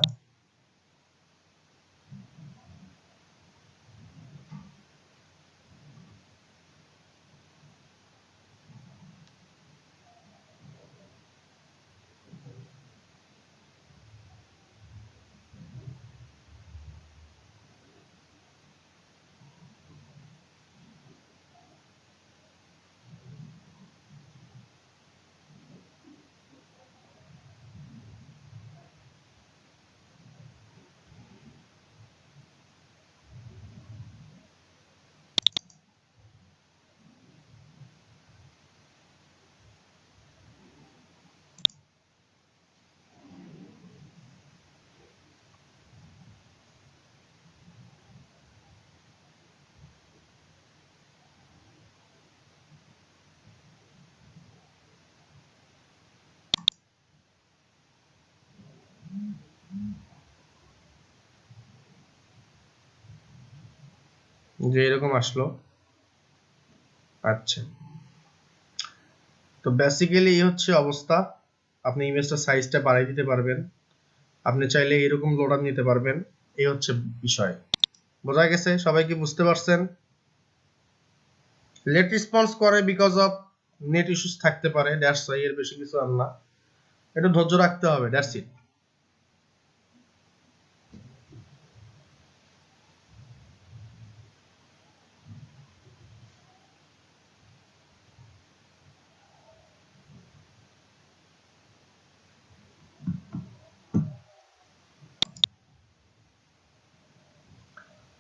যে এরকম আসলো। আচ্ছা, তো বেসিক্যালি এই হচ্ছে অবস্থা। আপনি ইমেজটা সাইজটা বাড়াই দিতে পারবেন, আপনি চাইলে এরকম লোডার নিতে পারবেন। এই হচ্ছে বিষয়। বোঝা গেছে? সবাই কি বুঝতে পারছেন? লেট রেসপন্স করে বিকজ অফ নেট ইস্যুস থাকতে পারে, দ্যাটস ওয়াই। এর বেশি কিছু আর না, একটু ধৈর্য রাখতে হবে, দ্যাটস ইট।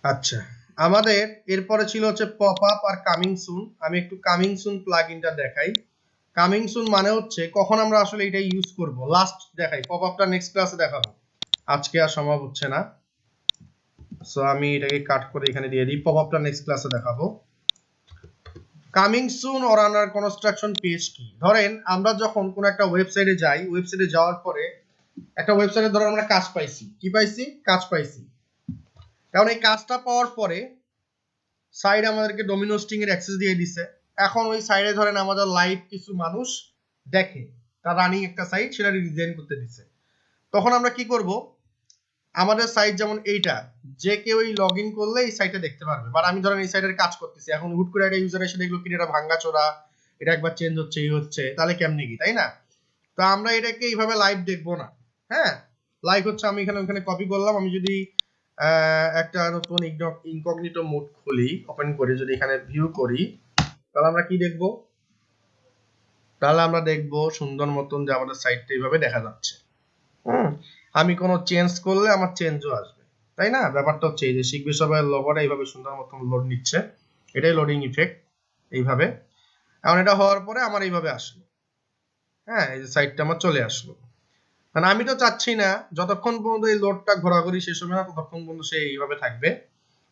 আচ্ছা, আমাদের এরপরে ছিল হচ্ছে pop up are coming soon. আমি একটু কামিং সুন প্লাগইনটা দেখাই। কামিং সুন মানে হচ্ছে কখন আমরা আসলে এটা ইউজ করব, লাস্ট দেখাই। পপ আপটা নেক্সট ক্লাসে দেখাবো, আজকে আর সম্ভব হচ্ছে না। সো আমি এটাকে কাট করে এখানে দিয়ে দিই, পপআপটা নেক্সট ক্লাসে দেখাবো। Coming soon or under construction page কি? ধরেন আমরা যখন কোন একটা ওয়েবসাইটে যাই, ওয়েবসাইটে যাওয়ার পরে একটা ওয়েবসাইটে ধরো আমরা কাজ পাইছি, কি পাইছি? কাজ পাইছি। কারণ এই কাজটা পাওয়ার পরে সাইট আমাদেরকে ডোমিন হোস্টিং এর অ্যাক্সেস দিয়ে দিছে। এখন ওই সাইটে ধরেন আমাদের লাইভ কিছু মানুষ দেখে, তার রানিং একটা সাইট, সেটা ডিজাইন করতে দিছে। তখন আমরা কি করব? আমাদের সাইট যেমন এইটা, যে কেউ লগ ইন করলে এই সাইটে দেখতে পারবে। বাট আমি ধরেন এই সাইটের কাজ করতেছি, এখন হুট করে একটা ইউজার এসে দেখলো কি এটা ভাঙ্গা চোরা, এটা একবার চেঞ্জ হচ্ছে, এই হচ্ছে, তাহলে কেমনে কি, তাই না? তো আমরা এটাকে এইভাবে লাইভ দেখবো না। হ্যাঁ, লাইভ হচ্ছে আমি ওখানে কপি করলাম। আমি যদি একটা নতুন ইনকগনিটো মোড খুলি, ওপেন করি, যদি এখানে ভিউ করি, তাহলে আমরা কি দেখব? তাহলে আমরা দেখব সুন্দর মতন যে আমাদের সাইটটা এইভাবে দেখা যাচ্ছে। আমি কোনো চেঞ্জ করলে আমার চেঞ্জও আসবে, তাই না? ব্যাপারটা হচ্ছে এই যে শিখবে সবাই লোগোটা এইভাবে সুন্দর মতন লোড নিচ্ছে, এটাই লোডিং ইফেক্ট। এইভাবে এখন এটা হওয়ার পরে আমার এইভাবে আসলো। হ্যাঁ, এই যে সাইটটা আমার চলে আসলো। মানে আমি তো চাচ্ছি না যতক্ষণ পর্যন্ত এই লোডটা ঘোরাঘুরি শেষ হবে না ততক্ষণ পর্যন্ত সে এইভাবে থাকবে।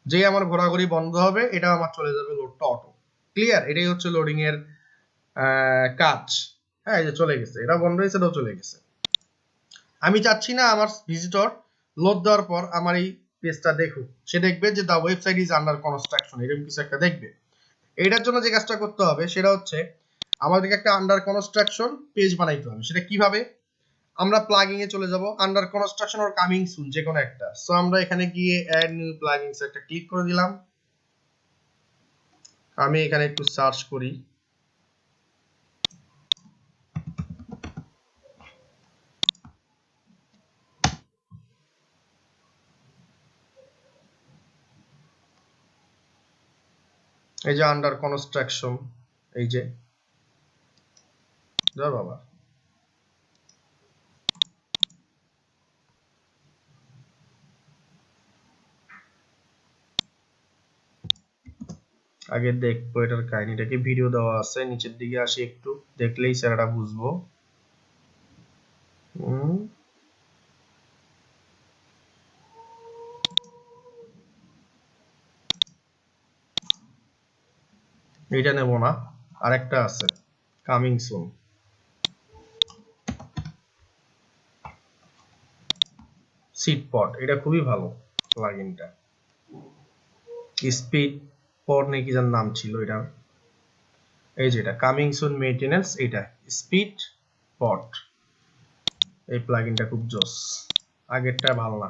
যেই আমার ঘোরাঘুরি বন্ধ হবে, এটা আমার চলে যাবে লোডটা অটো। ক্লিয়ার? এটাই হচ্ছে লোডিং এর কাজ। হ্যাঁ, এই যে চলে গেছে, এটা বন্ধ হয়েছে, এটাও চলে গেছে। আমি চাচ্ছি না আমার ভিজিটর লোড দেওয়ার পর আমার এই পেজটা দেখুক, সে দেখবে যে দা ওয়েবসাইট ইজ আন্ডার কনস্ট্রাকশন, এরকম কিছু একটা দেখবে। এটার জন্য যে কাজটা করতে হবে সেটা হচ্ছে আমাদেরকে একটা আন্ডার কনস্ট্রাকশন পেজ বানাইতে হবে। সেটা কিভাবে? আমরা প্লাগিং এ চলে যাব, under construction or coming soon, যে কোনো একটা। সো আমরা এখানে গিয়ে অ্যাড নিউ প্লাগিনস একটা ক্লিক করে দিলাম। আমি এখানে একটু সার্চ করি, এই যে আন্ডার কনস্ট্রাকশন, এই যে যা বাবা, আগে দেখবো এটার কাহিনীটা কি। ভিডিও দেওয়া আছে, নিচের দিকে আসি একটু, দেখলেই স্যারটা বুঝবো। এইটা নেব না, আরেকটা আছে কামিং সুন। সিটপট, এটা খুবই ভালো প্লাগইনটা। স্পিড পট নাকি যার নাম ছিল এটা, এই যে এটা কামিং সুন মেইনটেনেন্স, এটা স্পিড পট। এই প্লাগইনটা খুব জোস, আগেরটা ভালো না।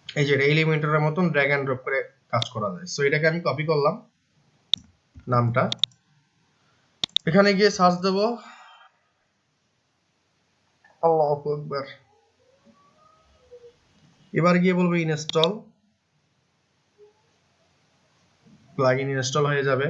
এই যে এটা এলিমেন্টরের মতন ড্র্যাগ এন্ড ড্রপ করে কাজ করা যায়। সো এটাকে আমি কপি করলাম নামটা, এখানে গিয়ে সার্চ দেব, আল্লাহু আকবার। এবার গিয়ে বলবো ইনস্টল, প্লাগইন ইনস্টল হয়ে যাবে।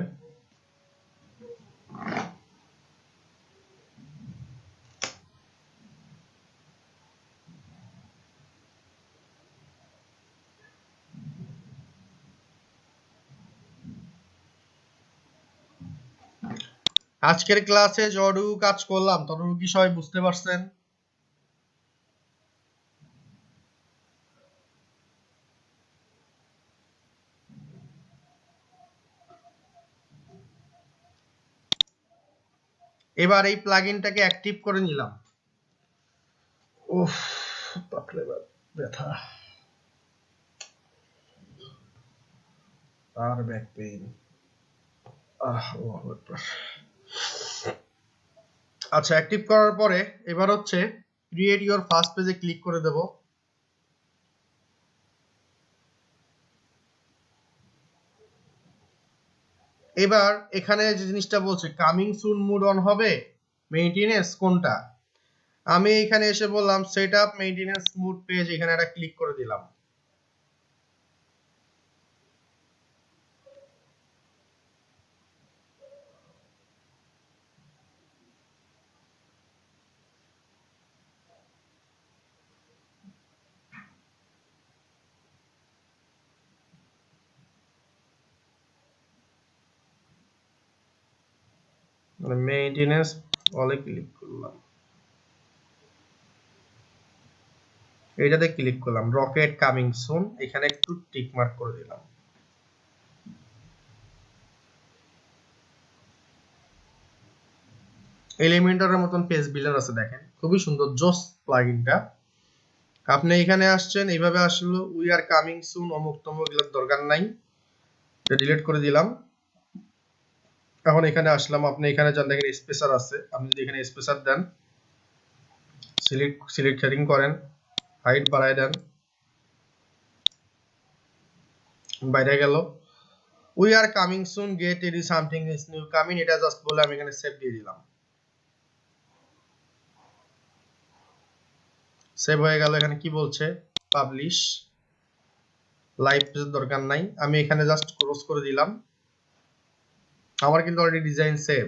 আজকের ক্লাসে যতটুকু কাজ করলাম ততটুকু কি সবাই বুঝতে পারছেন? এবার এই প্লাগইনটাকে অ্যাক্টিভ করে নিলাম। উফ, বাপরে বাপ, ব্যথা আর ব্যাক পেইন। আল্লাহু আকবার। আচ্ছা, অ্যাক্টিভ করার পরে এবার হচ্ছে ক্রিয়েট ইওর ফার্স্ট পেজে ক্লিক করে দেব। এবার এখানে যে জিনিসটা বলছে কামিং সুন মুড অন হবে, মেইনটেনেন্স কোনটা? আমি এখানে এসে বললাম set up maintenance mode page, এখানে একটা ক্লিক করে দিলাম। মানে মেইনটেনেন্স অলে ক্লিক করলাম। এইটাতে ক্লিক করলাম, রকেট কামিং সুন, এখানে একটু টিক মার্ক করে দিলাম। এলিমেন্টরের মতন পেজ বিল্ডার আছে, দেখেন খুবই সুন্দর জোস প্লাগইনটা। আপনি এখানে আসছেন, এইভাবে আসলো উই আর কামিং সুন অমুক তমুক, এগুলোর দরকার নাই, এটা ডিলিট করে দিলাম। এখন এখানে আসলাম, আপনি এখানে যান, দেখেন স্পেসার আছে, আপনি যদি এখানে স্পেসার দেন, সিলেক্ট হেডিং করেন, হাইট বাড়ায় দেন, বাইরে গেল। We are coming soon get ready something is new coming, এটা জাস্ট বলে আমি এখানে সেভ দিয়ে দিলাম। সেভ হয়ে গেল। এখানে কি বলছে, পাবলিশ, লাইভ পেজের দরকার নাই, আমি এখানে জাস্ট ক্লোজ করে দিলাম। আমার কিন্তু অলরেডি ডিজাইন সেভ।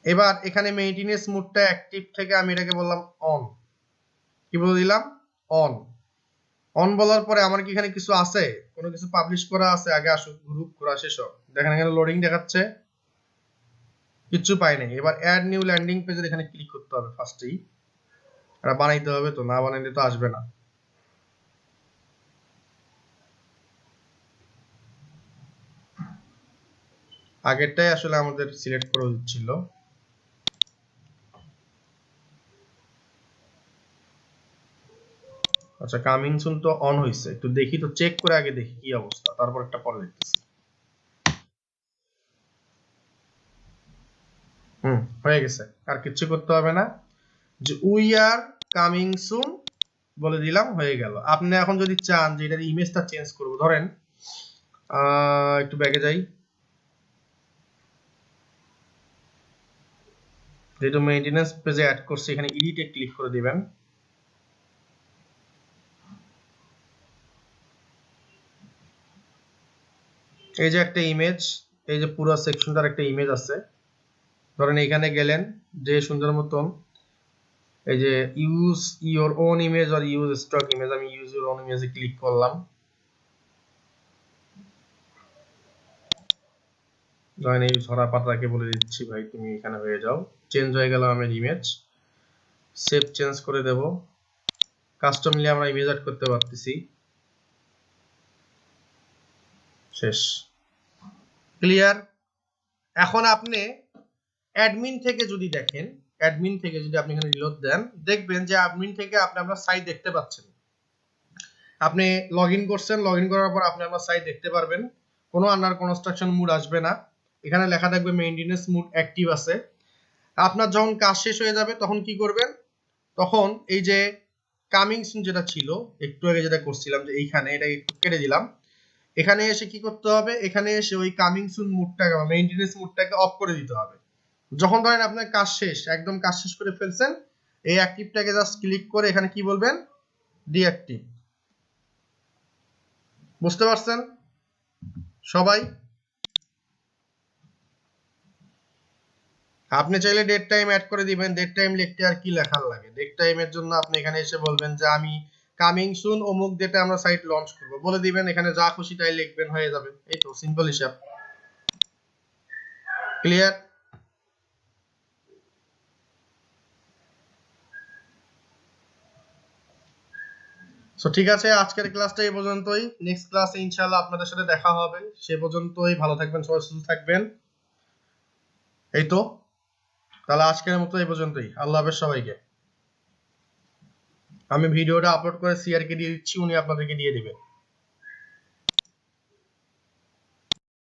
এবার এখানে মেইনটেনেন্স মোডটা অ্যাক্টিভ থেকে আমি এটাকে বললাম অন, কি বলে দিলাম, অন। অন বলার পরে আমার কি এখানে কিছু আছে, কোনো কিছু পাবলিশ করা আছে? আগে আসুক, গ্রুপ করা শেষ হোক। দেখেন এখানে লোডিং দেখাচ্ছে, কিচ্ছু পাই নাই। এবার অ্যাড নিউ ল্যান্ডিং পেজের এখানে ক্লিক করতে হবে ফার্স্টেই, এটা বানাইতে হবে, তো না বানাইলে তো আসবে না। আগেরটাই আসলে আমাদের সিলেক্ট করা উচিত ছিল। আচ্ছা, কামিং সুন তো অন হইছে, একটু দেখি তো, চেক করে আগে দেখি কি অবস্থা, তারপর একটা পরে দেখতেছি। হয়ে গেছে, আর কিছু করতে হবে না, যে উই আর কামিং সুন বলে দিলাম, হয়ে গেল। আপনি এখন যদি চান যে এটার ইমেজটা চেঞ্জ করব, ধরেন একটু ব্যাকে যাই, যেহেতু মেইনটেনেন্স পেজে অ্যাড করছি, এখানে এডিটে ক্লিক করে দিবেন। এই যে একটা ইমেজ, এই যে পুরো সেকশনটার একটা ইমেজ আছে, ধরেন এখানে গেলেন, যে সুন্দর মতন এই যে use your own image or use stock image, আমি ইউজ ইওর ওন ইমেজে ক্লিক করলাম। ধরেন এই ঝরা পাতাকে বলে দিচ্ছি, ভাই তুমি এখানে হয়ে যাও, চেঞ্জ হয়ে গেল আমার ইমেজ। সেভ চেঞ্জ করে দেব, কাস্টমলি আমরা ইমেজ অ্যাড করতে পারতেছি। শেষ, ক্লিয়ার। এখন আপনি অ্যাডমিন থেকে যদি দেখেন, অ্যাডমিন থেকে যদি আপনি এখানে রিলোড দেন, দেখবেন যে অ্যাডমিন থেকে আপনি আপনার সাইট দেখতে পাচ্ছেন। আপনি লগইন করছেন, লগইন করার পর আপনি আপনার সাইট দেখতে পারবেন, কোনো আন্ডার কনস্ট্রাকশন মুড আসবে না, এখানে লেখা থাকবে মেইনটেনেন্স মুড অ্যাক্টিভ আছে। আপনার যখন কাজ শেষ হয়ে যাবে তখন কি করবেন, তখন এই যে কামিং সুন যেটা ছিল একটু আগে যেটা করছিলাম, যে এইখানে এটা একটু কেটে দিলাম, এখানে এসে কি করতে হবে, এখানে এসে ওই কামিং সুন মুডটাকে বা মেইনটেনেন্স মুডটাকে অফ করে দিতে হবে। যখন ধরেন আপনার কাজ শেষ, একদম কাজ শেষ করে ফেলছেন, এই অ্যাক্টিভটাকে জাস্ট ক্লিক করে এখানে কি বলবেন, ডিঅ্যাক্টিভ। বুঝতে পারছেন সবাই? আপনি চাইলে ডেট টাইম অ্যাড করে দিবেন, ডেট টাইম লিখতে আর কি লেখার লাগে। ডেট টাইমের জন্য আপনি এখানে এসে বলবেন যে আমি কামিং সুন অমুক ডেটে আমরা সাইট লঞ্চ করব, বলে দিবেন, এখানে যা খুশি তাই লিখবেন, হয়ে যাবে। এই তো সিম্পল হিসাব, ক্লিয়ার। সো ঠিক আছে, আজকের ক্লাসটা এই পর্যন্তই। নেক্সট ক্লাসে ইনশাআল্লাহ আপনাদের সাথে দেখা হবে, সে পর্যন্তই ভালো থাকবেন, সবাই সুস্থ থাকবেন। এই তো, তাহলে আজকের মতো এই পর্যন্তই। আল্লাহ হাফেজ সবাইকে। আমি ভিডিওটা আপলোড করে সিআর কে দিয়ে দিচ্ছি, উনি আপনাদেরকে দিয়ে দিবেন।